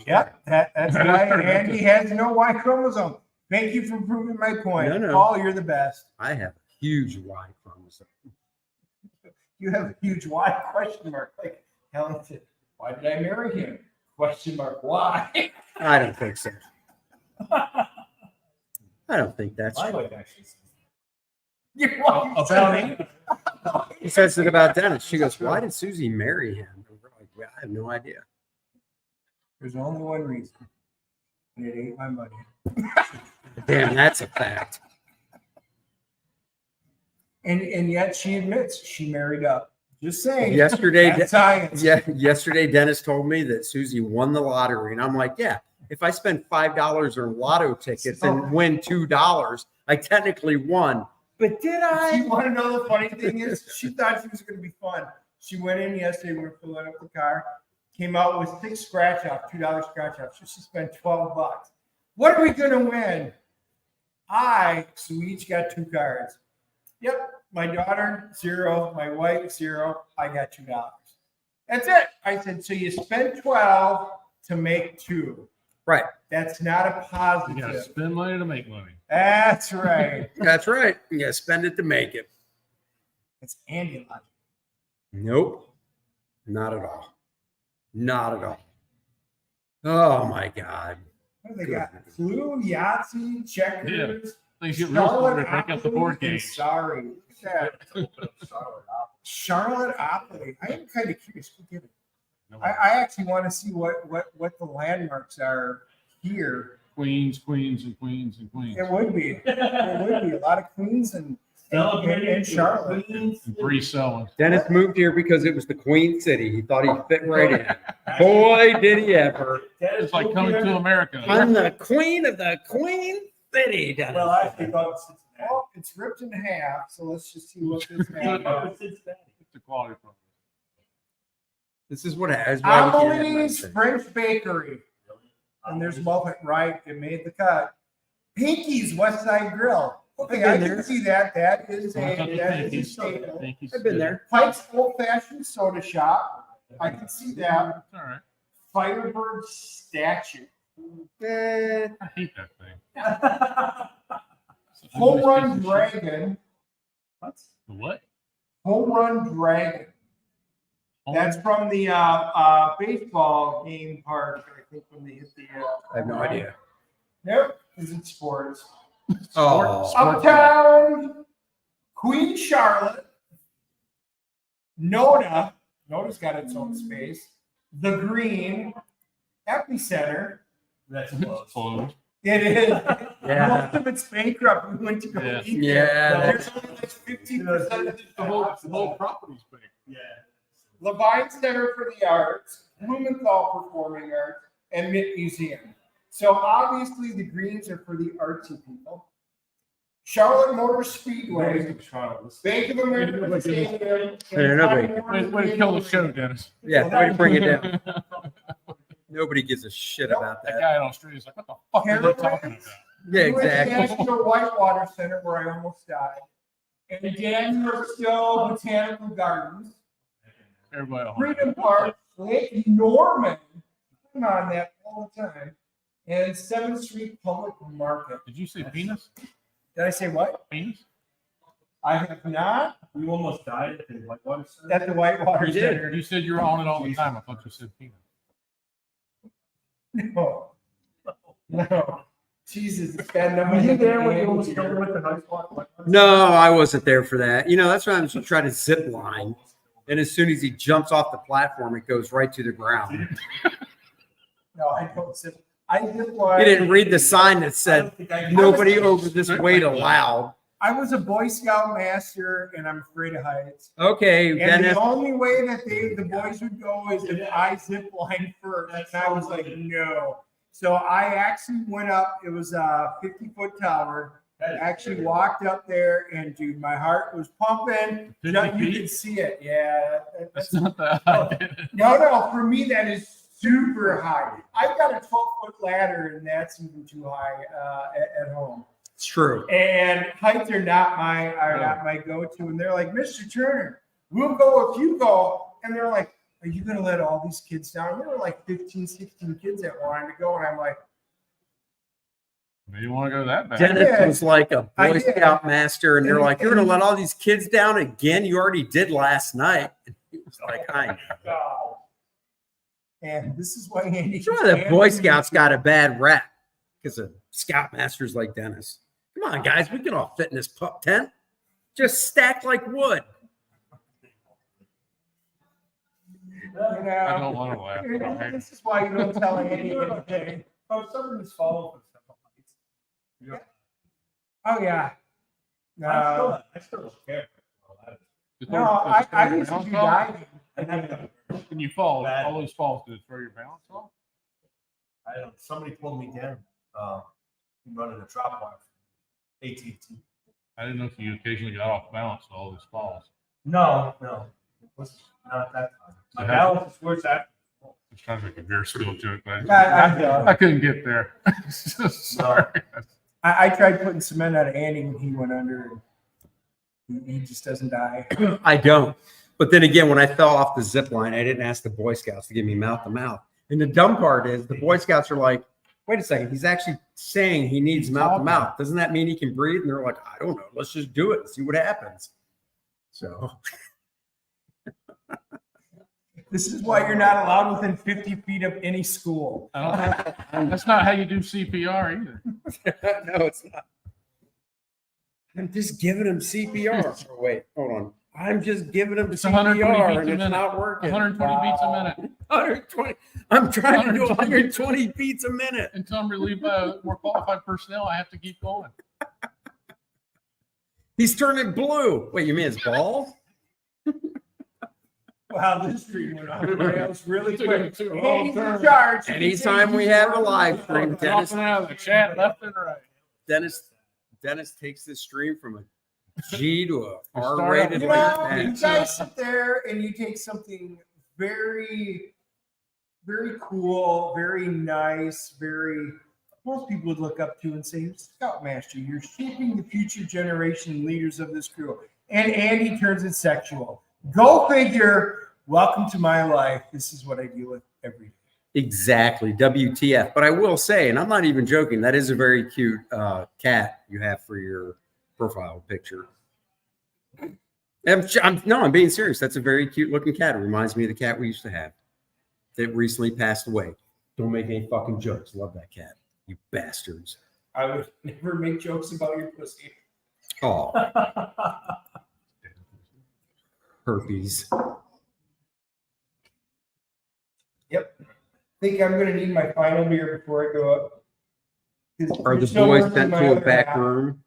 S2: Yeah, that's why Andy has no Y chromosome. Thank you for proving my point.
S1: No.
S2: Paul, you're the best.
S1: I have a huge Y chromosome.
S2: You have a huge Y question mark. Like Helen said, why did I marry him? Question mark. Why?
S1: I don't think so. I don't think that's
S4: My
S1: true.
S4: wife actually says
S2: About
S4: me.
S1: He says it about Dennis. She goes, "Why did Susie marry him?" And we're like, "Well, I have no idea."
S2: There's only one reason. And it ain't my money.
S1: Damn, that's a fact.
S2: And yet she admits she married up. Just saying.
S1: Yesterday,
S2: That's science.
S1: yesterday, Dennis told me that Susie won the lottery, and I'm like, "Yeah, if I spend $5 on lotto tickets and win $2, I technically won." But did I?
S2: You want to know the funny thing is, she thought she was going to be fun. She went in yesterday. We were filling up the car. Came out with 6 scratch off, $2 scratch off. So she spent $12. What are we going to win? So we each got 2 cards. Yep. My daughter, 0. My wife, 0. I got $2. That's it. I said, so you spent 12 to make 2.
S1: Right.
S2: That's not a
S3: You
S2: positive.
S3: gotta spend money to make money.
S2: That's right.
S1: That's right. You gotta spend it to make it.
S2: It's Andy logic.
S1: Nope. Not at all. Not at all. Oh my God.
S2: What do they got? Clue, Yahtzee, checkers.
S3: Things get real smart to break up the board
S2: Charlotte
S3: games.
S2: Sorry. Look at that. Charlotte Opley. I am kind of curious. Who did it? I actually want to see what the landmarks are here.
S3: Queens, queens, and queens, and queens.
S2: It would be. It would be a lot of queens and Charlotte.
S3: And 3 selling.
S1: Dennis moved here because it was the Queen City. He thought he'd fit right in. Boy, did he ever.
S3: It's like coming to America.
S1: I'm the queen of the Queen City, Dennis.
S4: Well, I think about Cincinnati.
S2: Oh, it's ripped in half. So let's just see what this man does.
S3: It's a quality product.
S1: This is what happens. Why we can't have
S2: Amelie's
S1: nice
S2: French Bakery. And there's multi right. It made the cut. Pinky's West Side Grill. Okay, I
S1: I've been
S2: can
S1: there.
S2: see that. That is a
S3: Thank
S2: staple.
S3: you.
S1: I've been there.
S2: Pike's Old Fashioned Soda Shop. I can see that.
S3: It's all right.
S2: Firebird statue.
S1: Eh,
S3: I hate that thing.
S2: Home Run Dragon.
S3: The what?
S2: Home Run Dragon. That's from the baseball game park. I think when they hit the.
S1: I have no idea.
S2: Nope. Is it sports?
S1: Oh,
S2: Uptown, Queen Charlotte, Noda's got its own space. The Green, Epicenter.
S4: That's
S3: It's closed.
S2: It is.
S1: Yeah.
S2: Most of it's bankrupt. We went to go
S3: Yeah.
S2: eat
S1: Yeah.
S2: there. There's only like 15% of
S3: The whole property's big.
S4: Yeah.
S2: Levine Center for the Arts, Blumenthal Performing Arts, and Mint Museum. So obviously the greens are for the artsy people. Charlotte Motor Speedway, Bank of America Stadium.
S1: Yeah, nobody-
S3: Way to kill the show, Dennis.
S1: Yeah, way to bring it down. Nobody gives a shit about
S3: That
S1: that.
S3: guy in Australia's like, what the fuck are they talking about?
S1: Yeah,
S2: We went to
S1: exactly.
S2: National Whitewater Center where I almost died. And again, we're still Botanical Gardens,
S3: Everybody.
S2: Freedom Park, Lake Norman. I'm on that all the time. And 7th Street Public Market.
S3: Did you say penis?
S2: Did I say what?
S3: Penis?
S2: I have not.
S4: You almost died at the Whitewater Center.
S2: At the Whitewater
S1: You did.
S2: Center.
S3: You said you were on it all the time. I thought you said penis.
S2: No. No. Jesus, it's bad enough.
S4: Were you there when you almost killed with the high spot?
S1: No, I wasn't there for that. You know, that's why I'm trying to zip line. And as soon as he jumps off the platform, it goes right to the ground.
S2: No, I don't sit. ziplined.
S1: You didn't read the sign that
S4: I
S1: said
S4: don't think I-
S1: nobody over this weight allowed.
S2: I was a Boy Scout master, and I'm afraid of heights.
S1: Okay,
S2: And
S1: Dennis.
S2: the only way that the boys would go is if I ziplined first. And I was like, no. So I actually went up. It was a 50-foot tower. I actually walked up there, and dude, my heart was pumping.
S3: 50
S2: You
S3: feet?
S2: could see it. Yeah.
S3: That's not that high.
S2: No. For me, that is super high. I've got a 12-foot ladder, and that's even too high at home.
S1: It's true.
S2: And heights are not my go-to. And they're like, Mr. Turner, we'll go if you go. And they're like, are you going to let all these kids down? There were like 15, 16 kids that wanted to go. And I'm like,
S3: You want to go that bad?
S1: Dennis
S2: did.
S1: was like a
S2: I
S1: Boy
S2: did.
S1: Scout master, and they're like, "You're going to
S2: And-
S1: let all these kids down again? You already did last night." And he was like, "I know."
S2: oh. And this is why Andy.
S1: That's why the Boy Scouts got a bad rap, because of scoutmasters like Dennis. Come on, guys, we can all fit in this pup tent. Just stacked like wood.
S3: I don't want to laugh. Right?
S2: This is why you don't tell Andy anything.
S4: Oh, somebody's following for stuff like this.
S2: Oh, yeah. No,
S4: I still don't care.
S3: Just
S2: no,
S3: throw-
S2: I
S3: just throw your
S2: used to
S3: balance
S2: do
S3: off?
S2: diving.
S3: When you fall,
S4: Bad.
S3: all those falls, did it throw your balance off?
S4: I don't, somebody pulled me down, running a drop wire. AT&T.
S3: I didn't know if you occasionally got off balance with all those falls.
S4: No, it was not that time. My
S3: Yeah.
S4: balance is worse at.
S3: Just trying to make a beer spill joke, but
S2: I
S3: I couldn't get there. Sorry.
S2: I tried putting cement on Andy when he went under. And he just doesn't die.
S1: I don't. But then again, when I fell off the zip line, I didn't ask the Boy Scouts to give me mouth to mouth. And the dumb part is the Boy Scouts are like, wait a second, he's actually saying he needs mouth to mouth. Doesn't that mean he can breathe? And they're like, I don't know. Let's just do it and see what happens. So
S2: This is why you're not allowed within 50 feet of any school.
S3: I don't know. That's not how you do CPR either.
S1: no, it's not. I'm just giving him CPR. Oh, wait, hold on. I'm just giving him
S3: It's 120
S1: CPR
S3: beats
S1: and
S3: a
S1: it's
S3: minute.
S1: not working.
S3: 120 beats a minute.
S1: 120. I'm trying to do
S3: 120.
S1: 120 beats a minute.
S3: Until I'm relieved by more qualified personnel, I have to keep going.
S1: He's turning blue. Wait, you mean his balls?
S2: Wow, this stream went off the rails really
S3: Took
S2: quick.
S3: a whole
S2: Andy's in
S3: turn.
S2: charge.
S1: Anytime we have a live stream, Dennis,
S3: Dropping out of the chat left and right.
S1: Dennis takes this stream from a G to a
S3: start
S1: R-rated.
S2: You know, you guys sit there and you take something very, very cool, very nice, very most people would look up to and say, Scoutmaster, you're shaping the future generation leaders of this crew. And Andy turns it sexual. Go figure. Welcome to my life. This is what I deal with every day.
S1: Exactly, WTF. But I will say, and I'm not even joking, that is a very cute cat you have for your profile picture. I'm being serious. That's a very cute looking cat. It reminds me of the cat we used to have that recently passed away. Don't make any fucking jokes. Love that cat, you bastards.
S2: I would never make jokes about your pussy.
S1: Oh, herpes.
S2: Yep. I think I'm going to need my final beer before I go up. 'Cause
S1: Are the
S2: there's no
S1: boys
S2: room in
S1: sent
S2: my
S1: to a
S2: other
S1: back
S2: half.
S1: room?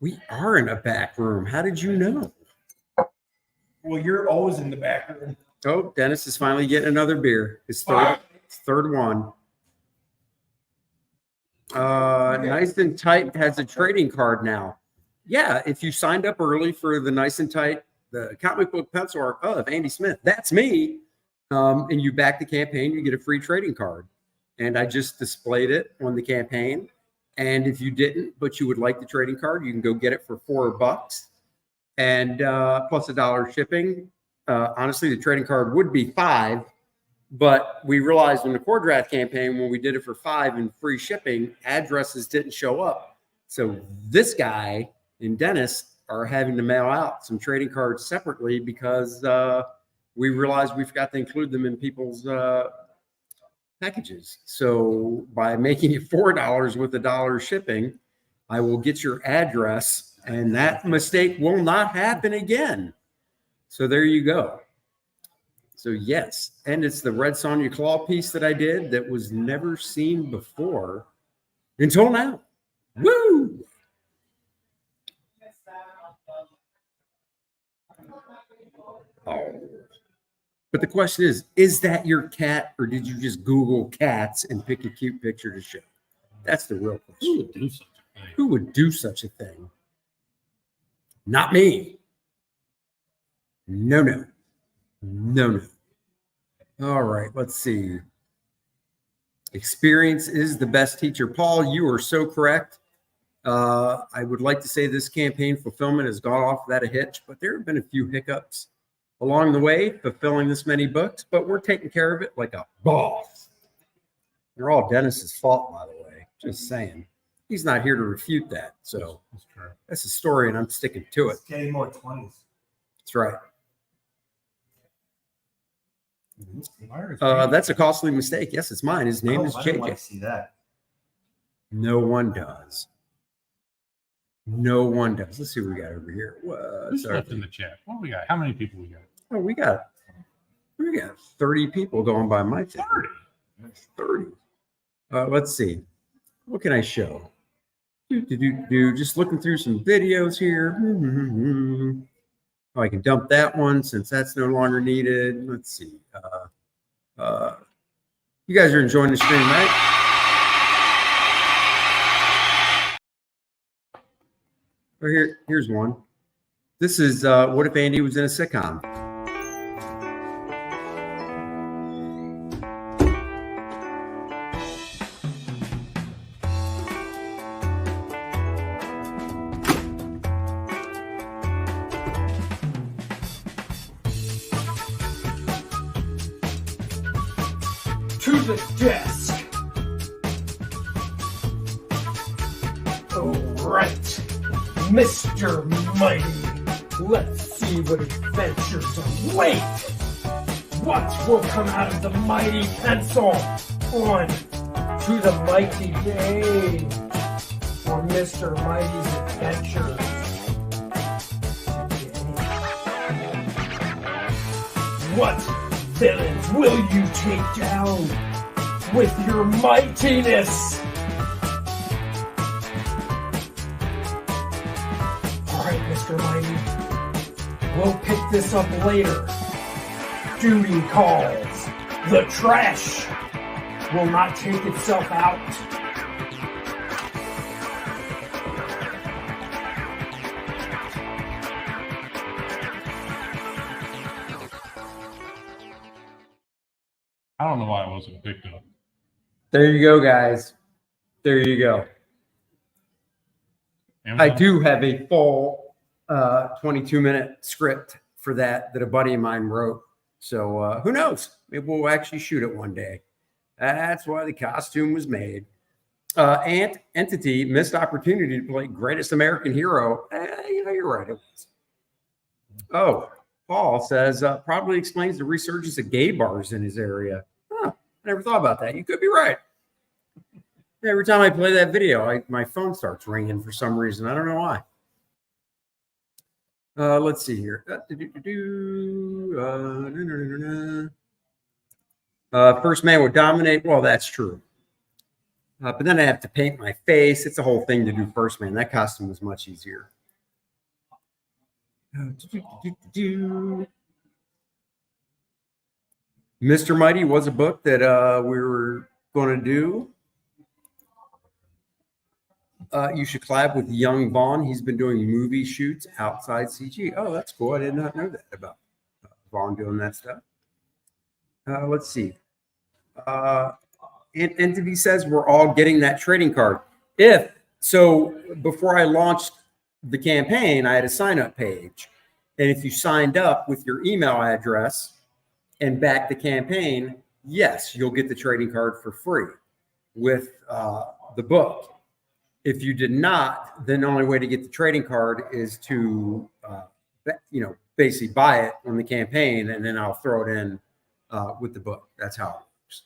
S1: We are in a back room. How did you know?
S2: Well, you're always in the back room.
S1: Oh, Dennis is finally getting another beer. His third one. Nice and Tight has a trading card now. Yeah, if you signed up early for the Nice and Tight, the comic book pencil art of Andy Smith, that's me. And you back the campaign, you get a free trading card. And I just displayed it on the campaign. And if you didn't, but you would like the trading card, you can go get it for $4 and plus $1 shipping. Honestly, the trading card would be $5, but we realized in the core draft campaign when we did it for $5 and free shipping, addresses didn't show up. So this guy and Dennis are having to mail out some trading cards separately because we realized we forgot to include them in people's packages. So by making it $4 with $1 shipping, I will get your address, and that mistake will not happen again. So there you go. So yes, and it's the Red Sonja Claw piece that I did that was never seen before until now. Woo! Oh. But the question is that your cat, or did you just Google cats and pick a cute picture to show? That's the real
S3: Who
S1: question.
S3: would do such a thing?
S1: Who would do such a thing? Not me. No, no. No, no. All right, let's see. Experience is the best teacher. Paul, you are so correct. I would like to say this campaign fulfillment has gone off without a hitch, but there have been a few hiccups along the way fulfilling this many books, but we're taking care of it like a boss. They're all Dennis's fault, by the way. Just saying. He's not here to refute that. So
S3: That's true.
S1: that's a story, and I'm sticking to it.
S4: It's getting more 20s.
S1: That's right.
S3: Myers,
S1: That's a costly mistake. Yes, it's mine. His name is
S4: I don't want
S1: JJ.
S4: to see that.
S1: No one does. No one does. Let's see what we got over here.
S3: who's left in the chat? What do we got? How many people we got?
S1: Oh, we got 30 people going by my thing. 30. Let's see. What can I show? Just looking through some videos here. Oh, I can dump that one since that's no longer needed. Let's see. You guys are enjoying the stream, right? Oh, here's one. This is what if Andy was in a sitcom?
S2: To the desk. All right, Mr. Mighty. Let's see what adventures await. What will come out of the mighty pencil? On to the mighty day for Mr. Mighty's adventures. What villains will you take down with your mightiness? All right, Mr. Mighty, we'll pick this up later. Duty calls. The trash will not take itself out.
S3: I don't know why it wasn't picked up.
S1: There you go, guys. There you go. I
S3: Amazon?
S1: do have a full 22-minute script for that a buddy of mine wrote. So who knows? Maybe we'll actually shoot it one day. That's why the costume was made. Entity, missed opportunity to play greatest American hero. You're right. It was. Oh, Paul says probably explains the resurgence of gay bars in his area. Huh, I never thought about that. You could be right. Every time I play that video, my phone starts ringing for some reason. I don't know why. Let's see here. First man would dominate. Well, that's true. But then I have to paint my face. It's a whole thing to do first man. That costume was much easier. Mr. Mighty was a book that we were going to do. You should collab with Young Vaughn. He's been doing movie shoots outside CG. Oh, that's cool. I did not know that about Vaughn doing that stuff. Let's see. Entity says we're all getting that trading card. So before I launched the campaign, I had a sign-up page. And if you signed up with your email address and backed the campaign, yes, you'll get the trading card for free with the book. If you did not, then the only way to get the trading card is to, basically buy it on the campaign, and then I'll throw it in with the book. That's how it works.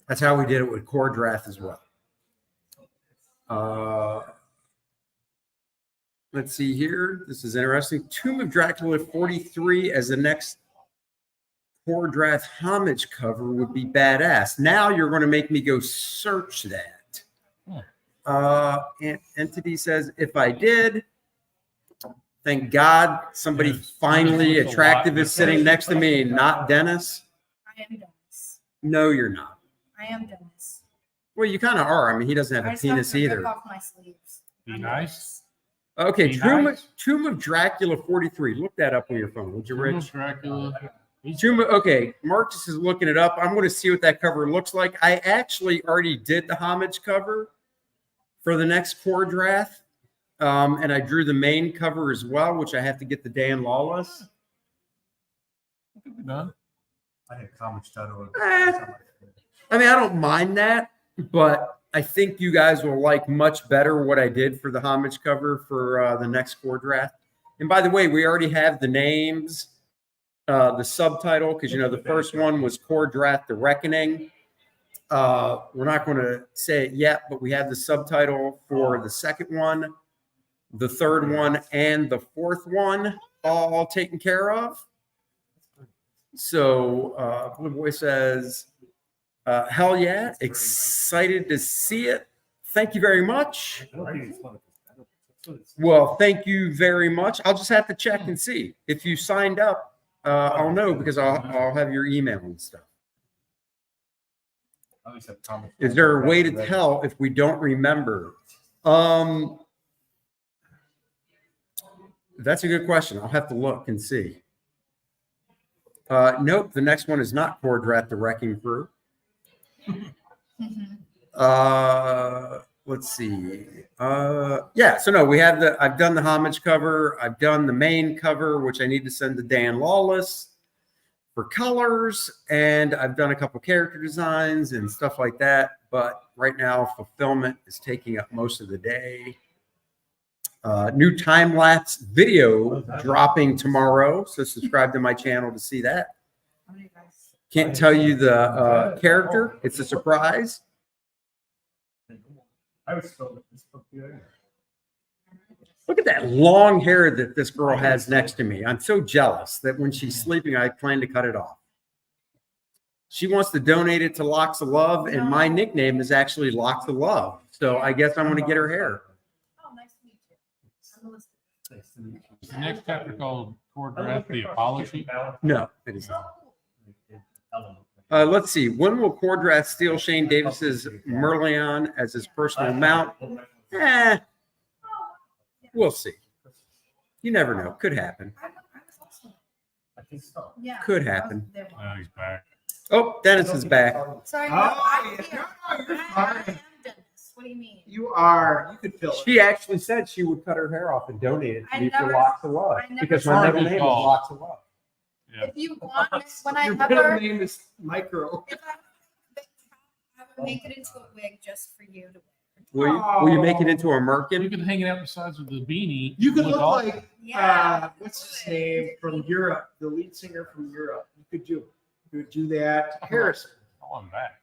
S1: That's how we did it with Core Draft as well. Let's see here. This is interesting. Tomb of Dracula 43 as the next Pour Draft homage cover would be badass. Now you're going to make me go search that. Entity says, if I did, thank God somebody finally
S3: There's a
S1: attractive
S3: lot.
S1: is sitting next to me, not Dennis.
S5: I am Dennis.
S1: No, you're not.
S5: I am Dennis.
S1: Well, you kind of are. I mean, he doesn't have
S5: I
S1: a
S5: just have
S1: penis
S5: to rip
S1: either.
S5: off my sleeves.
S3: Be
S5: I'm
S3: nice.
S1: Okay,
S3: Be
S1: Tomb,
S3: nice.
S1: Tomb of Dracula 43. Look that up on your phone, would you,
S3: Tomb of
S1: Rich?
S3: Dracula.
S1: Okay, Marcus is looking it up. I'm going to see what that cover looks like. I actually already did the homage cover for the next Pour Draft, and I drew the main cover as well, which I have to get the Dan Lawless.
S3: Done.
S4: I had comic title.
S1: I mean, I don't mind that, but I think you guys will like much better what I did for the homage cover for the next Pour Draft. And by the way, we already have the names, the subtitle, because, you know, the first one was Pour Draft, The Reckoning. We're not going to say it yet, but we have the subtitle for the second one, the third one, and the fourth one all taken care of. So Blue Boy says, hell yeah, excited to see it. Thank you very much. Well, thank you very much. I'll just have to check and see. If you signed up, I'll know because I'll have your email and stuff. Is there a way to tell if we don't remember? That's a good question. I'll have to look and see. Nope, the next one is not Pour Draft, The Wrecking Crew. Let's see. Yeah, so no, we have I've done the homage cover. I've done the main cover, which I need to send to Dan Lawless for colors. And I've done a couple character designs and stuff like that. But right now, fulfillment is taking up most of the day. New time-lapse video dropping tomorrow. So subscribe to my channel to see that. Can't tell you the character. It's a surprise. Look at that long hair that this girl has next to me. I'm so jealous that when she's sleeping, I plan to cut it off. She wants to donate it to Locks of Love, and my nickname is actually Locks of Love. So I guess I'm going to get her hair.
S5: Oh, nice to meet you. I'm Melissa.
S3: Is the next chapter called Pour Draft, The Apology?
S1: No, it is not. Let's see. When will Pour Draft steal Shane Davis's Merlion as his personal mount? We'll see. You never know. Could happen.
S4: I think so.
S5: Yeah.
S1: Could happen.
S3: Oh, he's back.
S1: Oh, Dennis is back.
S5: Sorry,
S2: Oh,
S5: I'm
S2: yeah.
S5: here.
S2: No, you're
S5: I
S2: fine.
S5: am Dennis. What do you mean?
S2: You are. You could fill it.
S1: She actually said she would cut her hair off and donate it to
S5: I
S1: me for
S5: never-
S1: Locks of Love
S5: I never
S1: because
S5: saw
S1: my
S3: it.
S1: middle name is Locks of Love.
S3: Yeah.
S5: If you want, when I
S2: Your middle
S5: ever,
S2: name is Micro.
S5: if I would make it into a wig just for you to wear.
S1: Will you make it into a
S3: You
S1: merkin?
S3: could hang it out besides with the beanie.
S2: You could
S3: with
S2: look
S3: all-
S2: like
S5: Yeah.
S2: what's his name from Europe, the lead singer from Europe. You could do that. Harrison.
S3: Oh, I'm back.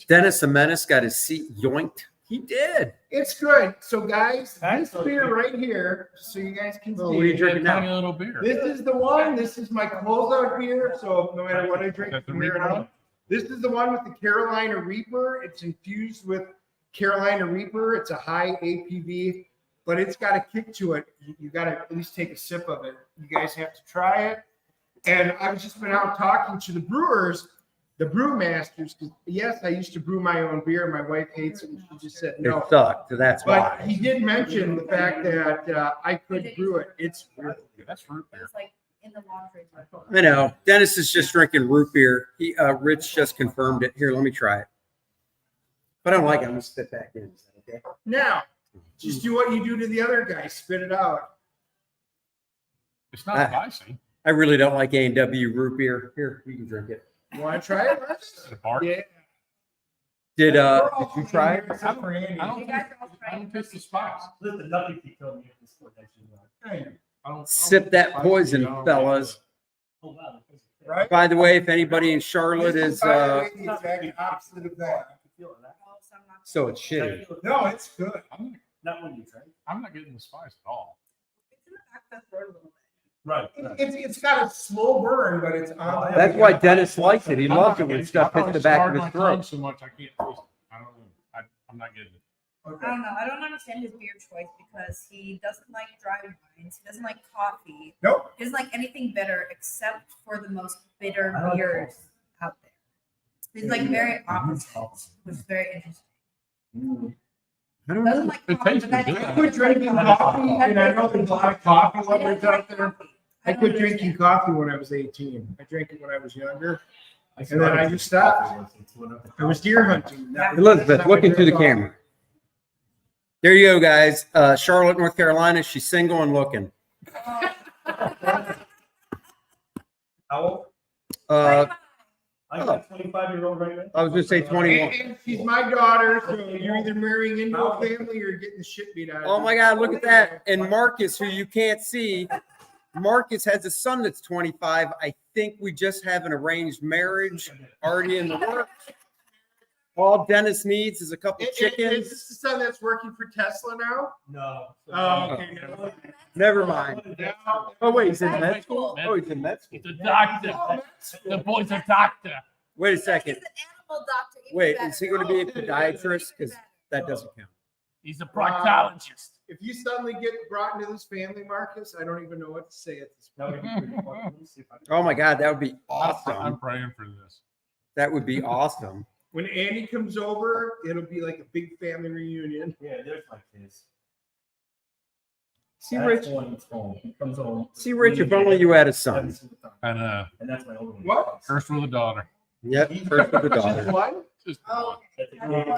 S1: Dennis the Menace got his seat yoinked. He did.
S2: It's good. So guys, this beer right here, so you guys can
S1: Oh, what are you
S2: see.
S1: drinking now?
S3: Tiny little beer.
S2: This is the one. This is my closeout beer. So no matter what I drink
S3: That's the
S2: from here on
S3: Reaper
S2: out. This is the one with the Carolina Reaper. It's infused with Carolina Reaper. It's a high APV, but it's got a kick to it. You got to at least take a sip of it. You guys have to try it. And I've just been out talking to the brewers, the brewmasters. 'Cause yes, I used to brew my own beer. My wife hates it. And she just said no.
S1: It sucked. So that's
S2: But
S1: why.
S2: he did mention the fact that I could brew it. It's
S3: That's root
S5: It
S3: beer.
S5: was like in the laundry.
S1: I know. Dennis is just drinking root beer. Rich just confirmed it. Here, let me try it. If I don't like it, I'm going to spit back in. Is that okay?
S2: now just do what you do to the other guy. Spit it out.
S3: It's not spicy.
S1: I really don't like A&W root beer. Here, you can drink it.
S2: You want to try it?
S3: It's a bark.
S2: Yeah.
S1: Did you try it?
S2: Except for Andy.
S3: I don't
S5: You
S3: think,
S5: guys are all
S3: I don't
S5: trying
S3: taste the spice.
S4: Listen, nothing can kill me at this point.
S1: Sip that poison, fellas.
S4: Oh, wow.
S2: Right?
S1: By the way, if anybody in Charlotte is,
S2: By the way, the exact opposite of that.
S1: so it's shitty.
S2: No, it's good.
S3: I'm
S4: Not when you drink.
S3: not getting the spice at all.
S4: Right.
S2: It's got a slow burn, but it's on.
S1: That's why Dennis likes it. He loves it when stuff hits the back of his throat.
S3: So much I can't taste it. I don't know. I'm not getting it.
S5: I don't know. I don't understand his beer choice because he doesn't like dry wines. He doesn't like coffee.
S2: Nope.
S5: He doesn't like anything bitter except for the most bitter
S4: I like
S5: beers out there. He's like very opposite, which is very interesting.
S1: I don't
S5: Doesn't
S1: know.
S5: like
S3: It
S5: coffee,
S3: tastes
S5: but
S3: good.
S5: that's-
S2: I quit drinking coffee, and I know there's a lot of coffee lovers out there. I
S5: don't
S2: quit drinking
S5: understand.
S2: coffee when I was 18. I drank it when I was younger. And then I just stopped. I was deer hunting.
S1: Elizabeth, look into the camera. There you go, guys. Charlotte, North Carolina. She's single and looking.
S4: How old?
S1: Uh,
S4: I got a 25-year-old right now.
S1: I was gonna say 21.
S2: And she's my daughter, so you're either marrying into a family or getting the shit beat out of you.
S1: Oh my God, look at that. And Marcus, who you can't see, Marcus has a son that's 25. I think we just have an arranged marriage already in the works. All Dennis needs is a couple
S2: Is
S1: chickens.
S2: this the son that's working for Tesla now?
S4: No.
S2: Oh, okay.
S1: Never mind. Oh, wait, he's in med
S5: That's
S1: school?
S5: cool.
S1: Oh, he's in med school.
S3: He's a doctor. The boy's a doctor.
S1: Wait a
S5: He's
S1: second.
S5: an animal doctor. even
S1: Wait,
S5: better.
S1: is he going to be a podiatrist? Because that doesn't count.
S3: He's a proctologist.
S2: If you suddenly get brought into this family, Marcus, I don't even know what to say at this point.
S1: Oh my God, that would be
S3: I'm
S1: awesome.
S3: praying for this.
S1: That would be awesome.
S2: When Andy comes over, it'll be like a big family reunion.
S4: Yeah, there's my kids.
S1: See,
S4: That's
S1: Rich.
S4: when he's home. He comes home.
S1: See, Rich, if only you had a son.
S4: Every single time.
S3: And
S4: And that's my older one.
S2: What?
S3: first with a daughter.
S1: Yep, first with a
S2: Just
S1: daughter.
S2: one?
S3: Just
S5: Oh,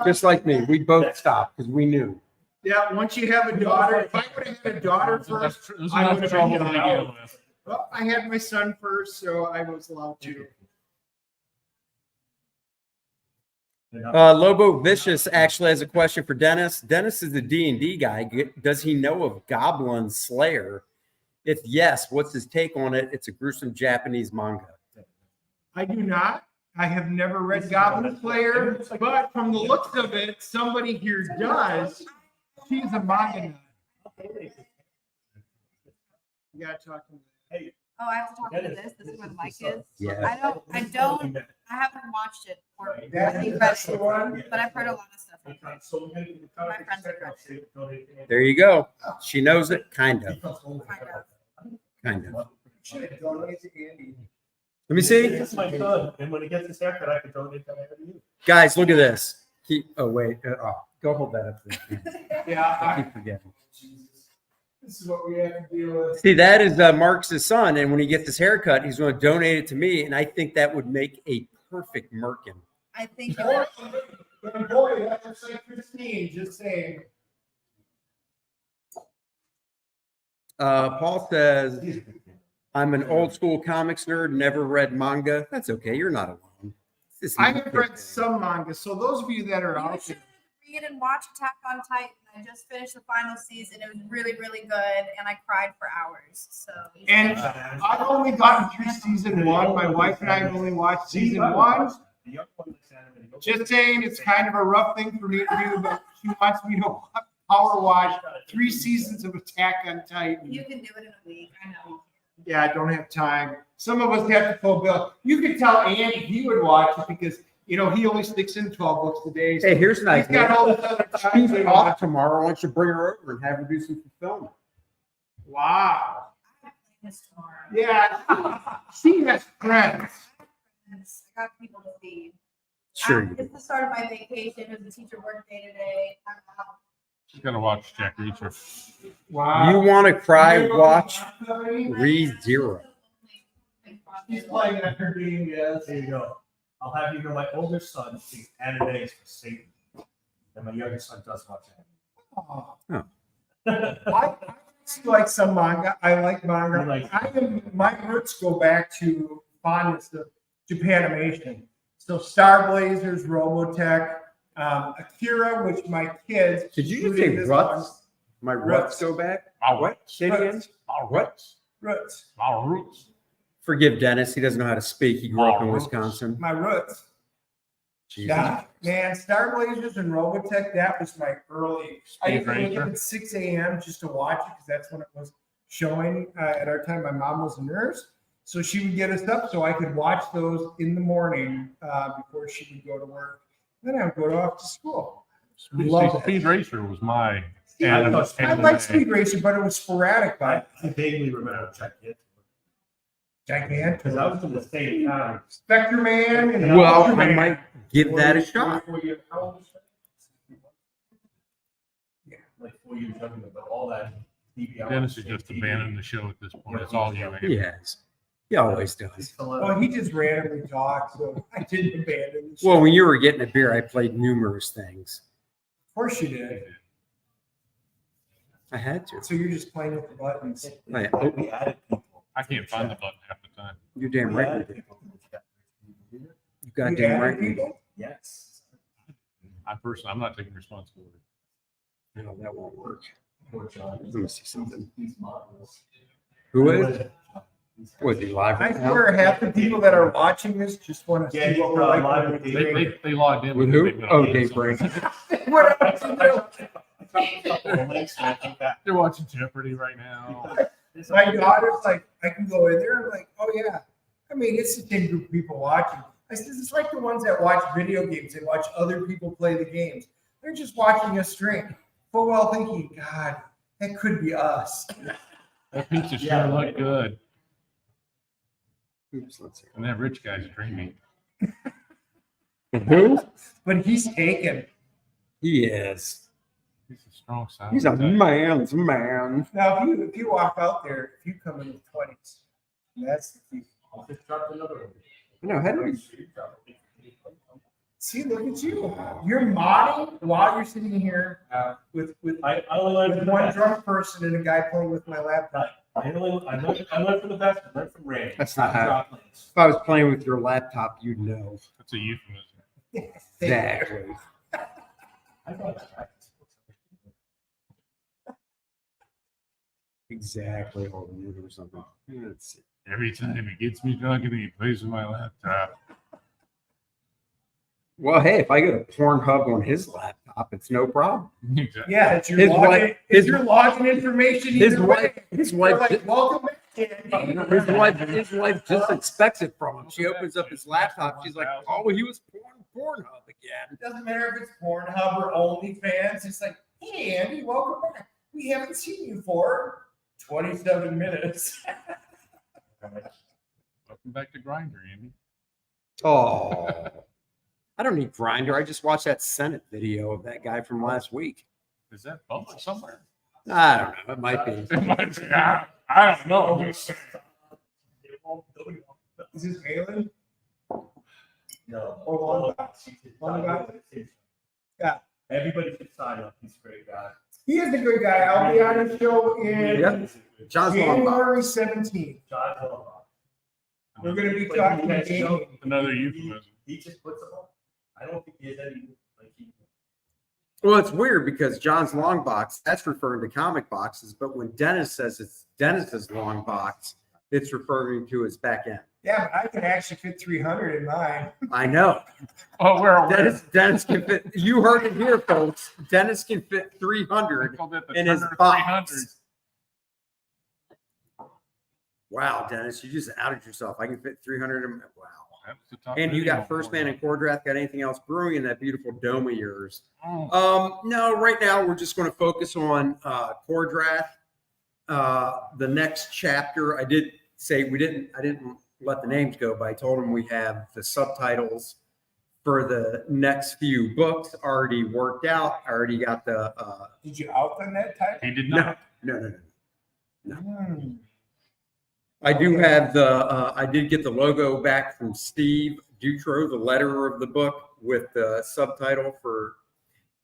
S1: Just like me, we both stopped because we knew.
S2: Yeah, once you have a daughter, if I would have had a daughter first,
S3: There's
S2: I
S3: enough
S2: would've
S3: trouble
S2: been
S3: to
S2: out.
S3: deal with.
S2: well, I had my son first, so I was allowed to.
S1: Lobo Vicious actually has a question for Dennis. Dennis is a D&D guy. Does he know of Goblin Slayer? If yes, what's his take on it? It's a gruesome Japanese manga.
S2: I do not. I have never read Goblin Slayer, but from the looks of it, somebody here does. She's a manga nut. You gotta talk to me.
S4: Hey,
S5: Oh, I have to talk to this. This is where the mic is.
S1: Yeah.
S5: I haven't watched it or
S2: That's
S5: really read
S2: that's the
S5: it,
S2: one.
S5: but I've heard a lot of stuff.
S4: okay,
S5: about it.
S4: so we're gonna do the
S5: My friends are
S4: contract.
S1: There you go. She knows it, kind of.
S5: Kind
S1: Kind of.
S2: Should have donated to Andy.
S1: Let me see.
S4: This is my son, and when he gets his haircut, I can donate that to you.
S1: Guys, look at this. Oh, wait. Go hold that up.
S2: Yeah,
S1: I keep forgetting.
S2: this is what we have to deal with.
S1: See, that is Mark's son, and when he gets his haircut, he's going to donate it to me, and I think that would make a perfect merkin.
S5: I think
S2: Boy, that looks like Christine, just saying.
S1: Paul says, I'm an old school comics nerd, never read manga. That's okay. You're not alone. This is
S2: I have read some manga, so those of you that are
S5: you
S2: out
S5: should
S2: there,
S5: read and watch Attack on Titan. I just finished the final season. It was really, really good, and I cried for hours. So you should-
S2: and I've only gotten through season one. My wife and I have only watched season one.
S4: The young one that's animated.
S2: Just saying, it's kind of a rough thing for me to do, but she wants me to power watch 3 seasons of Attack on Titan.
S5: you can do it in a week. I know.
S2: Yeah, I don't have time. Some of us have to full bill. You could tell Andy he would watch it because, you know, he only sticks in 12 books a day.
S1: Hey, here's an
S2: He's got
S1: idea.
S2: all this other time.
S1: She's off tomorrow. Why don't you bring her over and have her do some fulfillment?
S2: Wow.
S5: I have plans tomorrow.
S2: Yeah, she has friends.
S5: I got people to feed.
S1: Sure. you do.
S5: It's the start of my vacation. It was a teacher work day today. I'm out.
S3: She's gonna watch Jack Reacher.
S2: Wow.
S1: You want to cry, watch, read zero.
S2: He's playing at her game, yes.
S4: There you go. I'll have you know my older son thinks anime is for Satan, and my younger son does watch anime.
S2: I like some manga. I like manga.
S4: You like-
S2: My roots go back to fondness of Japanimation. So Star Blazers, Robotech, Akira, which my kids.
S1: Did you just
S2: including
S1: say
S2: this
S1: ruts? My
S2: Ruts.
S1: ruts go back?
S3: My
S1: What? Say it again.
S3: My
S1: What?
S3: roots.
S2: one. Roots.
S3: My roots.
S1: Forgive Dennis. He doesn't know how to speak. He grew up in
S3: My roots.
S1: Wisconsin.
S2: My roots.
S1: Jesus.
S2: Yeah, man, Star Blazers and Robotech, that was my early. I used to wake up at 6 a.m. just to watch it because that's when it was showing at our time. My mom was a nurse, so she would get us up so I could watch those in the morning before she would go to work. Then I would go off to school. Love it.
S3: Speed Racer was my.
S2: I like Speed Racer, but it was sporadic.
S4: I
S2: But
S4: vaguely remember checking it.
S2: gigantic.
S4: Because I was in the same time.
S2: Spectre Man and
S1: Well,
S2: Ultraman.
S1: I might give that a shot.
S4: 4 years, how old was that? Yeah, like 4 years younger, but all that. DVR
S3: Dennis has just abandoned the show at this point. It's all you,
S1: He
S3: Andy.
S1: has. He always does.
S2: Well, he just randomly talked, so I didn't abandon the show.
S1: Well, when you were getting a beer, I played numerous things.
S2: Of course you did.
S1: I had to.
S2: So you're just playing with the buttons.
S1: Right.
S4: We added people.
S3: I can't find the button half the time.
S1: You're damn
S4: We
S1: right.
S4: added
S1: You did.
S4: people.
S1: You
S2: You
S1: goddamn
S2: added
S1: right. you did.
S2: people?
S4: Yes.
S3: I'm not taking responsibility.
S1: No, that won't work.
S4: Poor John.
S1: Let me see something.
S4: He's marvelous.
S1: Who is? Was he live
S2: I
S1: right now?
S2: swear half the people that are watching this just want to
S4: Yeah,
S2: see what we're like.
S4: live
S2: when
S4: with
S2: we
S4: Dave.
S2: drink.
S3: They logged in
S1: With
S3: because
S1: who?
S3: they've been
S1: Oh,
S3: on
S1: Dave
S3: something.
S1: Brink.
S2: What else to do?
S3: They're watching Jeopardy right now.
S2: My daughter's like, I can go in there. I'm like, oh yeah. I mean, it's the same group of people watching. I said, it's like the ones that watch video games. They watch other people play the games. They're just watching us drink. Full well thinking, God, that could be us.
S3: That pizza sure
S4: Yeah,
S3: looked good.
S1: Oops, let's see.
S3: And that rich guy's dreamy.
S1: Who?
S2: But he's taken.
S1: He is.
S3: He's a strong side.
S1: He's a man's man.
S2: Now, if you walk out there, if you come in with 20s, that's the key.
S4: I'll just drop another one.
S1: No, how do we?
S2: See, look at you. You're modding while you're sitting here with
S4: I only learned
S2: with
S4: from the
S2: one
S4: best.
S2: drunk person and a guy playing with my laptop.
S4: I learned from the best. I learned from Randy.
S1: That's not how-
S4: Drop links.
S1: If I was playing with your laptop, you'd know.
S3: That's a euphemism.
S1: Exactly.
S4: I thought that right.
S1: Exactly. Or something. Let's see.
S3: Every time he gets me drunk and he plays with my laptop.
S1: Well, hey, if I go to Pornhub on his laptop, it's no problem.
S3: Exactly.
S2: Yeah, it's your
S1: His
S2: login.
S1: wife-
S2: It's your login information.
S1: His
S2: either
S1: wife,
S2: way.
S1: his
S2: They're
S1: wife,
S2: like, welcome back. Andy."
S1: his wife just expects it from him. She opens up his laptop. She's like, "Oh, he was Pornhub again."
S2: It doesn't matter if it's Pornhub or OnlyFans. It's like, hey, Andy, welcome back. We haven't seen you for 27 minutes.
S3: Welcome back to Grindr, Andy.
S1: Oh, I don't need Grinder. I just watched that Senate video of that guy from last week.
S3: Is that public somewhere?
S1: I don't know. It might be.
S3: It might be. I don't know.
S2: Is this Malin?
S4: No.
S2: Or one guy? One guy? Yeah.
S4: Everybody should sign up. He's a great guy.
S2: He is a good guy. I'll be on his show in
S1: Yep. John's long.
S2: January 17th.
S4: John Hillbach.
S2: We're going to be
S4: Like,
S2: talking
S4: he has
S2: gaming.
S4: no-
S3: Another euphemism.
S4: He just puts them on. I don't think he has any, like, he.
S1: Well, it's weird because John's long box, that's referring to comic boxes, but when Dennis says it's Dennis's long box, it's referring to his back end.
S2: Yeah, but I can actually fit 300 in mine.
S1: I know.
S3: Oh, where?
S1: Dennis can fit. You heard it here, folks. Dennis can fit 300
S3: called that the
S1: in his
S3: Turner
S1: box.
S3: 300.
S1: Wow, Dennis, you just outed yourself. I can fit 300 in. Wow.
S3: That was the top
S1: And you
S3: video
S1: got First Man
S3: for
S1: and Cordrath. Got anything else brewing in that beautiful dome of yours?
S3: Oh,
S1: No, right now we're just going to focus on Cordrath. The next chapter, I did say I didn't let the names go, but I told him we have the subtitles for the next few books already worked out. I already got the
S2: Did you out on that title?
S3: he did
S1: no,
S3: not.
S1: no.
S2: Hmm.
S1: I do have the I did get the logo back from Steve Dutro, the letterer of the book, with the subtitle for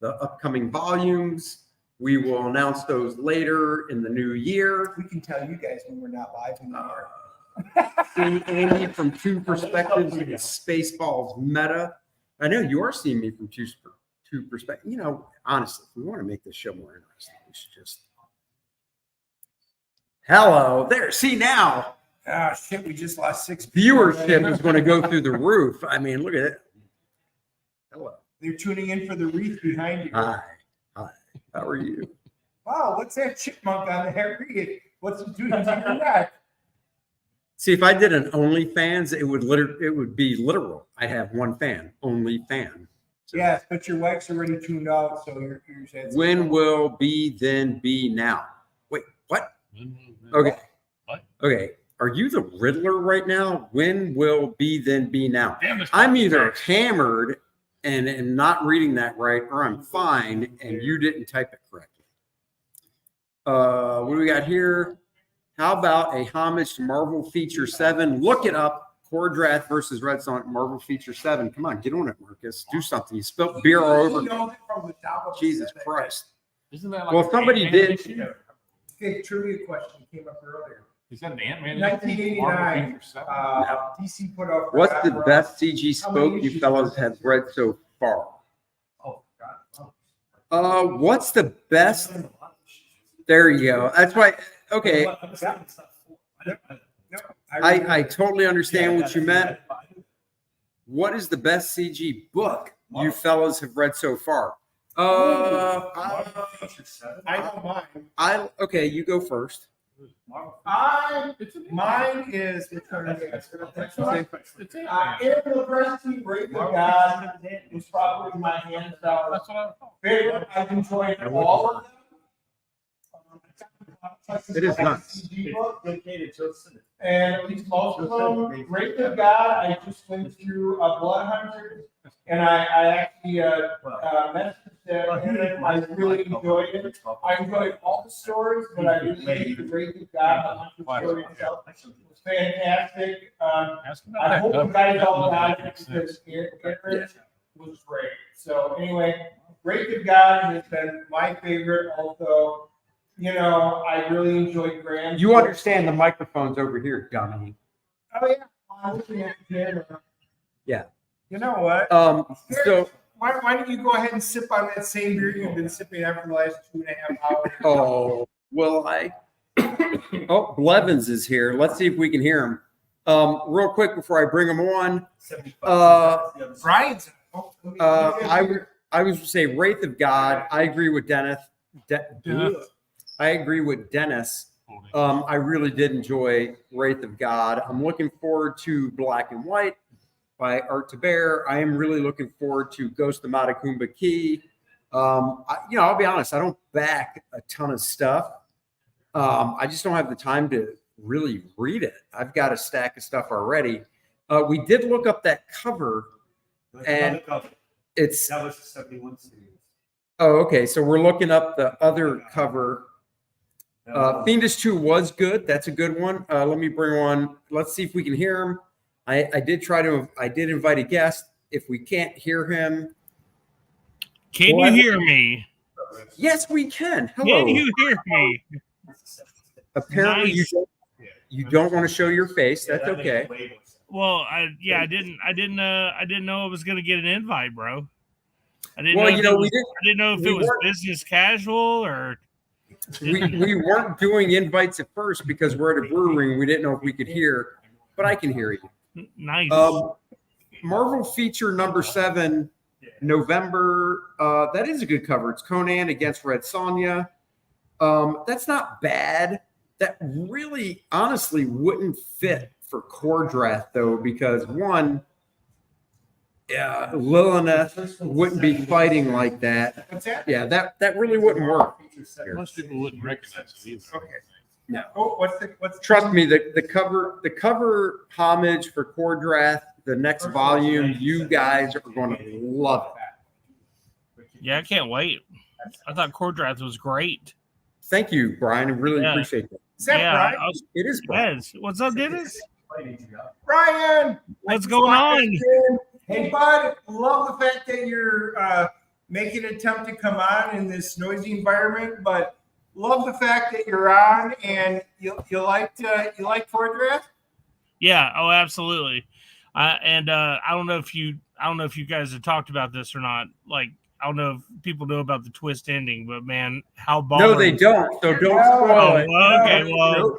S1: the upcoming volumes. We will announce those later in the new year.
S2: We can tell you guys when we're not live in the air.
S1: Seeing Andy from two perspectives of Spaceballs meta. I know you are seeing me from two perspectives. You know, honestly, if we want to make this show more interesting, we should just. Hello there. See now,
S2: Ah, shit, we just lost 6
S1: viewership is going to go through the roof. I mean, look at it. Hello.
S2: They're tuning in for the wreath behind you.
S1: Hi. How are you?
S2: Wow, what's that chipmunk on the wreath? What's he doing to your neck?
S1: See, if I did an OnlyFans, it would be literal. I'd have one fan, only fan. So
S2: Yes, but your wife's already tuned out, so you're saying.
S1: when will be then be now? Wait, what? Okay.
S3: What?
S1: Okay. Are you the Riddler right now? When will be then be now?
S3: Damn, this
S1: I'm
S3: fucking
S1: either
S3: text.
S1: hammered and not reading that right, or I'm fine and you didn't type it correctly. What do we got here? How about a homage to Marvel Feature 7? Look it up. Core Draft versus Red Sonic Marvel Feature 7. Come on, get on it, Marcus. Do something. You spilt beer all over.
S2: He knows it from the top of
S1: Jesus
S2: his head.
S1: Christ.
S3: Isn't that like
S1: Well,
S3: an
S1: somebody
S3: Ant-Man
S1: did.
S3: issue?
S2: Okay, trivia question came up earlier.
S3: Is that an Ant-Man?
S2: 1989, DC put out.
S1: What's the best CG spoke you fellows have read so far?
S4: Oh, God.
S1: What's the best? There you go. That's why. Okay, I totally understand what you meant. What is the best CG book you fellows have read so far?
S2: I know mine.
S1: Okay, you go first.
S2: Mine is which one is it?
S3: It's
S2: April Presley, Break of God is probably my hands down
S3: That's what I thought.
S2: favorite. I've enjoyed all of them.
S1: It is nuts.
S2: CG book,
S4: Dedicated to the
S2: and at least most of them. Break of God, I just went through a Blood Hunter, and I actually messaged them. I really enjoyed it. I enjoyed all the stories, but I really think the Break of God, the Hunter story itself was fantastic.
S3: Ask about
S2: I
S3: that
S2: hope you
S3: cover.
S2: guys all
S3: That
S2: got it
S3: makes
S2: because
S3: sense.
S2: it was great. So anyway, Break of God has been my favorite. Also, you know, I really enjoyed Graham.
S1: You understand the microphone's over here, dummy.
S2: Oh yeah, I'm looking at the camera.
S1: Yeah.
S2: You know what?
S1: So,
S2: Why don't you go ahead and sip on that same beer you've been sipping on for the last 2.5 hours?
S1: oh, well, oh, Bevens is here. Let's see if we can hear him. Real quick before I bring him on,
S2: Brian's.
S1: I was going to say Wraith of God. I agree with Dennis. I agree with Dennis. I really did enjoy Wraith of God. I'm looking forward to Black and White by Art to Bear. I am really looking forward to Ghost of Matakumba Key. I'll be honest, I don't back a ton of stuff. I just don't have the time to really read it. I've got a stack of stuff already. We did look up that cover, and it's
S4: that was the 71 series.
S1: oh, okay. So we're looking up the other cover. Fiendish 2 was good. That's a good one. Let me bring on. Let's see if we can hear him. I did invite a guest. If we can't hear him.
S7: Can you hear me?
S1: Yes, we can. Hello.
S7: Can you hear me?
S1: Apparently
S7: Nice.
S1: you don't want to show your face. That's okay.
S7: Well, I didn't know I was gonna get an invite, bro. I didn't
S1: Well,
S7: know if it was,
S1: we
S7: I didn't know if
S1: we
S7: it was
S1: weren't-
S7: business casual or
S1: we weren't doing invites at first because we're at a brewery and we didn't know if we could hear, but I can hear you.
S7: nice.
S1: Marvel feature number 7, November. That is a good cover. It's Conan against Red Sonja. That's not bad. That really, honestly, wouldn't fit for core draft though, because one, Lilith wouldn't be fighting like that.
S2: What's that?
S1: Yeah, that really wouldn't work.
S3: Most people wouldn't recognize it either.
S2: Okay.
S1: No.
S2: Oh, what's
S1: Trust me, the cover homage for core draft, the next volume, you guys are going to love it.
S7: Yeah, I can't wait. I thought Core Draft was great.
S1: Thank you, Brian. I really
S7: Yeah.
S1: appreciate that.
S2: Is that
S7: Yeah,
S2: Brian?
S7: I was-
S1: It is Brian.
S7: Yes. What's up, Dennis?
S2: Brian!
S7: What's going on?
S2: Hey, bud, love the fact that you're making an attempt to come on in this noisy environment, but love the fact that you're on and you like Core Draft?
S7: Yeah. Oh, absolutely. I don't know if you guys have talked about this or not. Like, I don't know if people know about the twist ending, but man, how bomb.
S1: No, they don't. So don't spoil
S7: Oh,
S1: it.
S7: well, okay. Well,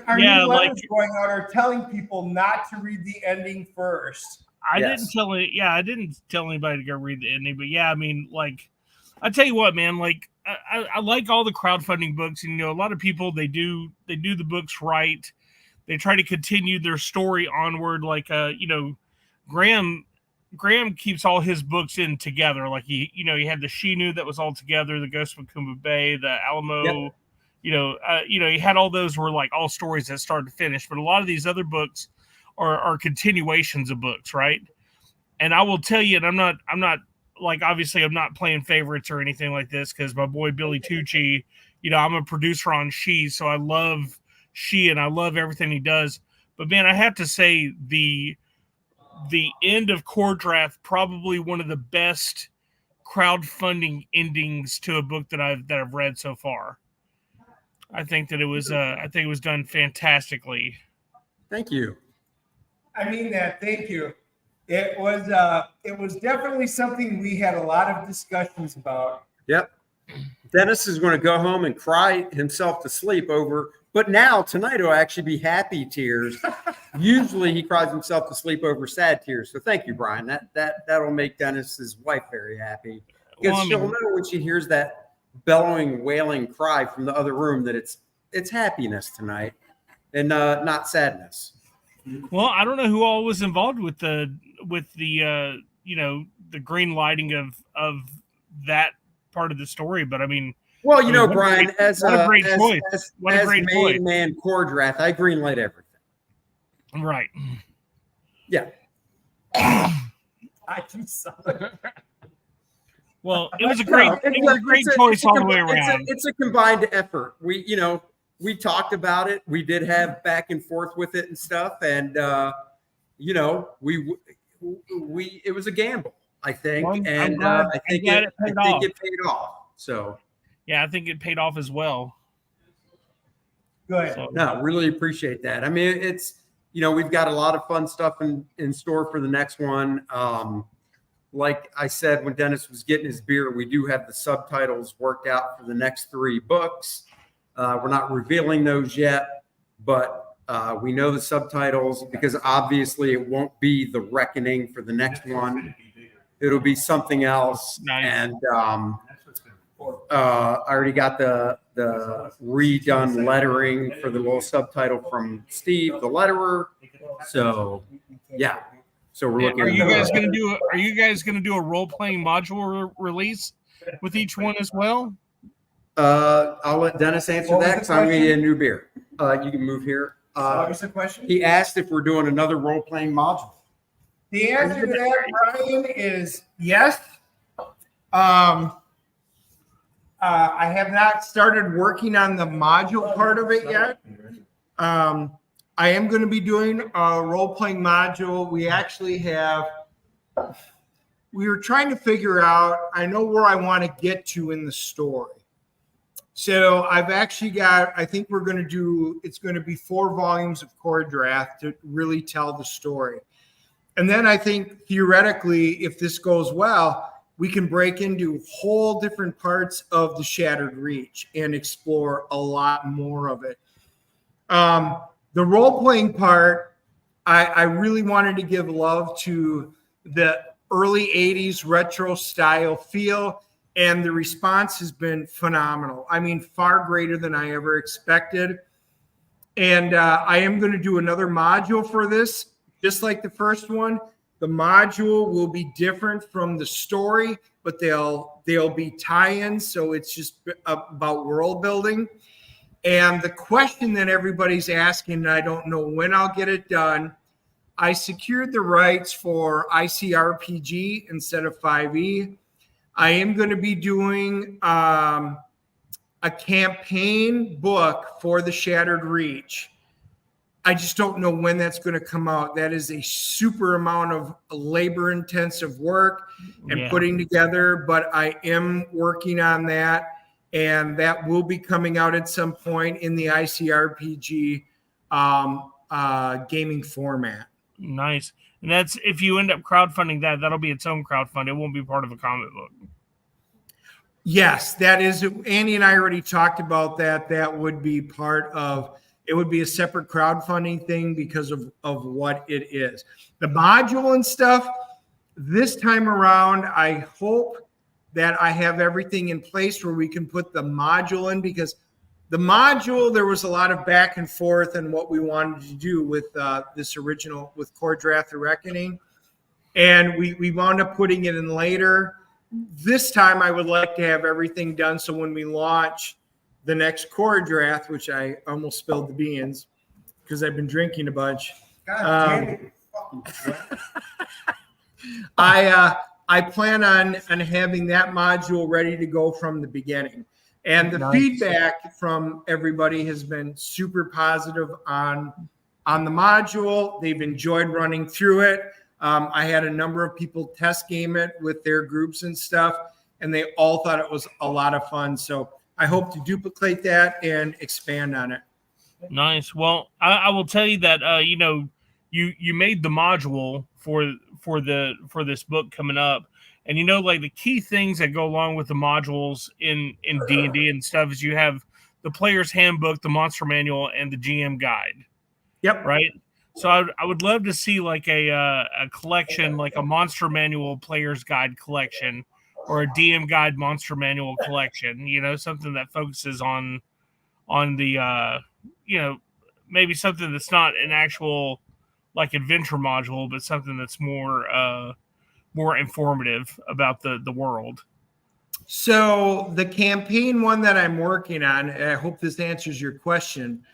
S2: Our
S7: Yeah,
S2: new
S7: like-
S2: letters going out are telling people not to read the ending first.
S7: I
S1: Yes.
S7: didn't tell it. Yeah, I didn't tell anybody to go read the ending, but yeah, I mean, like, I tell you what, man, like, I like all the crowdfunding books, and you know, a lot of people they do the books right. They try to continue their story onward. Like you know, Graham keeps all his books in together. Like he had the Shinu that was all together, the Ghost of Kumba Bay, the Alamo.
S1: Yep.
S7: He had all those were like all stories that started to finish. But a lot of these other books are continuations of books, right? And I will tell you, and I'm not like, obviously I'm not playing favorites or anything like this, because my boy Billy Tucci, I'm a producer on She, so I love She and I love everything he does. But man, I have to say the end of Core Draft, probably one of the best crowdfunding endings to a book that I've read so far. I think that it was done fantastically.
S1: Thank you.
S2: I mean that. Thank you. It was definitely something we had a lot of discussions about.
S1: Yep. Dennis is going to go home and cry himself to sleep over, but now tonight it'll actually be happy tears. Usually he cries himself to sleep over sad tears. So thank you, Brian. That'll make Dennis's wife very happy, because she'll know when she hears that bellowing, wailing cry from the other room that it's happiness tonight and not sadness.
S7: Well, I don't know who all was involved with the green lighting of that part of the story, but I mean,
S1: well, Brian, as
S7: a great choice. What a great choice.
S1: Man, Core Draft, I greenlight everything.
S7: Right.
S1: Yeah.
S2: I do something.
S7: Well, it was a great choice all the way around.
S1: It's a combined effort. We talked about it. We did have back and forth with it and stuff, and it was a gamble, I think,
S7: Well,
S1: and
S7: I
S1: think it paid off. So
S7: yeah, I think it paid off as well.
S2: Go ahead.
S7: So,
S1: no, really appreciate that. I mean, it's we've got a lot of fun stuff in store for the next one. Like I said, when Dennis was getting his beer, we do have the subtitles worked out for the next 3 books. We're not revealing those yet, but we know the subtitles, because obviously it won't be The Reckoning for the next one. It'll be something else.
S7: Nice.
S1: And I already got the redone lettering for the little subtitle from Steve, the letterer. So yeah. So we're looking.
S7: Are you guys going to do a role playing module release with each one as well?
S1: I'll let Dennis answer that, because I'm going to get a new beer. You can move here.
S2: What was the question?
S1: He asked if we're doing another role playing module.
S2: The answer to that, Brian, is yes. I have not started working on the module part of it yet. I am going to be doing a role-playing module. We were trying to figure out, I know where I want to get to in the story. So I've actually I think it's going to be 4 volumes of Core Draft to really tell the story. And then I think theoretically, if this goes well, we can break into whole different parts of the Shattered Reach and explore a lot more of it. The role-playing part, I really wanted to give love to the early 80s retro style feel, and the response has been phenomenal. I mean, far greater than I ever expected. And I am going to do another module for this, just like the first one. The module will be different from the story, but they'll be tie-ins, so it's just about world building. And the question that everybody's asking, and I don't know when I'll get it done, I secured the rights for ICRPG instead of 5e. I am going to be doing a campaign book for the Shattered Reach. I just don't know when that's going to come out. That is a super amount of labor-intensive work and putting together, but I am working on that. And that will be coming out at some point in the ICRPG gaming format.
S7: Nice. And that's, if you end up crowdfunding that'll be its own crowdfund. It won't be part of a comic book.
S2: Yes, that is. Andy and I already talked about that. That would be it would be a separate crowdfunding thing because of what it is. The module and stuff, this time around, I hope that I have everything in place where we can put the module in, because the module, there was a lot of back and forth on what we wanted to do with this original, with Core Draft the Reckoning. And we wound up putting it in later. This time I would like to have everything done so when we launch the next Core Draft, which I almost spilled the beans because I've been drinking a bunch.
S1: God damn it. You fucking
S2: I plan on having that module ready to go from the beginning. And the feedback from everybody has been super positive on the module. They've enjoyed running through it. I had a number of people test game it with their groups and stuff, and they all thought it was a lot of fun. So I hope to duplicate that and expand on it.
S7: Nice. Well, I will tell you that you made the module for this book coming up, and like the key things that go along with the modules in D&D and stuff is you have the player's handbook, the monster manual, and the GM guide.
S2: Yep.
S7: Right. So I would love to see like a collection, like a monster manual player's guide collection, or a DM guide monster manual collection. Something that focuses on the maybe something that's not an actual like adventure module, but something that's more informative about the world.
S2: So the campaign one that I'm working on, and I hope this answers your question,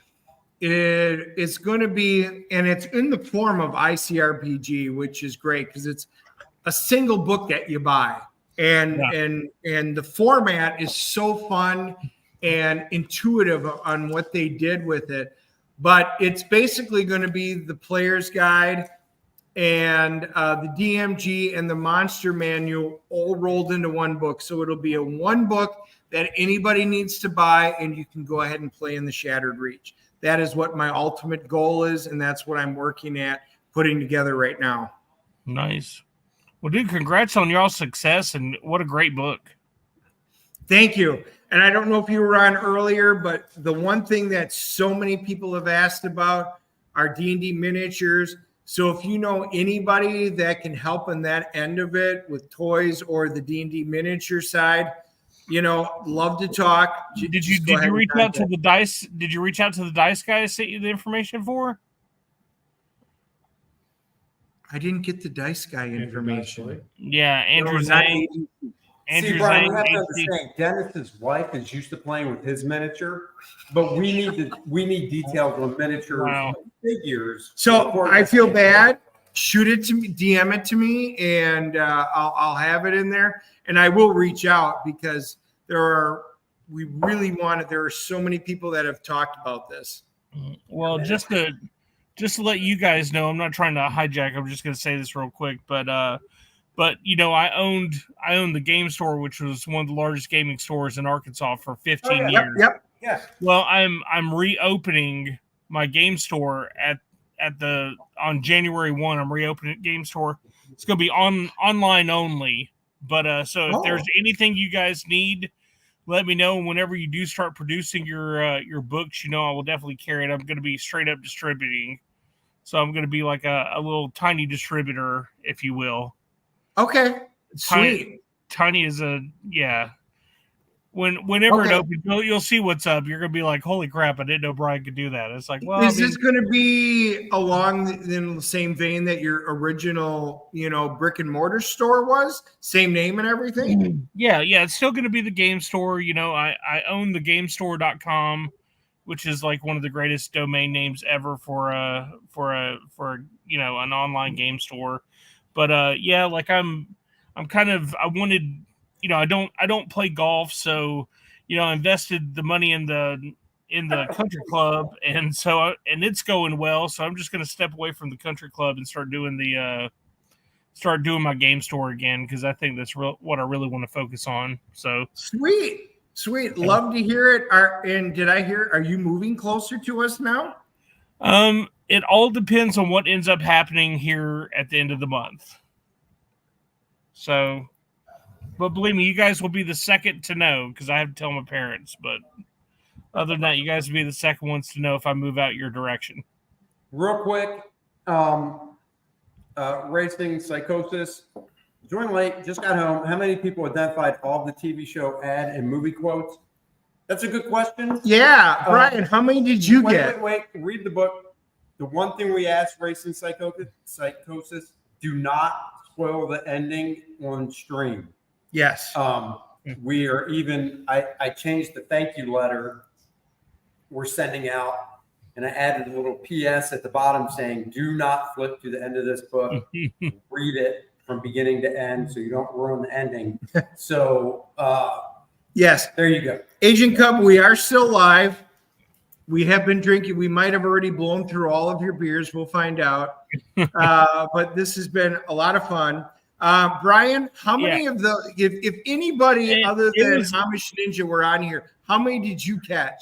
S2: it's going to be, and it's in the form of ICRPG, which is great because it's a single book that you buy, and the format is so fun and intuitive on what they did with it. But it's basically going to be the player's guide and the DMG and the monster manual all rolled into one book. So it'll be a one book that anybody needs to buy, and you can go ahead and play in the Shattered Reach. That is what my ultimate goal is, and that's what I'm working at putting together right now.
S7: Nice. Well, dude, congrats on y'all's success, and what a great book.
S2: Thank you. And I don't know if you were on earlier, but the one thing that so many people have asked about are D&D miniatures. So if you know anybody that can help in that end of it with toys or the D&D miniature side, love to talk.
S7: Did you reach out to the dice? Did you reach out to the dice guy I sent you the information for?
S2: I didn't get the dice guy information.
S7: Yeah, Andrew Zane.
S1: See, Brian, you have to understand, Dennis's wife is used to playing with his miniature, but we need details on miniature figures.
S2: So I feel bad. Shoot it to me, DM it to me, and I'll have it in there. And I will reach out because there are so many people that have talked about this.
S7: Well, just to let you guys know, I'm not trying to hijack. I'm just going to say this real quick, but I owned the game store, which was one of the largest gaming stores in Arkansas for 15 years.
S2: Yep. Yeah.
S7: Well, I'm reopening my game store on January 1. I'm reopening game store. It's going to be online only. But so if there's anything you guys need, let me know. Whenever you do start producing your books, I will definitely carry it. I'm going to be straight up distributing. So I'm going to be like a little tiny distributor, if you will.
S2: Okay. Sweet.
S7: Tiny is Whenever it opens, you'll see what's up. You're going to be like, holy crap, I didn't know Brian could do that. It's like, well,
S2: is this going to be along in the same vein that your original, brick and mortar store was? Same name and everything?
S7: Yeah. It's still going to be the game store. I own the GameStore.com, which is like one of the greatest domain names ever for an online game store. But I wanted, I don't play golf, so I invested the money in the country club, and it's going well. So I'm just going to step away from the country club and start doing my game store again, because I think that's what I really want to focus on. So
S2: sweet, love to hear it. Are you moving closer to us now?
S7: It all depends on what ends up happening here at the end of the month. So. But believe me, you guys will be the second to know, because I have to tell my parents. But other than that, you guys will be the second ones to know if I move out your direction.
S1: Real quick, Racing Psychosis, Joined late, just got home. How many people identified all the TV show ad and movie quotes? That's a good question.
S2: Yeah, Brian, how many did you get?
S1: Wait. Read the book. The one thing we asked Racing Psychosis, do not spoil the ending on stream.
S2: Yes.
S1: We are even, I changed the thank you letter we're sending out, and I added a little PS at the bottom saying, do not flip to the end of this book. Read it from beginning to end so you don't ruin the ending. So,
S2: yes.
S1: there you go.
S2: Agent Cub, we are still live. We have been drinking. We might have already blown through all of your beers. We'll find out. But this has been a lot of fun. Brian, how many of the, if anybody other than Hamish Ninja were on here, how many did you catch?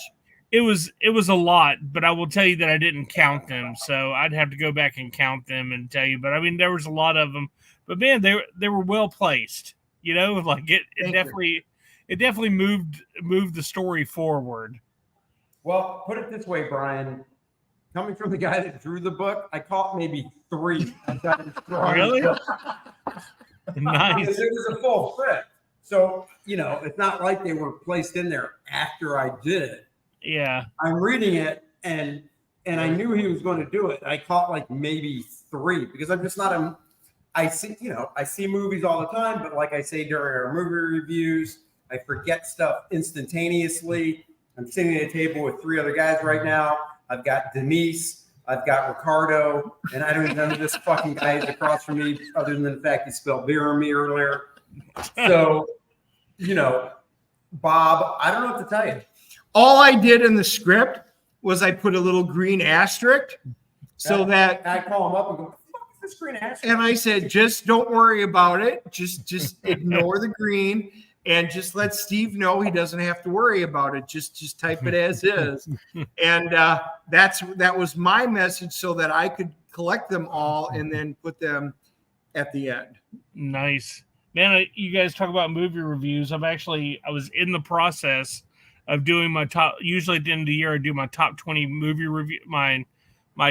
S7: It was a lot, but I will tell you that I didn't count them, so I'd have to go back and count them and tell you. But I mean, there was a lot of them. But man, they were well placed. You know, like it definitely moved the story forward.
S1: Well, put it this way, Brian. Coming from the guy that drew the book, I caught maybe 3.
S7: Really? Nice.
S1: It was a full script. So, it's not like they were placed in there after I did it.
S7: Yeah.
S1: I'm reading it and I knew he was going to do it. I caught like maybe 3 because I'm just not I see movies all the time, but like I say during our movie reviews, I forget stuff instantaneously. I'm sitting at a table with 3 other guys right now. I've got Denise, I've got Ricardo, and I don't even know who this fucking guy is across from me, other than the fact he spelled beer on me earlier. So, Bob, I don't know what to tell you.
S2: All I did in the script was I put a little green asterisk so that
S1: I call him up and go, "What the fuck is this green asterisk?"
S2: And I said, just don't worry about it. Just ignore the green and just let Steve know he doesn't have to worry about it. Just type it as is. And that was my message so that I could collect them all and then put them at the end.
S7: Nice. Man, you guys talk about movie reviews. I was in the process of doing my usually at the end of the year, I do my top 20 movie review, my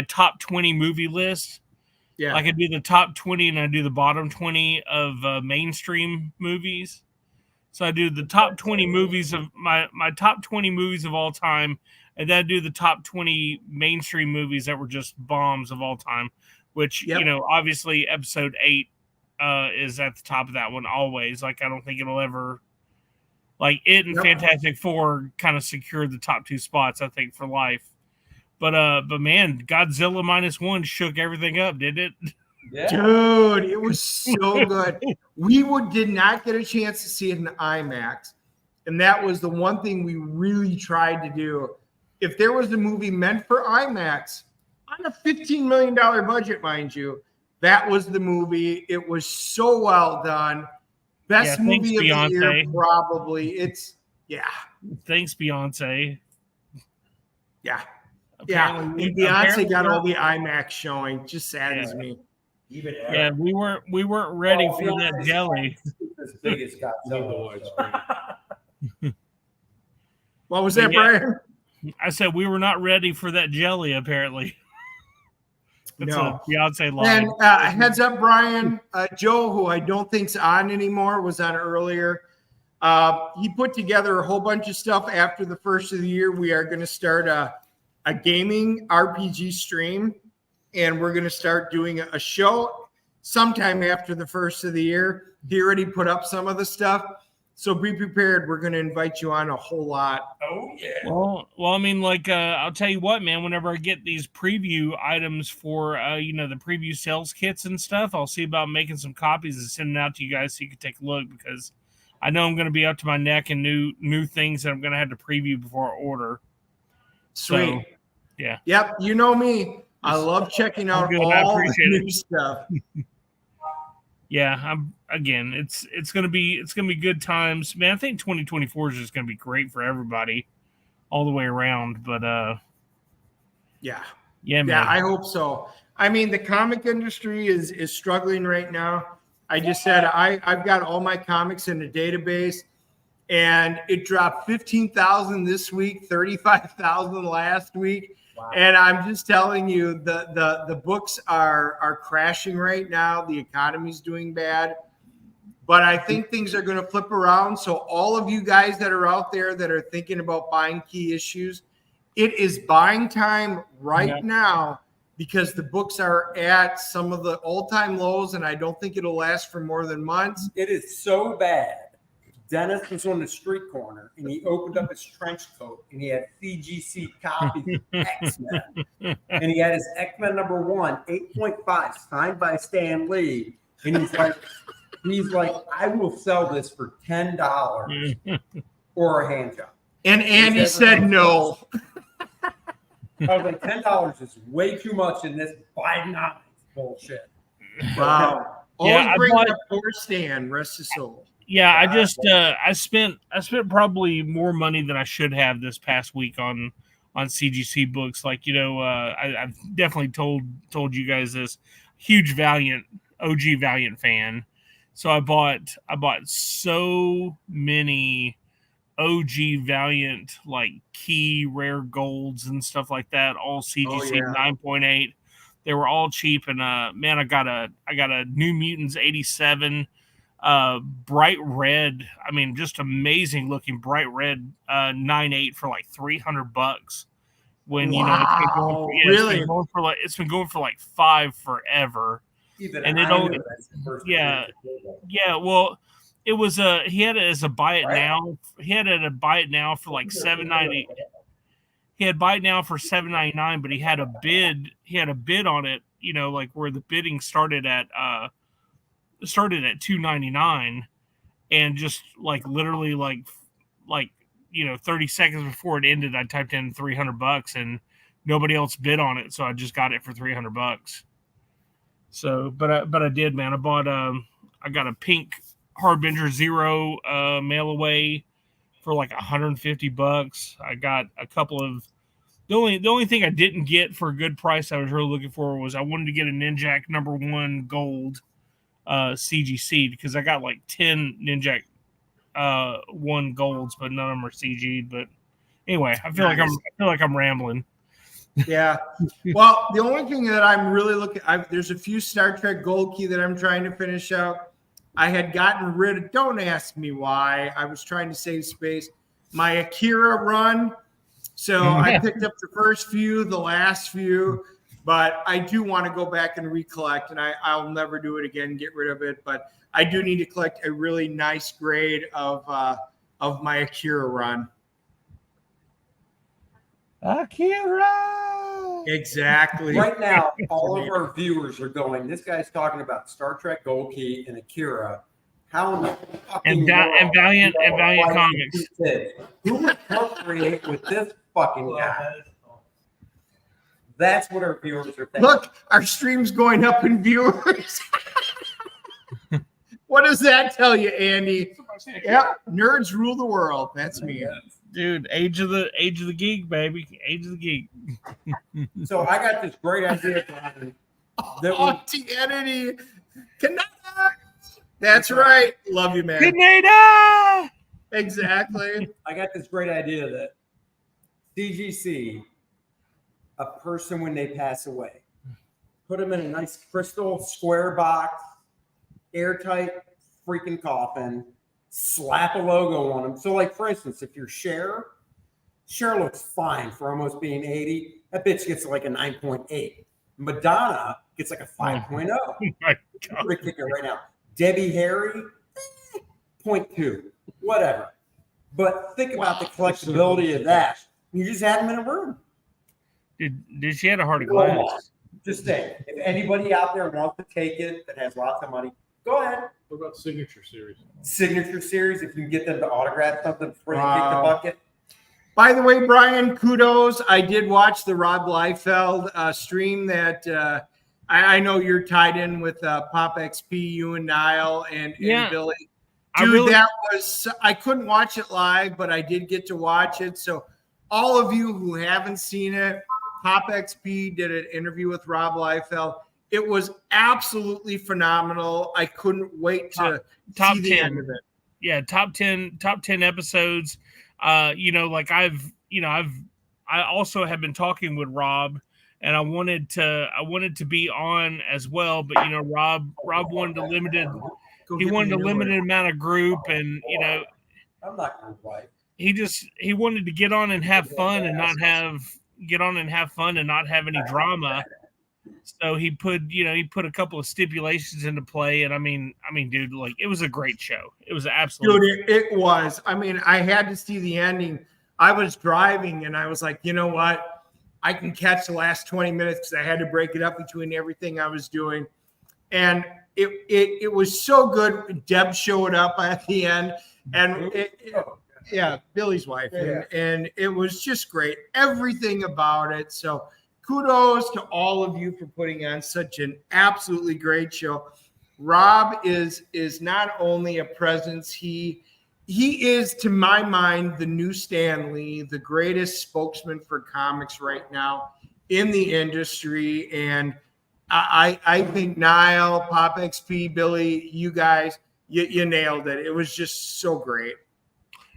S7: top 20 movie list.
S2: Yeah.
S7: Like I do the top 20 and I do the bottom 20 of mainstream movies. So I do the top 20 movies of my top 20 movies of all time. And then I do the top 20 mainstream movies that were just bombs of all time, which, obviously episode 8 is at the top of that one always. Like, I don't think it'll ever, like it and Fantastic Four kind of secured the top 2 spots, I think, for life. But man, Godzilla -1 shook everything up, did it?
S1: Yeah.
S2: Dude, it was so good. We did not get a chance to see it in IMAX. And that was the one thing we really tried to do. If there was a movie meant for IMAX on a $15 million budget, mind you, that was the movie. It was so well done. Best movie of the year, probably.
S7: Thanks, Beyonce.
S2: Yeah. And Beyonce got all the IMAX showing. Just saddens me.
S7: Yeah, we weren't ready for that jelly.
S1: As big as Godzilla.
S2: What was that, Brian?
S7: I said we were not ready for that jelly, apparently. That's a Beyonce line.
S2: And heads up, Brian, Joe, who I don't think's on anymore, was on earlier. He put together a whole bunch of stuff after the first of the year. We are going to start a gaming RPG stream, and we're going to start doing a show sometime after the first of the year. He already put up some of the stuff. So be prepared. We're going to invite you on a whole lot.
S1: Oh, yeah.
S7: Well, I mean, like, I'll tell you what, man, whenever I get these preview items for, the preview sales kits and stuff, I'll see about making some copies and sending out to you guys so you can take a look, because I know I'm going to be up to my neck in new things that I'm going to have to preview before I order.
S2: Sweet.
S7: So, yeah.
S2: Yep. You know me. I love checking out all the new stuff.
S7: Yeah, it's gonna be good times, man. I think 2024 is just gonna be great for everybody, all the way around. But
S2: yeah,
S7: man.
S2: I hope so. I mean, the comic industry is struggling right now. I just said I've got all my comics in a database, and it dropped 15,000 this week, 35,000 last week. Wow. And I'm just telling you, the books are crashing right now. The economy's doing bad. but I think things are going to flip around. So all of you guys that are out there that are thinking about buying Key Issues, it is buying time right now because the books are at some of the all-time lows, and I don't think it'll last for more than months.
S1: It is so bad. Dennis was on the street corner and he opened up his trench coat and he had CGC copies of X-Men. And he had his X-Men #1, 8.5, signed by Stan Lee. And he's like, I will sell this for $10 or a hand job.
S2: And Andy said no.
S1: I was like, $10 is way too much in this Bidenomics bullshit.
S2: Wow. Always bring up poor Stan, rest his soul.
S7: Yeah, I just I spent probably more money than I should have this past week on CGC books. Like, I've definitely told you guys this. Huge Valiant, OG Valiant fan. So I bought so many OG Valiant like key rare golds and stuff like that, all CGC 9.8. They were all cheap, and man, I got a New Mutants 87 bright red. I mean, just amazing looking bright red 9.8 for like $300. When it's been going for like $5 forever. And it only well, it was he had it as a buy it now. He had it a buy it now for like $7.90. He had buy it now for $7.99, but he had a bid. He had a bid on it, like where the bidding started at $2.99, and just like literally like 30 seconds before it ended, I typed in $300 and nobody else bid on it, so I just got it for $300. So, but I did, man. I bought I got a pink Harbinger Zero mail away for like $150. I got a couple of the only thing I didn't get for a good price I was really looking for was I wanted to get a Ninjak #1 gold CGC because I got like 10 Ninjak 1 golds, but none of them are CG'd. But anyway, I feel like I'm rambling.
S2: Yeah. Well, the only thing that I'm really looking, there's a few Star Trek Gold Key that I'm trying to finish out. I had gotten rid of, don't ask me why, I was trying to save space, my Akira run. So I picked up the first few, the last few, but I do want to go back and recollect, and I'll never do it again, get rid of it. But I do need to collect a really nice grade of my Akira run.
S7: Akira!
S2: Exactly.
S1: Right now, all of our viewers are going, this guy's talking about Star Trek Gold Key and Akira. How in the fucking
S7: and Valiant Comics.
S1: Who would procreate with this fucking guy? That's what our viewers are thinking.
S2: Look, our stream's going up in viewers. What does that tell you, Andy? Yeah, nerds rule the world. That's me.
S7: Dude, age of the geek, baby. Age of the geek.
S1: So I got this great idea, Brian.
S2: Auntie Canada. That's right. Love you, man.
S7: Canada!
S2: Exactly.
S1: I got this great idea that CGC, a person when they pass away, put them in a nice crystal square box, airtight freaking coffin, slap a logo on them. So, like, for instance, if you're Cher looks fine for almost being 80. That bitch gets like a 9.8. Madonna gets like a 5.0.
S7: Oh my God.
S1: We're kicking right now. Debbie Harry, 0.2. Whatever. But think about the collectability of that. You just had them in a room.
S7: Did she have a heart of glass?
S1: Just say, if anybody out there wants to take it that has lots of money, go ahead.
S3: What about Signature Series?
S1: Signature Series, if you can get them to autograph something before they kick the bucket.
S2: By the way, Brian, kudos. I did watch the Rob Liefeld stream that I know you're tied in with Pop XP, you and Niall and Billy. Dude, I couldn't watch it live, but I did get to watch it. So all of you who haven't seen it, Pop XP did an interview with Rob Liefeld. It was absolutely phenomenal. I couldn't wait to see the end of it.
S7: Yeah, top 10 episodes. I also have been talking with Rob, and I wanted to be on as well, but Rob wanted
S2: Go
S7: he
S2: get
S7: wanted
S2: me
S7: a
S2: new
S7: limited
S2: one.
S7: amount of group, and
S1: I'm not gonna wipe.
S7: he wanted to get on and have fun and not have any drama. So he put a couple of stipulations into play, and I mean, dude, like it was a great show. It was absolutely.
S2: Dude, it was. I mean, I had to see the ending. I was driving and I was like, you know what? I can catch the last 20 minutes because I had to break it up between everything I was doing. And it was so good. Deb showed up at the end, and yeah, Billy's wife, and it was just great. Everything about it. So kudos to all of you for putting on such an absolutely great show. Rob is not only a presence, he is, to my mind, the new Stan Lee, the greatest spokesman for comics right now in the industry. And I think Niall, Pop XP, Billy, you guys, you nailed it. It was just so great.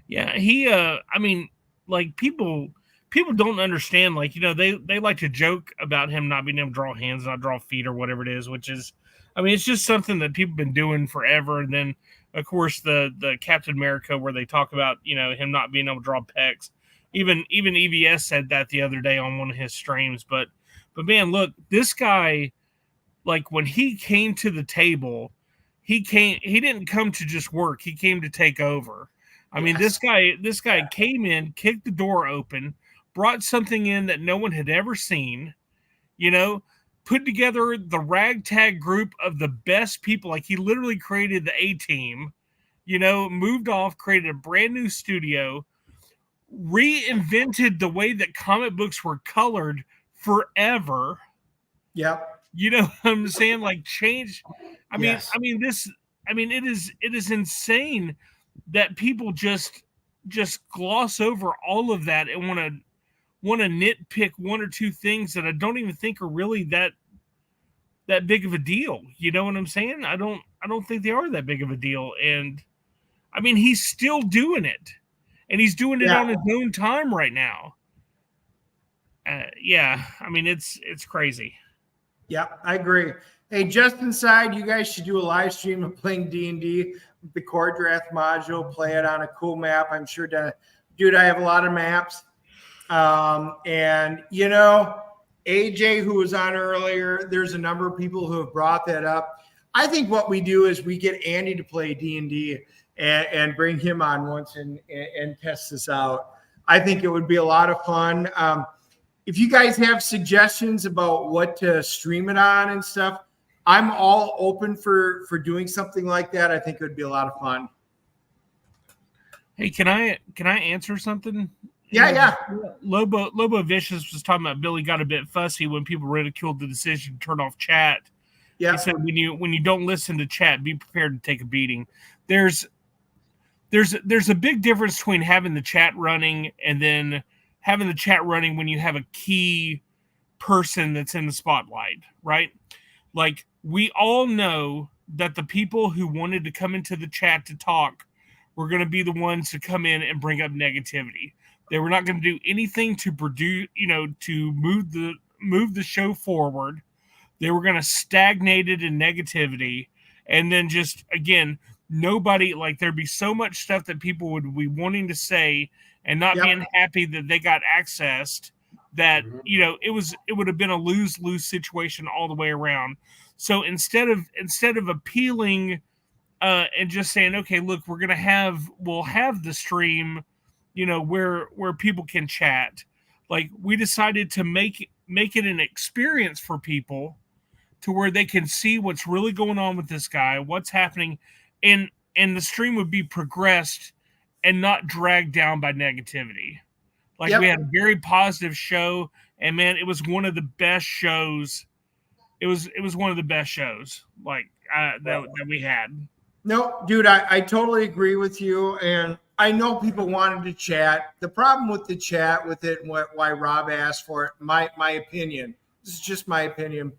S7: Yeah, he I mean, like people don't understand, like, they like to joke about him not being able to draw hands, not draw feet or whatever it is, which is, I mean, it's just something that people have been doing forever. And then of course the Captain America, where they talk about, him not being able to draw pecs. Even EVS said that the other day on one of his streams. But man, look, this guy, like when he came to the table, he didn't come to just work. He came to take over. I mean, this guy came in, kicked the door open, brought something in that no one had ever seen, put together the ragtag group of the best people. Like he literally created the A-Team, moved off, created a brand new studio, reinvented the way that comic books were colored forever.
S2: Yep.
S7: You know what I'm saying? Like change.
S2: Yes.
S7: It is insane that people just gloss over all of that and want to nitpick one or two things that I don't even think are really that big of a deal. You know what I'm saying? I don't think they are that big of a deal. And I mean, he's still doing it, and he's doing it on his own time right now. Yeah, I mean, it's crazy.
S2: Yeah, I agree. Hey, just inside, you guys should do a live stream of playing D&D with the core draft module, play it on a cool map. I'm sure, dude, I have a lot of maps. And, AJ, who was on earlier, there's a number of people who have brought that up. I think what we do is we get Andy to play D&D and bring him on once and test this out. I think it would be a lot of fun. If you guys have suggestions about what to stream it on and stuff, I'm all open for doing something like that. I think it would be a lot of fun.
S7: Hey, can I answer something?
S2: Yeah.
S7: Lobo Vicious was talking about Billy got a bit fussy when people ridiculed the decision to turn off chat.
S2: Yeah.
S7: He said when you don't listen to chat, be prepared to take a beating. There's a big difference between having the chat running and then having the chat running when you have a key person that's in the spotlight, right? Like, we all know that the people who wanted to come into the chat to talk were going to be the ones to come in and bring up negativity. They were not going to do anything to produce, to move the show forward. They were going to stagnate it in negativity. And then just, again, nobody, like, there'd be so much stuff that people would be wanting to say and not being happy that they got accessed, that, it would have been a lose-lose situation all the way around. So instead of appealing and just saying, okay, look, we'll have the stream, where people can chat. Like, we decided to make it an experience for people to where they can see what's really going on with this guy, what's happening, and the stream would be progressed and not dragged down by negativity. Like, we had a very positive show, and man, it was one of the best shows. It was one of the best shows, like, that we had.
S2: No, dude, I totally agree with you. And I know people wanted to chat. The problem with the chat with it, and why Rob asked for it, my opinion, this is just my opinion.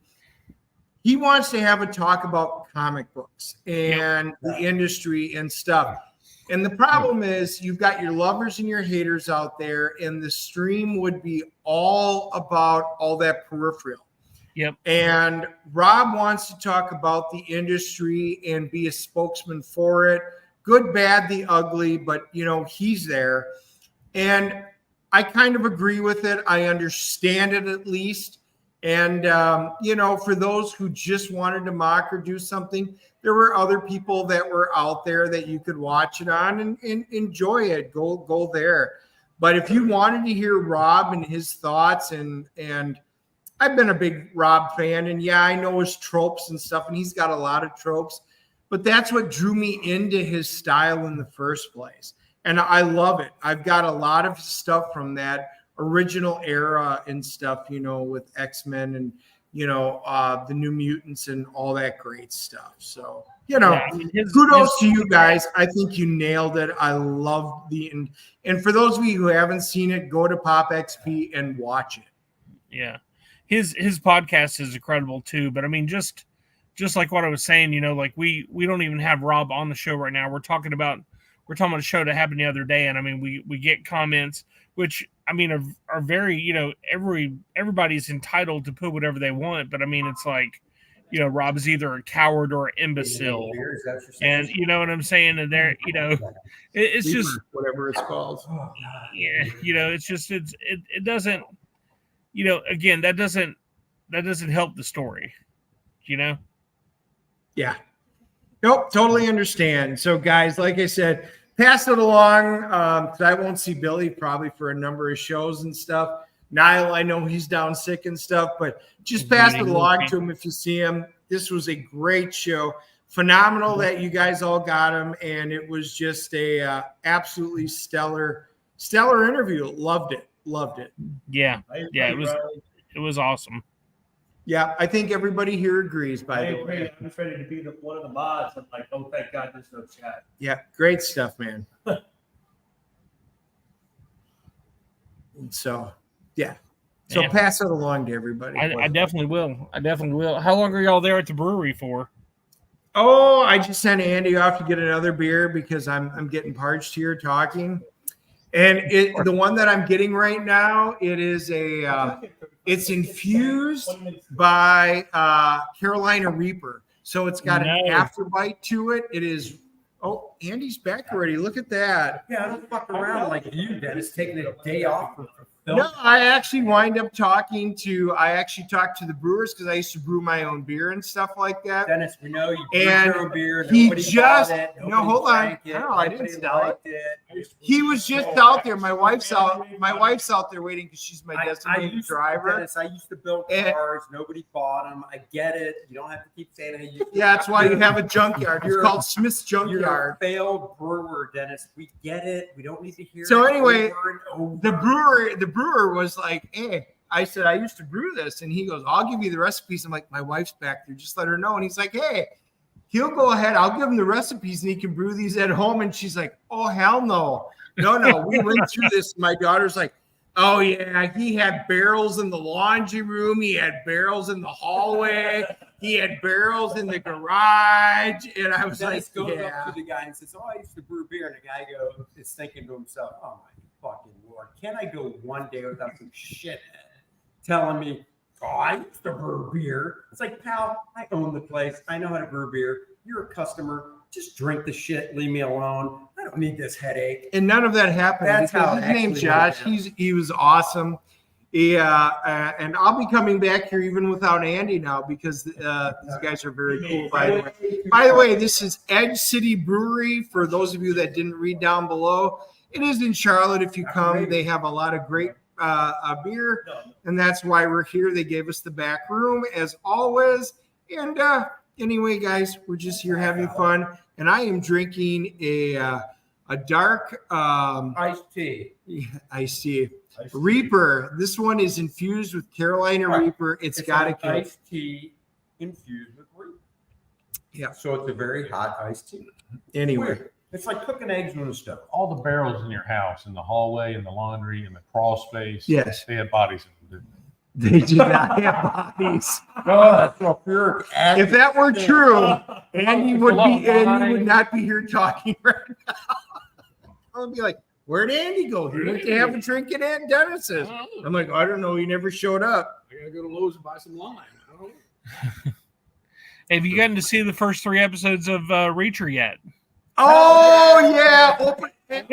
S2: He wants to have a talk about comic books and the industry and stuff. And the problem is you've got your lovers and your haters out there, and the stream would be all about all that peripheral.
S7: Yep.
S2: And Rob wants to talk about the industry and be a spokesman for it. Good, bad, the ugly, but he's there. And I kind of agree with it. I understand it at least. And, for those who just wanted to mock or do something, there were other people that were out there that you could watch it on and enjoy it. Go there. But if you wanted to hear Rob and his thoughts, and I've been a big Rob fan, and yeah, I know his tropes and stuff, and he's got a lot of tropes, but that's what drew me into his style in the first place. And I love it. I've got a lot of stuff from that original era and stuff, with X-Men and, the New Mutants and all that great stuff. So, kudos to you guys. I think you nailed it. I love and for those of you who haven't seen it, go to Pop XP and watch it.
S7: Yeah. His podcast is incredible too. But I mean, just like what I was saying, like we don't even have Rob on the show right now. We're talking about a show that happened the other day. And I mean, we get comments, which I mean, are very, everybody's entitled to put whatever they want. But I mean, it's like, Rob is either a coward or an imbecile. And you know what I'm saying? And there, it's just
S2: whatever it's called.
S7: Yeah. It's just, it doesn't, again, that doesn't help the story,
S2: Yeah. Nope. Totally understand. So guys, like I said, pass it along. Cause I won't see Billy probably for a number of shows and stuff. Niall, I know he's down sick and stuff, but just pass it along to him if you see him. This was a great show. Phenomenal that you guys all got him. And it was just a absolutely stellar interview. Loved it.
S7: Yeah. Yeah. It was awesome.
S2: Yeah. I think everybody here agrees, by the way.
S4: I'm just ready to be one of the mods. I'm like, oh, thank God there's no chat.
S2: Yeah. Great stuff, man. So, yeah. So pass it along to everybody.
S7: I definitely will. How long are y'all there at the brewery for?
S2: Oh, I just sent Andy off to get another beer because I'm getting parched here talking. And the one that I'm getting right now, it is it's infused by Carolina Reaper. So it's got an afterbite to it. It is. Oh, Andy's back already. Look at that.
S1: Yeah, I don't fuck around like you, Dennis, taking a day off for film.
S2: No, I actually talked to the brewers because I used to brew my own beer and stuff like that.
S1: Dennis, we know you brew
S2: And
S1: your own beer.
S2: he
S1: Nobody
S2: just
S1: bought it,
S2: no,
S1: nobody
S2: hold on.
S1: drank it,
S2: No, I didn't
S1: nobody
S2: sell
S1: liked it.
S2: He was just out there. My wife's out there waiting because she's my designated driver.
S1: Dennis, I used to build
S2: And-
S1: cars. Nobody bought them. I get it. You don't have to keep saying I used to.
S2: Yeah, that's why you have a junkyard. It's
S1: You're-
S2: called Smith's
S1: You're
S2: Junkyard.
S1: a failed brewer, Dennis. We get it. We don't need to hear
S2: So
S1: it
S2: anyway,
S1: over and over.
S2: The brewer was like, "Hey," I said, "I used to brew this," and he goes, "I'll give you the recipes." I'm like, "My wife's back there. Just let her know." And he's like, "Hey." He'll go ahead. I'll give him the recipes and he can brew these at home. And she's like, "Oh, hell no. No. We went through this." My daughter's like, "Oh, yeah. He had barrels in the laundry room. He had barrels in the hallway. He had barrels in the garage." And I was
S1: Dennis
S2: like,
S1: goes
S2: "Yeah."
S1: up to the guy and says, "Oh, I used to brew beer." And the guy is thinking to himself, "Oh, my fucking Lord. Can I go one day without some shithead telling me, oh, I used to brew beer?" It's like, pal, I own the place. I know how to brew beer. You're a customer. Just drink the shit. Leave me alone. I don't need this headache.
S2: And none of that happened.
S1: That's how
S2: His
S1: it
S2: name's
S1: actually
S2: Josh. He was awesome. And I'll be coming back here even without Andy now because these guys are very cool. By the way, this is Edge City Brewery. For those of you that didn't read down below, it is in Charlotte. If you come, they have a lot of great beer, and that's why we're here. They gave us the back room as always. And anyway, guys, we're just here having fun, and I am drinking a dark
S1: Iced tea.
S2: iced tea. Reaper. This one is infused with Carolina Reaper. It's got
S1: an
S2: a
S1: iced tea infused with Reaper.
S2: Yeah.
S1: So it's a very hot iced tea.
S2: Anyway.
S1: It's like cooking eggs on the stove.
S3: All the barrels in your house, in the hallway, in the laundry, in the crawl space.
S2: Yes.
S3: They had bodies in them.
S2: They do not have bodies.
S1: Oh, that's sulfuric acid.
S2: If that were true, Andy would not be here talking right now. I would be like, "Where'd Andy go? He went to have a drink at Aunt Dennis's." I'm like, "I don't know. He never showed up."
S8: I gotta go to Lowe's and buy some lime.
S7: Have you gotten to see the first 3 episodes of Reacher yet?
S2: Oh yeah,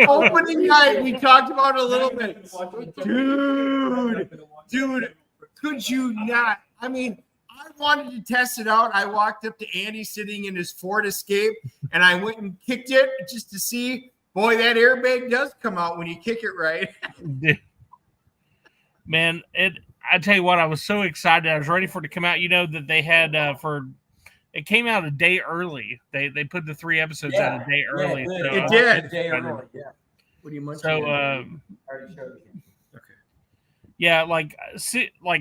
S2: opening night. We talked about it a little bit, dude. Could you not? I mean, I wanted to test it out. I walked up to Andy sitting in his Ford Escape, and I went and kicked it just to see. Boy, that airbag does come out when you kick it right.
S7: Man, I tell you what, I was so excited. I was ready for it to come out. You know that they had it came out a day early. They put the 3 episodes out a day early.
S1: Yeah,
S7: so
S2: it did.
S1: A day early, yeah.
S2: What do you munching?
S7: So
S1: I already showed you.
S7: yeah, like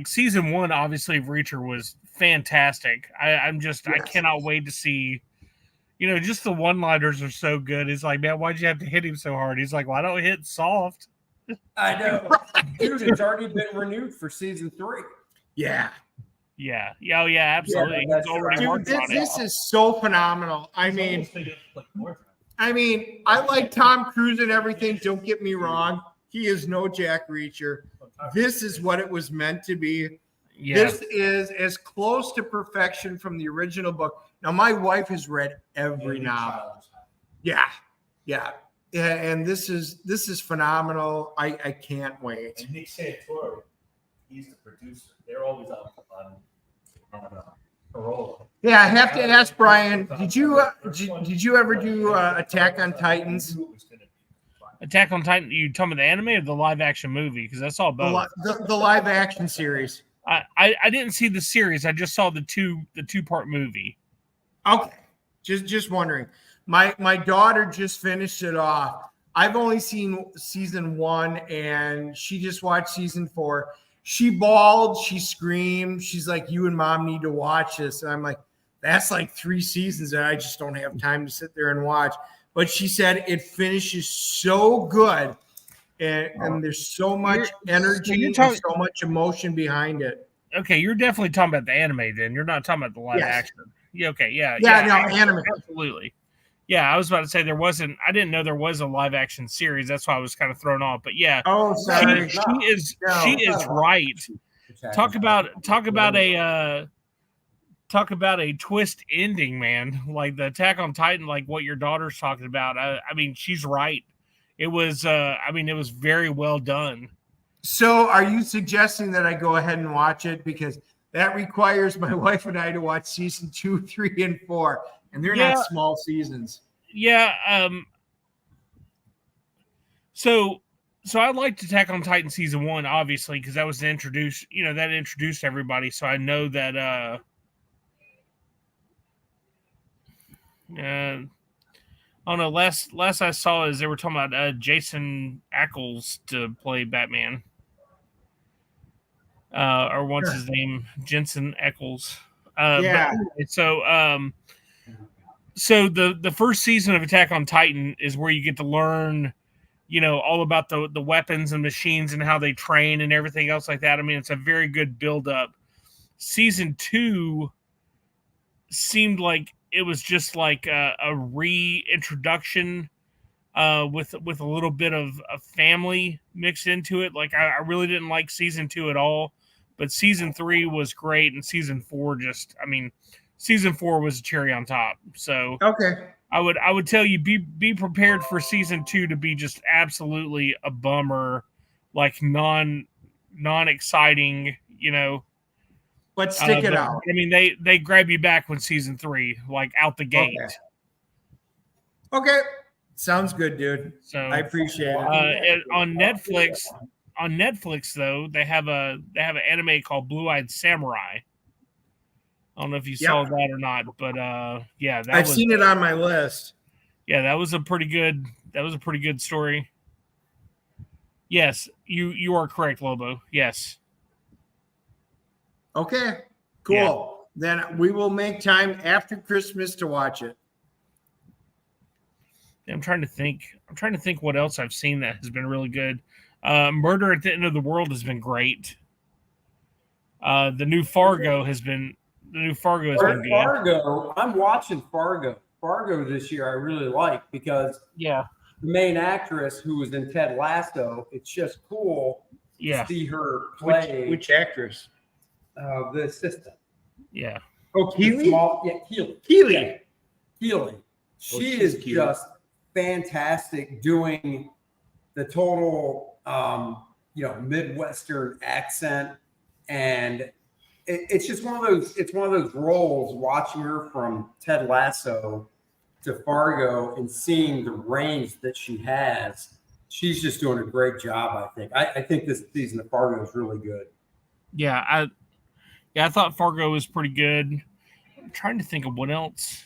S7: season 1, obviously, of Reacher was fantastic. I cannot wait to see. You know, just the one-liners are so good. It's like, man, why'd you have to hit him so hard? He's like, well, I don't hit soft.
S1: I know. Dude, it's already been renewed for season 3.
S2: Yeah.
S7: Yeah, absolutely.
S1: Yeah, that's
S7: He's already
S2: Dude,
S7: working on it.
S2: this is so phenomenal. I mean, I like Tom Cruise and everything. Don't get me wrong. He is no Jack Reacher. This is what it was meant to be.
S7: Yeah.
S2: This is as close to perfection from the original book. Now, my wife has read every novel. Yeah. And this is phenomenal. I can't wait.
S4: And Nick Santori, he's the producer. They're always on parole.
S2: Yeah, I have to ask Brian. Did you ever do Attack on Titans?
S7: Attack on Titan. You talking about the anime or the live action movie? Because I saw both.
S2: The live action series.
S7: I didn't see the series. I just saw the two-part movie.
S2: Okay, just wondering. My daughter just finished it off. I've only seen season 1, and she just watched season 4. She bawled, she screamed. She's like, "You and Mom need to watch this." And I'm like, "That's like 3 seasons that I just don't have time to sit there and watch." But she said it finishes so good, and there's so much energy and so much emotion behind it.
S7: Okay, you're definitely talking about the anime. Then you're not talking about the live action. Yeah. Okay. Yeah.
S2: No, anime.
S7: Absolutely. Yeah, I was about to say I didn't know there was a live action series. That's why I was kind of thrown off. But yeah,
S2: oh, sorry.
S7: She is right. Talk about a twist ending, man. Like the Attack on Titan, like what your daughter's talking about. I mean, she's right. It was it was very well done.
S2: So are you suggesting that I go ahead and watch it? Because that requires my wife and I to watch season 2, 3, and 4. And they're not small seasons.
S7: Yeah. So I liked Attack on Titan season 1, obviously, because that was introduced everybody. So I know that I don't know. Last I saw is they were talking about Jason Ackles to play Batman. Or what's his name? Jensen Ackles.
S2: Yeah.
S7: So the first season of Attack on Titan is where you get to learn, all about the weapons and machines and how they train and everything else like that. I mean, it's a very good build up. Season 2 seemed like it was just like a reintroduction with a little bit of a family mixed into it. Like I really didn't like season 2 at all, but season 3 was great, and season 4 season 4 was a cherry on top. So
S2: okay,
S7: I would tell you be prepared for season 2 to be just absolutely a bummer, like non exciting,
S2: But stick it out.
S7: I mean, they grab you back when season 3, like out the gate.
S2: Okay. Sounds good, dude.
S7: So
S2: I appreciate it.
S7: On Netflix though, they have an anime called Blue Eyed Samurai. I don't know if you saw that or not, but yeah,
S2: I've seen it on my list.
S7: Yeah, that was a pretty good story. Yes, you are correct, Lobo. Yes.
S2: Okay, cool. Yeah. Then we will make time after Christmas to watch it.
S7: I'm trying to think what else I've seen that has been really good. Murder at the End of the World has been great. The new Fargo has been good.
S1: Fargo, I'm watching Fargo. Fargo this year I really like because the main actress who was in Ted Lasso, it's just cool to see her play.
S2: Which actress?
S1: The assistant.
S7: Yeah.
S2: Oh, Keely?
S1: Keely.
S2: Keely.
S1: Keely. She
S2: she's
S1: is
S2: cute.
S1: just fantastic doing the total, Midwestern accent, and it's just one of those. It's one of those roles. Watching her from Ted Lasso to Fargo and seeing the range that she has, she's just doing a great job. I think. I think this season of Fargo is really good.
S7: Yeah, I thought Fargo was pretty good. I'm trying to think of what else.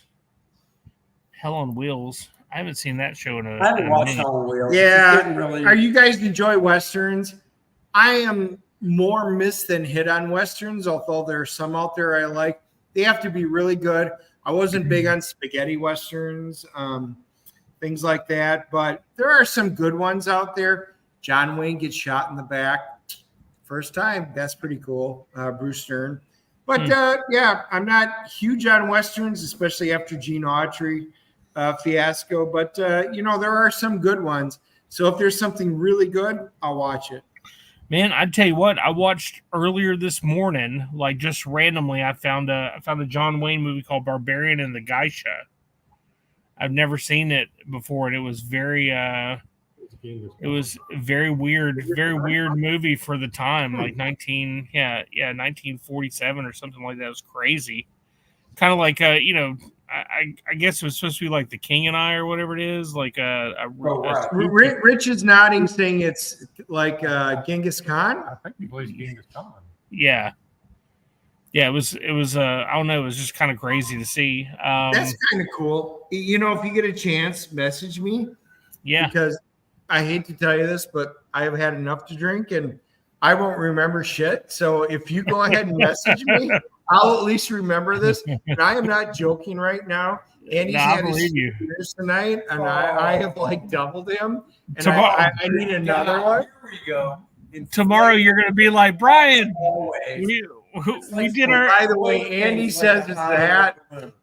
S7: Hell on Wheels. I haven't seen that show in a
S1: I haven't watched
S7: minute.
S1: Hell on Wheels.
S2: Yeah.
S1: It didn't really.
S2: Are you guys enjoy Westerns? I am more miss than hit on Westerns, although there are some out there I like. They have to be really good. I wasn't big on spaghetti Westerns, things like that, but there are some good ones out there. John Wayne gets shot in the back. First time. That's pretty cool. Bruce Stern. But yeah, I'm not huge on Westerns, especially after Gene Autry fiasco. But, there are some good ones. So if there's something really good, I'll watch it.
S7: Man, I'd tell you what, I watched earlier this morning, like just randomly, I found a John Wayne movie called Barbarian and the Geisha. I've never seen it before, and it was very very weird movie for the time, like 1947 or something like that. It was crazy. Kind of like I guess it was supposed to be like The King and I or whatever it is, like
S2: Rich is nodding, saying it's like Genghis Khan.
S3: I think he plays Genghis Khan.
S7: Yeah, it was I don't know, it was just kind of crazy to see.
S2: That's kind of cool. If you get a chance, message me.
S7: Yeah,
S2: because I hate to tell you this, but I have had enough to drink and I won't remember shit. So if you go ahead and message me, I'll at least remember this. And I am not joking right now. Andy's had his beers tonight, and I have like doubled him. And I need another one.
S1: Here we go.
S7: Tomorrow you're gonna be like, Brian, we did our.
S2: By the way, Andy says it's that.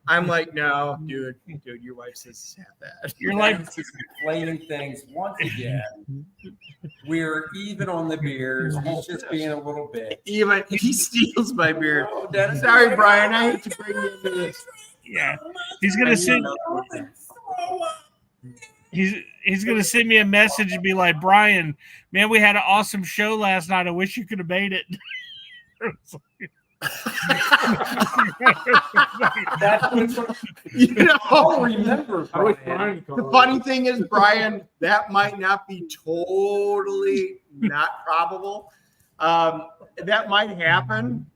S2: I'm like, no, dude, your wife says it's that.
S7: You're like
S1: explaining things once again. We're even on the beers. He's just being a little bit.
S2: Even he steals my beer.
S1: Oh, Dennis,
S2: sorry, Brian. I hate to bring you into this.
S7: Yeah, he's gonna send. He's gonna send me a message and be like, Brian, man, we had an awesome show last night. I wish you could have made it.
S1: I'll remember. Brian.
S2: The funny thing is, Brian, that might not be totally not probable. That might happen.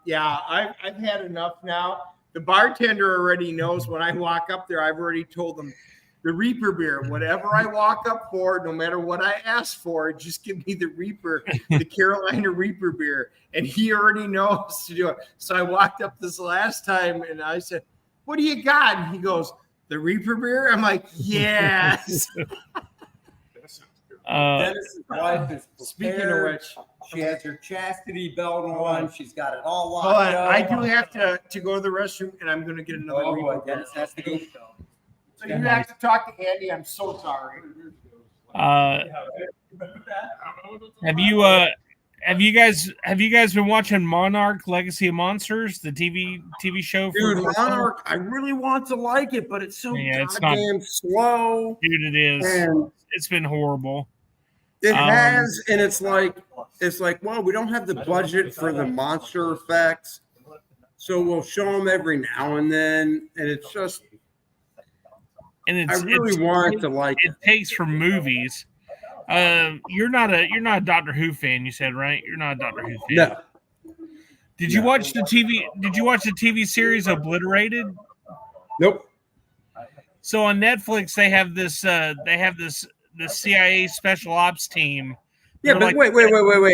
S2: Yeah, I've had enough now. The bartender already knows when I walk up there. I've already told them the Reaper beer. Whatever I walk up for, no matter what I ask for, just give me the Reaper, the Carolina Reaper beer. And he already knows to do it. So I walked up this last time and I said, "What do you got?" And he goes, "The Reaper beer." I'm like, "Yes."
S1: Dennis's wife is
S2: Speaking of which,
S1: she has her chastity belt on. She's got it all locked
S2: hold on.
S1: up.
S2: I do have to go to the restroom, and I'm going to get another Reaper.
S1: Dennis has to go.
S2: So you have to talk to Andy. I'm so sorry.
S7: Have you guys been watching Monarch: Legacy of Monsters, the TV show?
S1: Dude, Monarch, I really want to like it, but it's so
S7: it's
S1: goddamn slow.
S7: Dude, it is.
S1: And
S7: it's been horrible.
S1: It has, and it's like, well, we don't have the budget for the monster effects, so we'll show them every now and then, and it's just.
S7: And
S1: I really want to like it.
S7: It takes from movies. You're not a Doctor Who fan, you said, right? You're not a Doctor Who fan.
S1: No.
S7: Did you watch the TV series Obliterated?
S1: Nope.
S7: So on Netflix they have this the CIA special ops team.
S1: Yeah, but wait.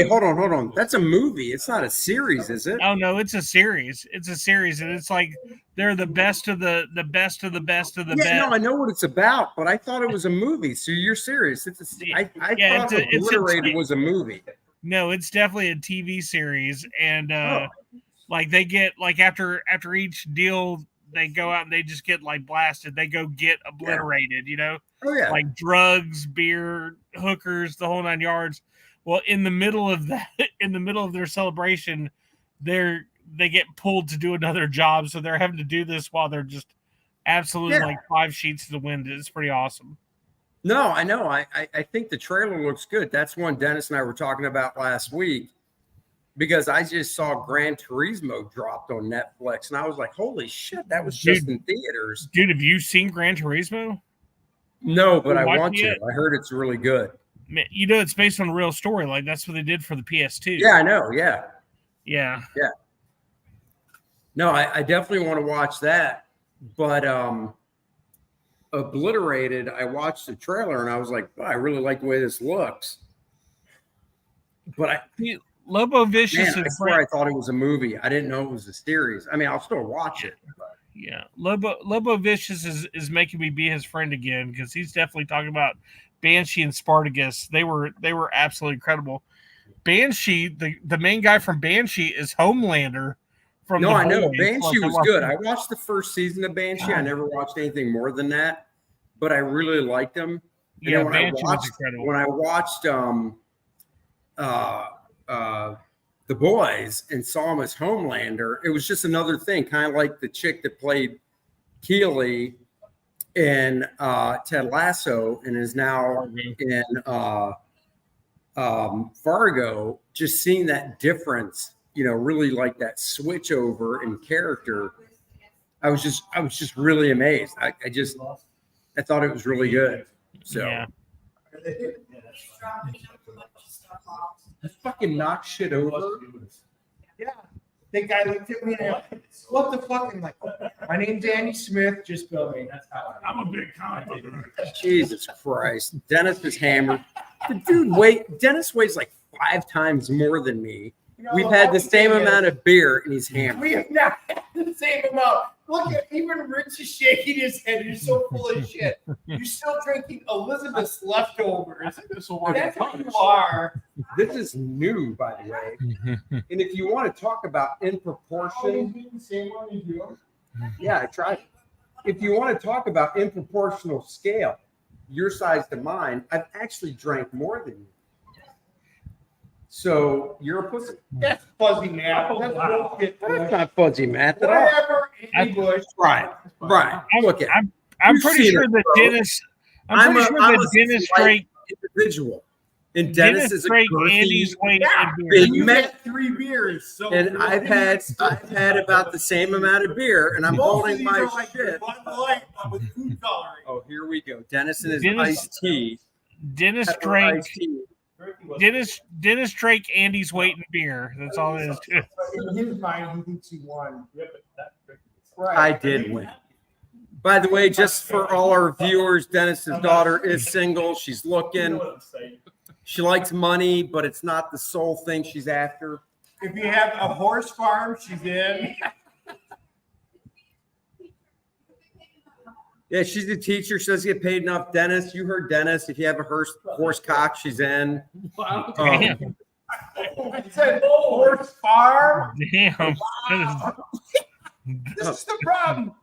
S1: Hold on. That's a movie. It's not a series, is it?
S7: Oh no, it's a series. It's a series, and it's like they're the best of the best of the best of the best.
S1: No, I know what it's about, but I thought it was a movie. So you're serious? I thought Obliterated was a movie.
S7: No, it's definitely a TV series, and like they get like after each deal, they go out and they just get like blasted. They go get obliterated, you know?
S1: Oh yeah,
S7: like drugs, beer, hookers, the whole 9 yards. Well, in the middle of that, in the middle of their celebration, they're they get pulled to do another job, so they're having to do this while they're just absolutely
S1: Yeah.
S7: like 5 sheets to the wind. It's pretty awesome.
S1: No, I know. I think the trailer looks good. That's one Dennis and I were talking about last week because I just saw Gran Turismo dropped on Netflix, and I was like, "Holy shit, that was just in theaters."
S7: Dude, have you seen Gran Turismo?
S1: No, but I
S7: Watching
S1: want to.
S7: it?
S1: I heard it's really good.
S7: Man, you know, it's based on a real story. Like that's what they did for the PS2.
S1: Yeah, I know. Yeah.
S7: Yeah.
S1: No, I definitely want to watch that. But Obliterated, I watched the trailer and I was like, wow, I really like the way this looks. But
S7: Lobo Vicious
S1: I
S7: is
S1: swear I thought it was a movie. I didn't know it was a series. I mean, I'll still watch it. But.
S7: Yeah, Lobo Vicious is making me be his friend again because he's definitely talking about Banshee and Spartacus. They were absolutely incredible. Banshee, the main guy from Banshee is Homelander from
S1: No,
S7: The
S1: I know.
S7: Boys.
S1: Banshee
S7: Like,
S1: was good. I watched the first season of Banshee. I never watched anything more than that, but I really liked him. And
S7: Yeah,
S1: then when
S7: Banshee was
S1: I
S7: incredible.
S1: watched The Boys and saw him as Homelander, it was just another thing, kind of like the chick that played Keeley in Ted Lasso and is now in Fargo. Just seeing that difference, you know, really like that switch over in character. I was just really amazed. I thought it was really good. So.
S7: Yeah.
S1: Just fucking knock shit over.
S2: Yeah. The guy looked at me and went, what the fuck? I'm like, my name's Andy Smith. Just bill me. That's how
S3: I'm a big commentator.
S1: Jesus Christ. Dennis is hammered. The dude Dennis weighs like 5 times more than me. We've had the same amount of beer and he's hammered.
S2: We have not had the same amount. Look at even Rich is shaking his head. You're so full of shit. You're still drinking Elizabeth's leftovers.
S3: This will work.
S2: That's what you are.
S1: This is new, by the way. And if you want to talk about in proportion, yeah, I tried. If you want to talk about in proportional scale, your size to mine, I've actually drank more than you. So you're a pussy.
S2: That's fuzzy, Matt. That's bullshit.
S1: That's not fuzzy, Matt, at all.
S2: Whatever, Andy Bush.
S1: Brian, look at
S7: I'm
S1: You've
S7: pretty
S1: seen
S7: sure
S1: it,
S7: that
S1: bro.
S7: Dennis. I'm pretty sure that Dennis
S1: slight
S7: Drake.
S1: individual. And Dennis
S7: Dennis
S1: is a
S7: Drake,
S1: girthy,
S7: Andy's weight,
S2: Yeah,
S7: and
S1: big
S7: beer.
S2: you
S1: man.
S2: had 3 beers. So
S1: And I've had about the same amount of beer, and I'm
S2: Most of
S1: holding
S2: these
S1: my
S2: are like
S1: shit.
S2: Bud Light, but with food coloring.
S1: Oh, here we go. Dennis and his
S7: Dennis-
S1: iced tea.
S7: Dennis
S1: Pepper
S7: Drake.
S1: iced tea.
S7: Dennis Drake, Andy's weight in beer. That's all it is.
S2: In his mind, he thinks he won.
S1: I did win. By the way, just for all our viewers, Dennis's daughter is single. She's looking. She likes money, but it's not the sole thing she's after.
S2: If you have a horse farm, she's in.
S1: Yeah, she's a teacher. She doesn't get paid enough. Dennis, you heard Dennis. If you have a horse cock, she's in.
S7: Damn.
S2: I said horse farm.
S7: Damn.
S2: This is the problem.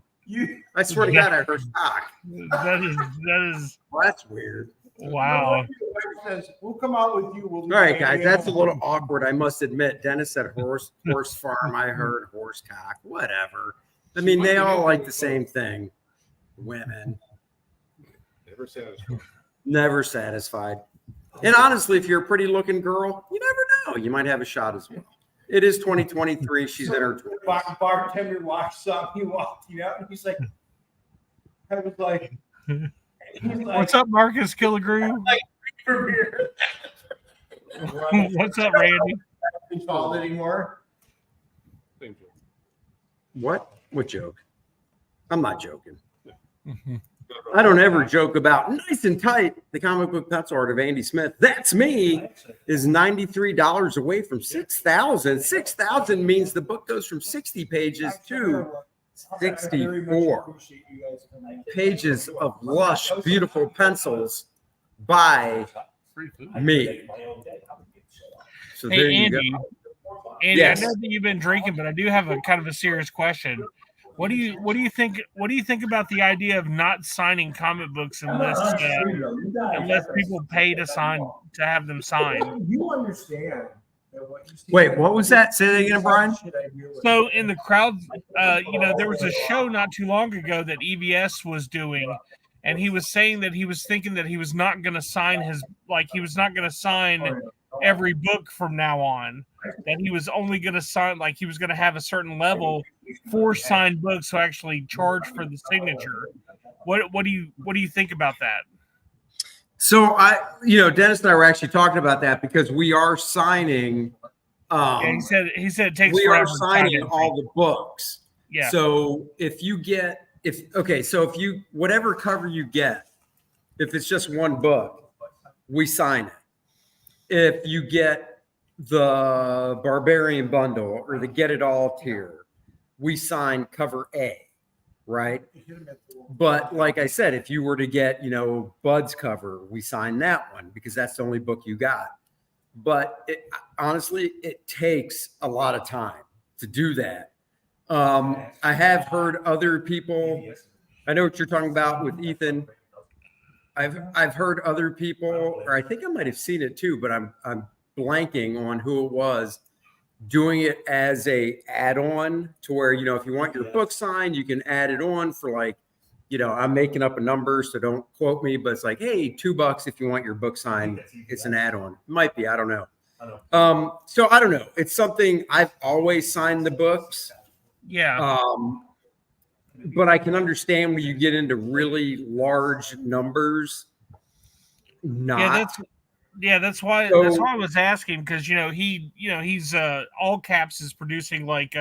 S1: I swear to God, I heard cock.
S7: That is
S1: Well, that's weird.
S7: wow.
S2: Says, we'll come out with you. We'll
S1: All right, guys, that's a little awkward. I must admit. Dennis said horse farm. I heard horse cock. Whatever. I mean, they all like the same thing. Women. Never satisfied. And honestly, if you're a pretty looking girl, you never know. You might have a shot as well. It is 2023. She's in her 20s.
S2: Bartender watched something. He walked out, and he's like, I was like,
S7: What's up, Marcus Killigrew?
S2: for beer.
S7: What's up, Randy?
S2: Called anymore.
S1: What? What joke? I'm not joking. I don't ever joke about Nice and Tight, the comic book pencil art of Andy Smith. That's me. Is $93 away from 6,000. 6,000 means the book goes from 60 pages to 64 pages of lush, beautiful pencils by me. So there
S7: Hey,
S1: you
S7: Andy.
S1: go.
S7: Andy,
S1: Yes.
S7: I know that you've been drinking, but I do have a kind of a serious question. What do you think about the idea of not signing comic books unless people pay to have them signed?
S2: You understand
S1: Wait, what was that? Say that again, Brian.
S7: So in the crowd, there was a show not too long ago that EVS was doing, and he was saying that he was thinking that he was not going to sign he was not going to sign every book from now on. That he was only going to sign, he was going to have a certain level for signed books, so actually charge for the signature. What do you think about that?
S1: So Dennis and I were actually talking about that because we are signing.
S7: He said it takes.
S1: We
S7: forever
S1: are
S7: to
S1: signing
S7: sign
S1: all the books.
S7: Yeah.
S1: So if whatever cover you get, if it's just one book, we sign it. If you get the Barbarian bundle or the Get It All tier, we sign cover A, right? But like I said, if you were to get, Bud's cover, we sign that one because that's the only book you got. But honestly, it takes a lot of time to do that. I have heard other people. I know what you're talking about with Ethan. I've heard other people, or I think I might have seen it too, but I'm blanking on who it was, doing it as a add-on to where, if you want your book signed, you can add it on for I'm making up a number, so don't quote me, but it's like, hey, $2 if you want your book signed. It's an add-on. Might be, I don't know. So I don't know. It's something I've always signed the books.
S7: Yeah.
S1: But I can understand when you get into really large numbers.
S7: That's why I was asking, because he's all caps is producing like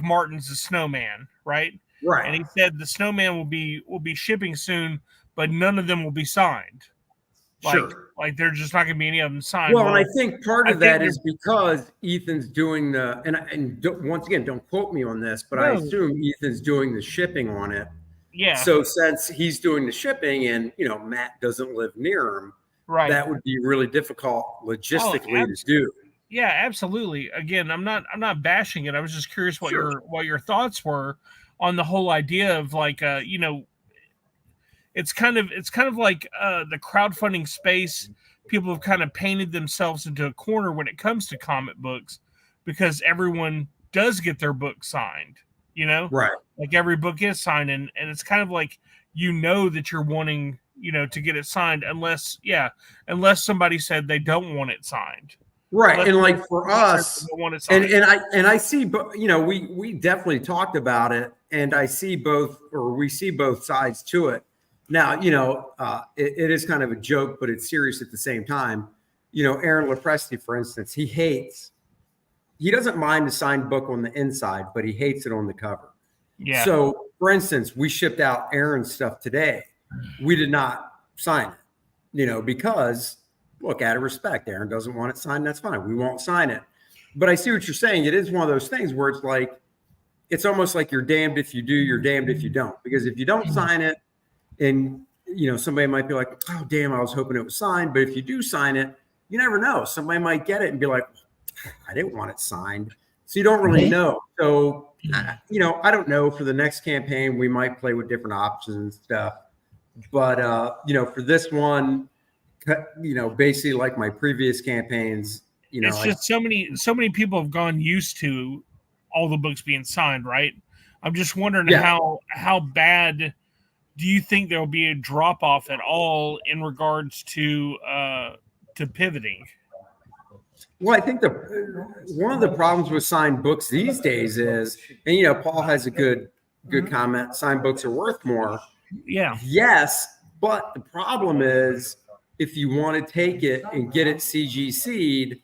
S7: Martin's The Snowman, right?
S1: Right.
S7: And he said the Snowman will be shipping soon, but none of them will be signed.
S1: Sure.
S7: There's just not going to be any of them signed.
S1: Well, and I think part of that is because Ethan's doing once again, don't quote me on this, but I assume Ethan's doing the shipping on it.
S7: Yeah.
S1: So since he's doing the shipping and, Matt doesn't live near him,
S7: right,
S1: that would be really difficult logistically to do.
S7: Yeah, absolutely. Again, I'm not bashing it. I was just curious what your thoughts were on the whole idea of it's kind of like the crowdfunding space. People have kind of painted themselves into a corner when it comes to comic books because everyone does get their book signed,
S1: right?
S7: Like every book is signed, and it's kind of like that you're wanting to get it signed unless somebody said they don't want it signed.
S1: Right. And like for us, and I see, we definitely talked about it, and we see both sides to it. Now, it is kind of a joke, but it's serious at the same time. Aaron Lepresti, for instance, he doesn't mind the signed book on the inside, but he hates it on the cover.
S7: Yeah.
S1: So for instance, we shipped out Aaron's stuff today. We did not sign it, because look, out of respect, Aaron doesn't want it signed. That's fine. We won't sign it. But I see what you're saying. It is one of those things where it's almost like you're damned if you do, you're damned if you don't. Because if you don't sign it, and somebody might be like, oh damn, I was hoping it was signed. But if you do sign it, you never know. Somebody might get it and be like, I didn't want it signed. So you don't really know. So I don't know. For the next campaign, we might play with different options and stuff. But for this one, basically like my previous campaigns,
S7: it's just so many people have gone used to all the books being signed, right? I'm just wondering how bad do you think there'll be a drop off at all in regards to pivoting?
S1: Well, I think one of the problems with signed books these days is, and Paul has a good comment, signed books are worth more.
S7: Yeah.
S1: Yes, but the problem is if you want to take it and get it CGC'd,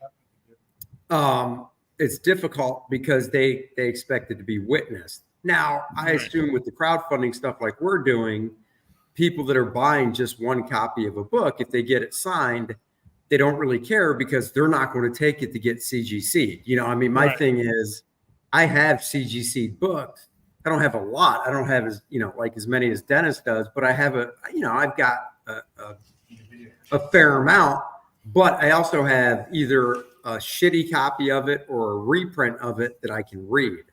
S1: it's difficult because they expect it to be witnessed. Now, I assume with the crowdfunding stuff like we're doing, people that are buying just one copy of a book, if they get it signed, they don't really care because they're not going to take it to get CGC'd. My thing is I have CGC'd books. I don't have a lot. I don't have as many as Dennis does, but I have I've got a fair amount, but I also have either a shitty copy of it or a reprint of it that I can read.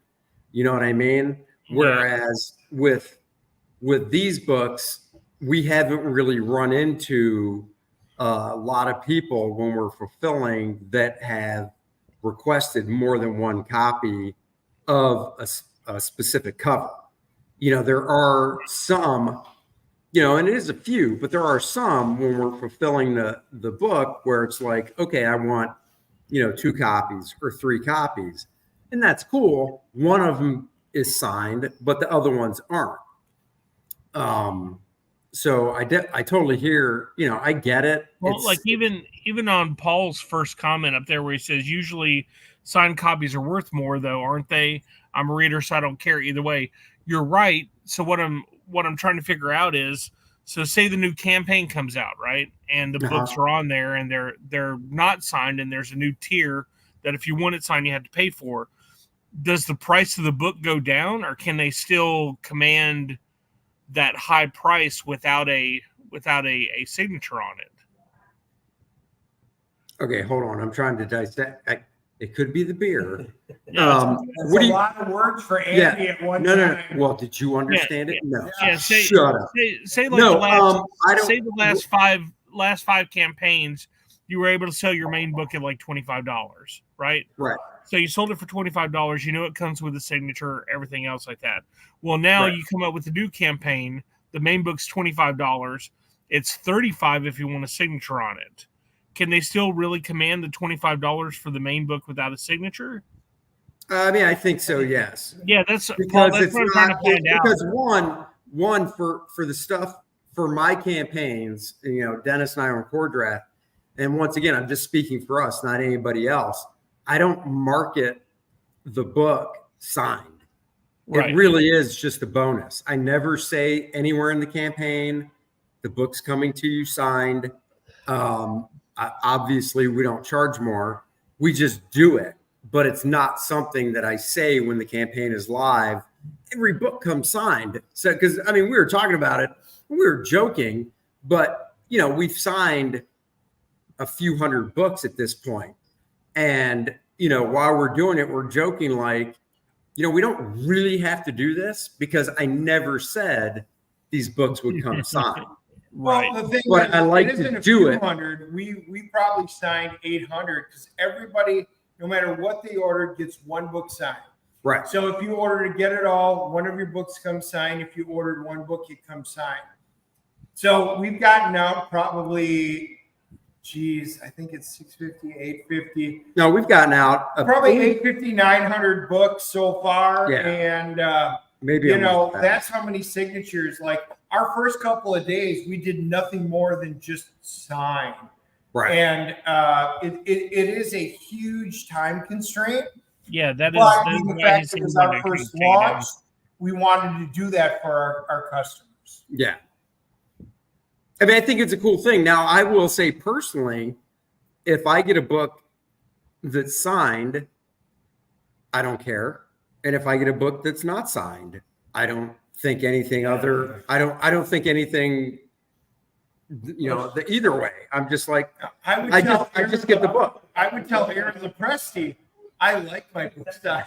S1: You know what I mean? Yeah. Whereas with these books, we haven't really run into a lot of people when we're fulfilling that have requested more than one copy of a specific cover. There are some, and it is a few, but there are some when we're fulfilling the book where it's like, okay, I want, 2 copies or 3 copies. And that's cool. One of them is signed, but the other ones aren't. So I totally hear, I get it.
S7: Well, like even on Paul's first comment up there where he says usually signed copies are worth more, though, aren't they? I'm a reader, so I don't care either way. You're right. So what I'm trying to figure out is, so say the new campaign comes out, right? And the books are on there and they're not signed, and there's a new tier that if you want it signed, you have to pay for. Does the price of the book go down, or can they still command that high price without a signature on it?
S1: Okay, hold on. I'm trying to dissect. It could be the beer.
S2: That's a lot of words for Andy at one time.
S1: No. Well, did you understand it? No.
S7: Shut
S1: up.
S7: Say like
S1: No,
S7: the last five campaigns, you were able to sell your main book at like $25, right?
S1: Right.
S7: So you sold it for $25. You know it comes with a signature, everything else like that. Well, now you come up with a new campaign. The main book's $25. It's $35 if you want a signature on it. Can they still really command the $25 for the main book without a signature?
S1: I think so. Yes.
S7: Yeah, that's
S1: because
S7: that's
S1: it's
S7: what I'm trying to find out.
S1: Because one for the stuff for my campaigns, Dennis and I are on Core Draft, and once again, I'm just speaking for us, not anybody else. I don't market the book signed. Right. It really is just a bonus. I never say anywhere in the campaign, the book's coming to you signed. Obviously, we don't charge more. We just do it. But it's not something that I say when the campaign is live. Every book comes signed. So, because, we were talking about it. We were joking. But, we've signed a few hundred books at this point. And, while we're doing it, we're joking like, we don't really have to do this because I never said these books would come signed.
S2: Right. Well, the thing
S1: but
S2: is,
S1: I like to do it.
S2: We probably signed 800 because everybody, no matter what they ordered, gets one book signed.
S1: Right.
S2: So if you order to get it all, one of your books comes signed. If you ordered one book, it comes signed. So we've gotten out probably, I think it's 650, 850.
S1: No, we've gotten out
S2: probably 850, 900 books so far.
S1: Yeah.
S2: And
S1: maybe
S2: that's how many signatures. Like our first couple of days, we did nothing more than just sign.
S1: Right.
S2: And it is a huge time constraint.
S7: Yeah, that is.
S2: But the fact that it was our first launch, we wanted to do that for our customers.
S1: Yeah. I think it's a cool thing. Now, I will say personally, if I get a book that's signed, I don't care. And if I get a book that's not signed, I don't think anything other. I don't think anything. Either way, I'm just like I just get the book.
S2: I would tell Aaron Lepresti, I like my book signed.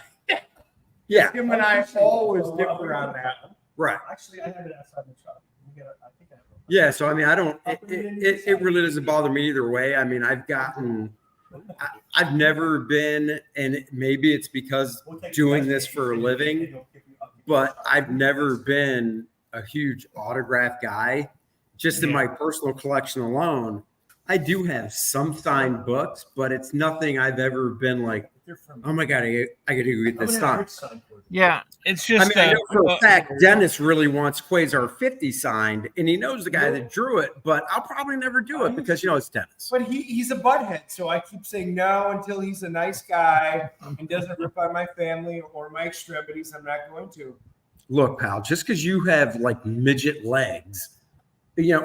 S1: Yeah.
S2: Him and I always differ on that.
S1: Right.
S4: Actually, I have it outside the shop.
S1: Yeah, so I don't. It really doesn't bother me either way. I've never been, and maybe it's because doing this for a living, but I've never been a huge autograph guy. Just in my personal collection alone, I do have some signed books, but it's nothing I've ever been like, oh my God, I got to go get this signed.
S7: Yeah, it's just.
S1: I know for a fact Dennis really wants Quasar 50 signed, and he knows the guy that drew it, but I'll probably never do it because it's Dennis.
S2: But he's a butthead, so I keep saying no until he's a nice guy and doesn't rip on my family or my extremities. I'm not going to.
S1: Look, pal, just because you have like midget legs,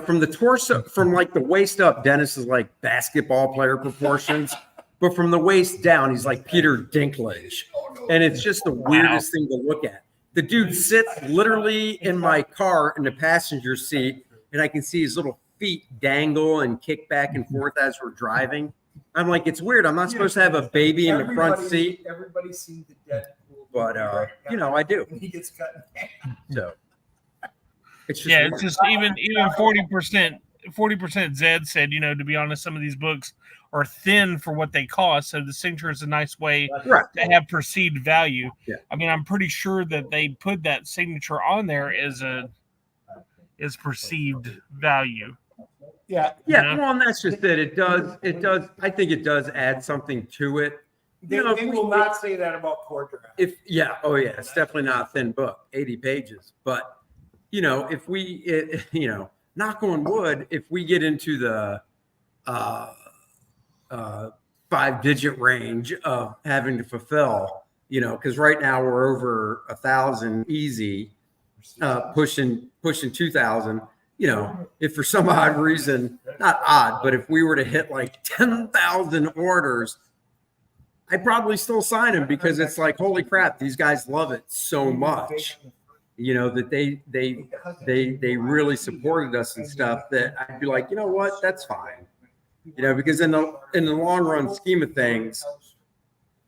S1: from the torso, from like the waist up, Dennis is like basketball player proportions. But from the waist down, he's like Peter Dinklage. And it's just the weirdest thing to look at. The dude sits literally in my car in the passenger seat, and I can see his little feet dangle and kick back and forth as we're driving. I'm like, it's weird. I'm not supposed to have a baby in the front seat.
S2: Everybody's seen the Deadpool.
S1: But, I do.
S2: He gets cut in half.
S1: So.
S7: It's just even 40%. 40% Zed said, to be honest, some of these books are thin for what they cost. So the signature is a nice way
S1: Right.
S7: to have perceived value.
S1: Yeah.
S7: I mean, I'm pretty sure that they put that signature on there as perceived value.
S2: Yeah.
S1: Yeah.
S7: Yeah.
S1: Well, and that's just it. It does. I think it does add something to it.
S2: They,
S1: You know,
S2: they
S1: if
S2: will
S1: we-
S2: not say that about core draft.
S1: Oh yeah, it's definitely not a thin book, 80 pages. But if we, knock on wood, if we get into the 5-digit range of having to fulfill, because right now we're over 1,000 easy, pushing 2,000. If for some odd reason, not odd, but if we were to hit like 10,000 orders, I'd probably still sign them because it's like, holy crap, these guys love it so much, that they really supported us and stuff, that I'd be like, you know what, that's fine. Because in the long run scheme of things,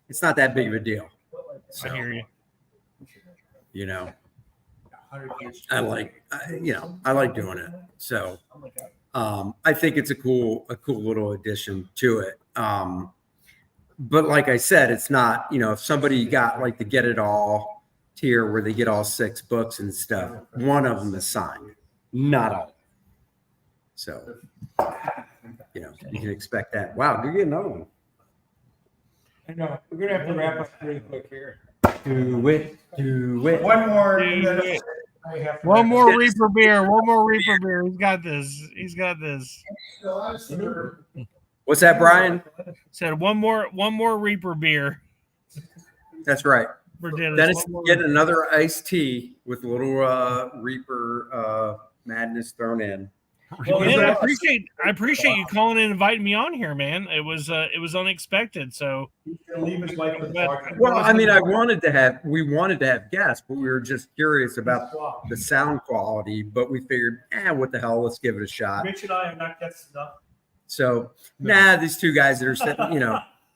S1: it's not that big of a deal. So,
S7: I hear you.
S1: I like doing it. So, I think it's a cool little addition to it. But like I said, it's not, if somebody got like the Get It All tier where they get all 6 books and stuff, one of them is signed, not all. So, you can expect that. Wow, do you get another one?
S2: I know. We're gonna have to wrap up pretty quick here.
S1: Do it.
S2: One more. And then
S7: Do it.
S2: I have to
S7: One
S2: wrap
S7: more
S2: up.
S7: Reaper beer. One more Reaper beer. He's got this.
S1: What's that, Brian?
S7: Said one more Reaper beer
S1: That's right.
S7: for Dennis.
S1: Dennis
S7: One more
S1: getting another iced tea with a little Reaper madness thrown in.
S4: Well,
S7: Man,
S4: is
S7: I appreciate you calling and inviting me on here, man. It was unexpected. So
S4: he's gonna leave his wife with the bartender.
S1: Well, I mean, we wanted to have guests, but we were just curious about the sound quality. But we figured, what the hell? Let's give it a shot.
S4: Rich and I are not guests enough.
S1: So, these two guys that are sitting,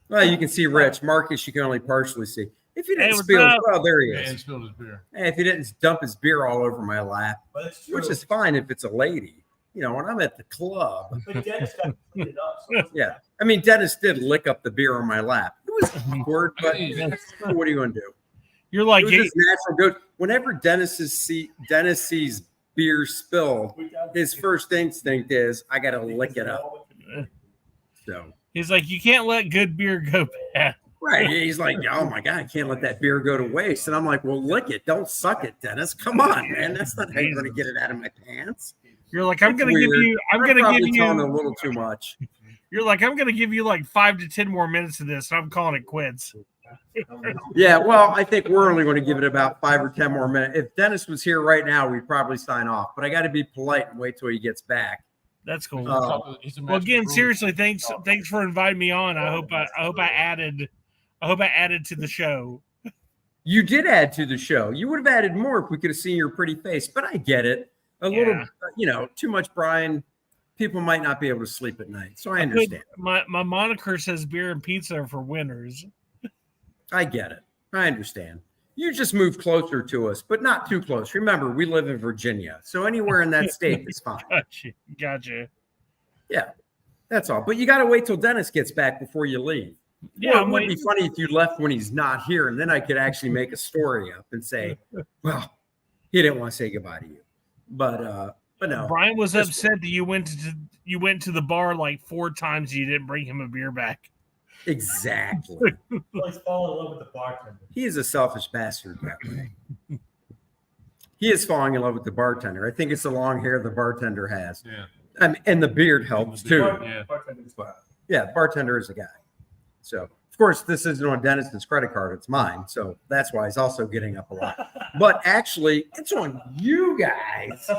S1: well, you can see Rich. Marcus, you can only partially see. If you didn't
S7: what's
S1: spill,
S7: up?
S1: well, there he
S3: And
S1: is.
S3: spilled his beer.
S1: Hey, if you didn't dump his beer all over my lap,
S4: But it's true.
S1: which is fine if it's a lady. When I'm at the club.
S4: But Dennis got to clean it up. So it's
S1: Yeah. I mean, Dennis did lick up the beer on my lap. It was awkward, but what are you going to do?
S7: you're like,
S1: It was just natural good. Whenever Dennis sees beer spilled,
S4: we got-
S1: his first instinct is, I got to lick it up. So,
S7: he's like, you can't let good beer go bad.
S1: right. He's like, oh my God, I can't let that beer go to waste. And I'm like, well, lick it. Don't suck it, Dennis. Come on, man. That's not how you're going to get it out of my pants.
S7: You're like, I'm
S1: It's
S7: gonna give
S1: weird.
S7: you. I'm
S1: We're
S7: gonna
S1: probably
S7: give
S1: telling a
S7: you.
S1: little too much.
S7: You're like, I'm gonna give you like 5 to 10 more minutes of this, and I'm calling it quits.
S1: Yeah, well, I think we're only going to give it about 5 or 10 more minutes. If Dennis was here right now, we'd probably sign off. But I got to be polite and wait till he gets back.
S7: That's cool.
S3: He's a
S7: Well,
S3: master
S7: again,
S3: brewer.
S7: seriously, thanks for inviting me on. I hope I added to the show.
S1: You did add to the show. You would have added more if we could have seen your pretty face. But I get it. A little, too much Brian. People might not be able to sleep at night. So I understand.
S7: My moniker says beer and pizza are for winners.
S1: I get it. I understand. You just move closer to us, but not too close. Remember, we live in Virginia. So anywhere in that state is fine.
S7: Gotcha.
S1: Yeah, that's all. But you got to wait till Dennis gets back before you leave.
S7: Yeah,
S1: Well,
S7: I'm
S1: it would be
S7: waiting.
S1: funny if you left when he's not here, and then I could actually make a story up and say, well, he didn't want to say goodbye to you. But no.
S7: Brian was upset that you went to the bar like 4 times. And you didn't bring him a beer back.
S1: Exactly.
S4: Well, he's falling in love with the bartender.
S1: He is a selfish bastard that way. He is falling in love with the bartender. I think it's the long hair the bartender has.
S3: Yeah.
S1: And the beard helps too.
S3: Yeah.
S4: Bartender's fine.
S1: Yeah, the bartender is a guy. So, of course, this isn't on Dennis's credit card. It's mine. So that's why he's also getting up a lot. But actually, it's on you guys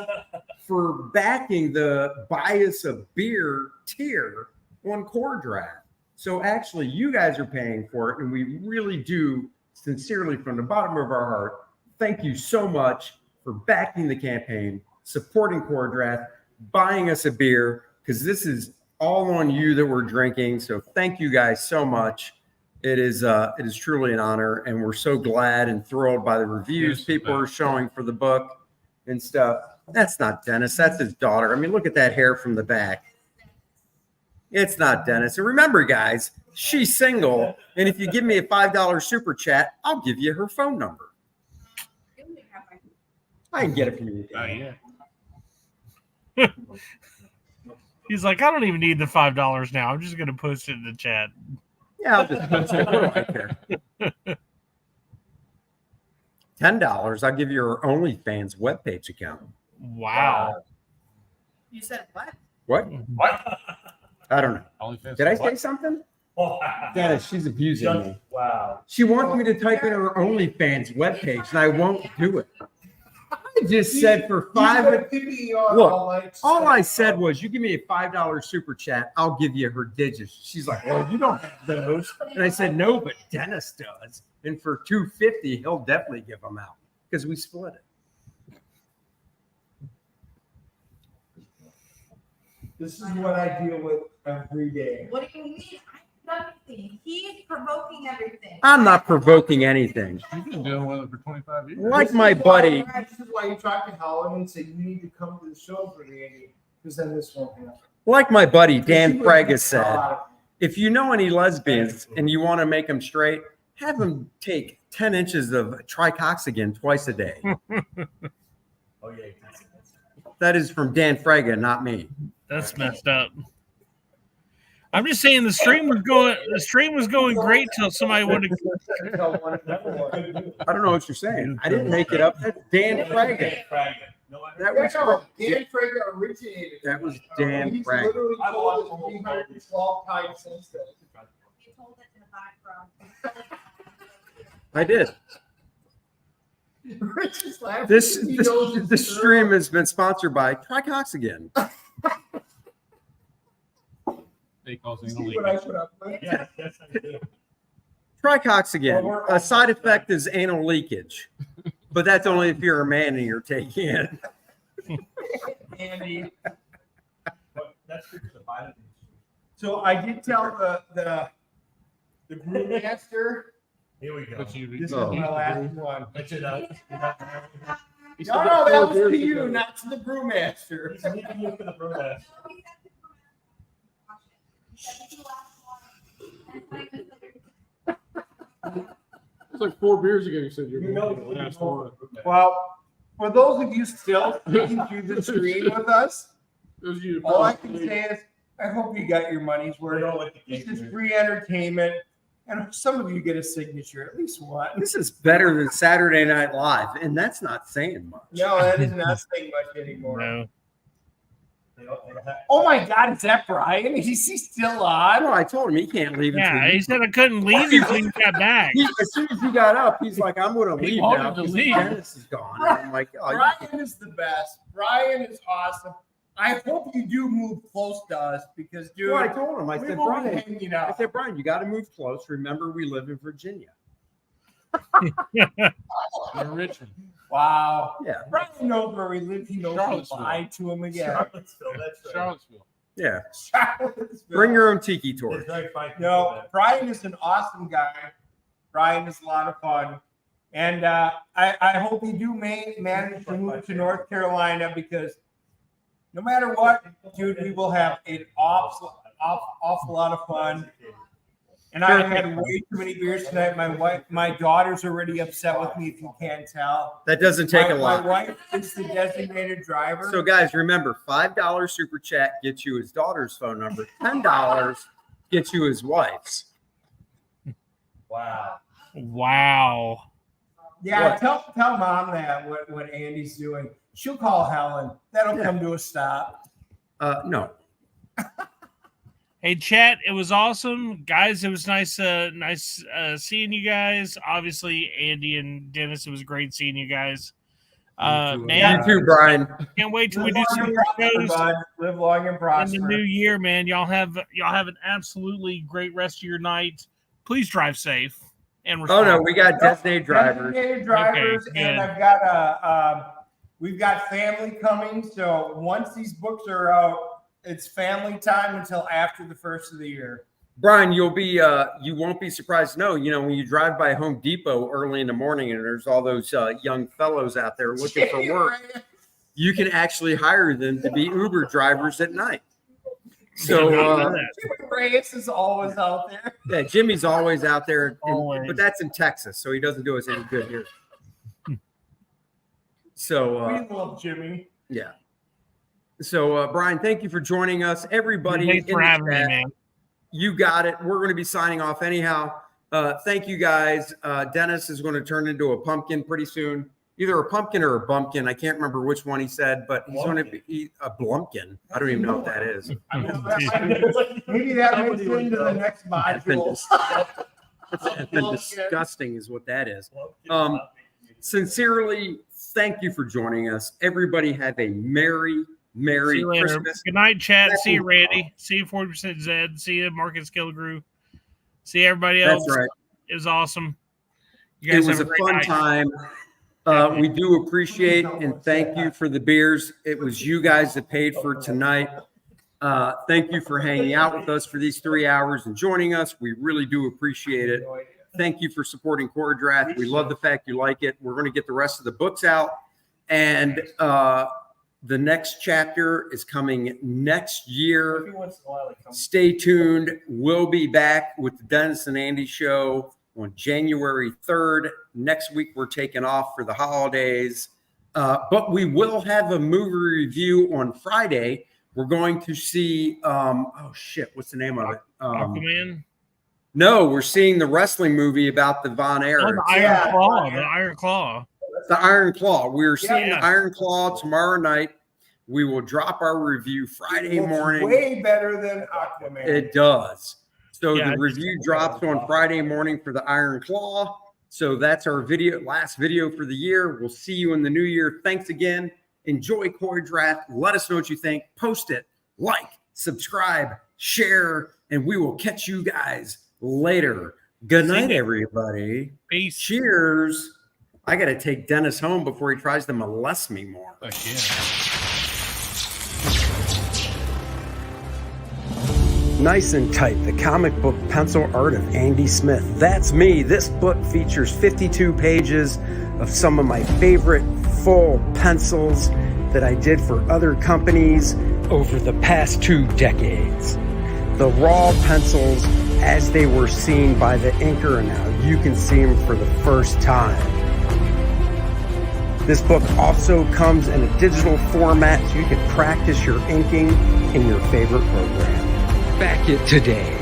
S1: for backing the bias of beer tier on Core Draft. So actually, you guys are paying for it. And we really do, sincerely, from the bottom of our heart, thank you so much for backing the campaign, supporting Core Draft, buying us a beer, because this is all on you that we're drinking. So thank you guys so much. It is truly an honor, and we're so glad and thrilled by the reviews
S3: Yes,
S1: people
S3: man.
S1: are showing for the book and stuff. That's not Dennis. That's his daughter. I mean, look at that hair from the back. It's not Dennis. And remember, guys, she's single. And if you give me a $5 super chat, I'll give you her phone number. I can get it from you.
S3: Yeah.
S7: He's like, I don't even need the $5 now. I'm just going to post it in the chat.
S1: Yeah, I'll just post it right there. $10, I'll give you her OnlyFans webpage account.
S7: Wow.
S5: You said what?
S1: What?
S3: What?
S1: I don't know.
S3: OnlyFans
S1: Did I
S3: what?
S1: say something?
S4: Wow.
S1: Dennis, she's abusing me.
S4: Wow.
S1: She wants me to type in her OnlyFans webpage, and I won't do it. I just said for $5. Look, all I said was, you give me a $5 super chat, I'll give you her digits. She's like, well, you don't have those. And I said, no, but Dennis does. And for $250, he'll definitely give them out because we split it.
S2: This is what I deal with every day.
S5: What do you mean? I'm nothing. He's provoking everything.
S1: I'm not provoking anything.
S3: You've been dealing with it for 25 years.
S1: Like my buddy,
S2: This is why you talk to Helen and say you need to come to the show for Andy, because then this won't happen.
S1: like my buddy Dan
S2: She would
S1: Craig
S2: be
S1: has said,
S2: proud.
S1: if you know any lesbians and you want to make them straight, have them take 10 inches of tricoxygen twice a day.
S4: Oh yeah.
S1: That is from Dan Fraga, not me.
S7: That's messed up. I'm just saying the stream was going great till somebody wanted to.
S1: I don't know what you're saying. I didn't make it up. That's Dan Fraga. That was
S2: Dan Frager originated.
S1: That was Dan
S2: He's
S1: Fraga.
S2: literally told us 312 times since then.
S5: You told it in the background.
S1: I did.
S2: Rich is laughing.
S1: This
S2: He knows it's
S1: the
S2: true.
S1: stream has been sponsored by Tricoxygen.
S3: They cause
S2: See
S3: anal
S2: what I
S3: leakage.
S2: put up with?
S4: Yes, yes, I do.
S1: Tricoxygen. A side effect is anal leakage, but that's only if you're a man and you're taking it.
S2: Andy.
S4: But that's good for the vitamin.
S2: So I did tell the brewmaster.
S4: Here we go.
S3: But you-
S2: This is
S1: Oh.
S2: my last one.
S4: But you know,
S3: He's
S2: No,
S3: still
S2: no,
S3: got
S2: that
S3: 4
S2: was
S3: beers
S2: to
S3: to
S2: you,
S3: go.
S2: not to the brewmaster.
S4: he's leaving you for the brewmaster.
S3: It's like 4 beers ago. You said you're
S4: You know,
S3: going to last one.
S2: Well, for those of you still sticking through the stream with us,
S3: It was you.
S2: all I can say is I hope you got your money's
S4: We're
S2: worth.
S4: going with the
S2: This is
S4: game.
S2: free entertainment, and some of you get a signature, at least one.
S1: This is better than Saturday Night Live, and that's not saying much.
S2: No, that is not saying much anymore.
S7: No.
S2: Oh my God, is that Brian? Is he still on?
S1: No, I told him he can't leave.
S7: Yeah,
S1: until
S7: he said I couldn't leave until you got back.
S1: as soon as he got up, he's like, "I'm going to
S7: He
S1: leave
S7: wanted
S1: now
S7: to
S1: because
S7: leave.
S1: Dennis is gone." And I'm like, "Oh, you
S2: Brian is the best. Brian is awesome. I hope you do move close to us because, dude,
S1: Well, I told him. I
S2: we
S1: said,
S2: will be
S1: Brian.
S2: hanging
S1: I
S2: out.
S1: said, Brian, you got to move close. Remember, we live in Virginia.
S3: You're Richmond.
S2: Wow.
S1: Yeah,
S2: Brian knows where we live. He knows we
S3: Charlottesville.
S2: lie to him again.
S4: Charlottesville, that's right.
S3: Charlottesville.
S1: yeah.
S2: Charlottesville.
S1: Bring your own tiki torch.
S4: It's very fine.
S2: No, Brian is an awesome guy. Brian is a lot of fun. And I hope you do manage to move to North Carolina because no matter what, dude, we will have an awful lot of fun. And I had way too many beers tonight. My daughter's already upset with me, if you can't tell.
S1: That doesn't take a
S2: My
S1: lot.
S2: wife is the designated driver.
S1: So, guys, remember, $5 super chat gets you his daughter's phone number. $10 gets you his wife's.
S4: Wow.
S7: Wow.
S2: Yeah,
S1: What?
S2: tell mom that what Andy's doing. She'll call Helen. That'll
S1: Yeah.
S2: come to a stop.
S1: No.
S7: Hey, chat, it was awesome. Guys, it was nice seeing you guys. Obviously, Andy and Dennis, it was great seeing you guys. Man,
S1: You too, Brian.
S7: can't wait till we do some more shows
S2: Bud. Live long and
S7: in the
S2: prosper.
S7: new year, man. Y'all have an absolutely great rest of your night. Please drive safe and
S1: Oh, no,
S7: responsibly.
S1: we got designated drivers.
S2: Designated drivers,
S7: Okay,
S2: and
S7: good.
S2: I've got we've got family coming. So once these books are out, it's family time until after the first of the year.
S1: Brian, you won't be surprised to know, when you drive by Home Depot early in the morning and there's all those young fellows out there looking for work, you can actually hire them to be Uber drivers at night. So,
S2: Reyes is always out there.
S1: yeah, Jimmy's always out there,
S7: Always.
S1: but that's in Texas, so he doesn't do us any good here. So,
S2: We love Jimmy.
S1: yeah. So, Brian, thank you for joining us. Everybody,
S7: Thanks
S1: in
S7: for
S1: the
S7: having me,
S1: chat,
S7: man.
S1: you got it. We're going to be signing off anyhow. Thank you guys. Dennis is going to turn into a pumpkin pretty soon. Either a pumpkin or a bumpkin. I can't remember which one he said, but he's going to be a blumpkin. I don't even know what that is.
S2: Maybe that makes it into the next
S1: That's been,
S2: module.
S1: that's been disgusting is what that is. Sincerely, thank you for joining us. Everybody have a Merry
S7: See you later.
S1: Christmas.
S7: Good night, chat. See you, Randy. See you, 40% Zed. See you, Marcus Kilgrew. See everybody else.
S1: That's right.
S7: It was awesome. You
S1: It
S7: guys
S1: was
S7: have
S1: a
S7: great
S1: fun
S7: night.
S1: time. We do appreciate and thank you for the beers. It was you guys that paid for tonight. Thank you for hanging out with us for these 3 hours and joining us. We really do appreciate it. Thank you for supporting Core Draft. We love the fact you like it. We're going to get the rest of the books out. And the next chapter is coming next year. Stay tuned. We'll be back with the Dennis and Andy show on January 3rd. Next week, we're taking off for the holidays. But we will have a movie review on Friday. We're going to see, what's the name of it?
S7: Aquaman.
S1: No, we're seeing the wrestling movie about the Von
S7: Oh,
S1: Erichs.
S7: the Iron Claw. The Iron Claw.
S1: The Iron Claw. We're seeing
S7: Yeah.
S1: the Iron Claw tomorrow night. We will drop our review Friday morning.
S2: Way better than Aquaman.
S1: It does. So
S7: Yeah,
S1: the
S7: it's
S1: review drops on Friday morning for the Iron Claw. So that's our last video for the year. We'll see you in the new year. Thanks again. Enjoy Core Draft. Let us know what you think. Post it, like, subscribe, share, and we will catch you guys later. Good night, everybody.
S7: Peace.
S1: Cheers. I got to take Dennis home before he tries to molest me more.
S3: Heck yeah.
S1: Nice and Tight, the comic book pencil art of Andy Smith. That's me. This book features 52 pages of some of my favorite full pencils that I did for other companies over the past 2 decades. The raw pencils as they were seen by the inker, and now you can see them for the first time. This book also comes in a digital format so you can practice your inking in your favorite program. Back it today.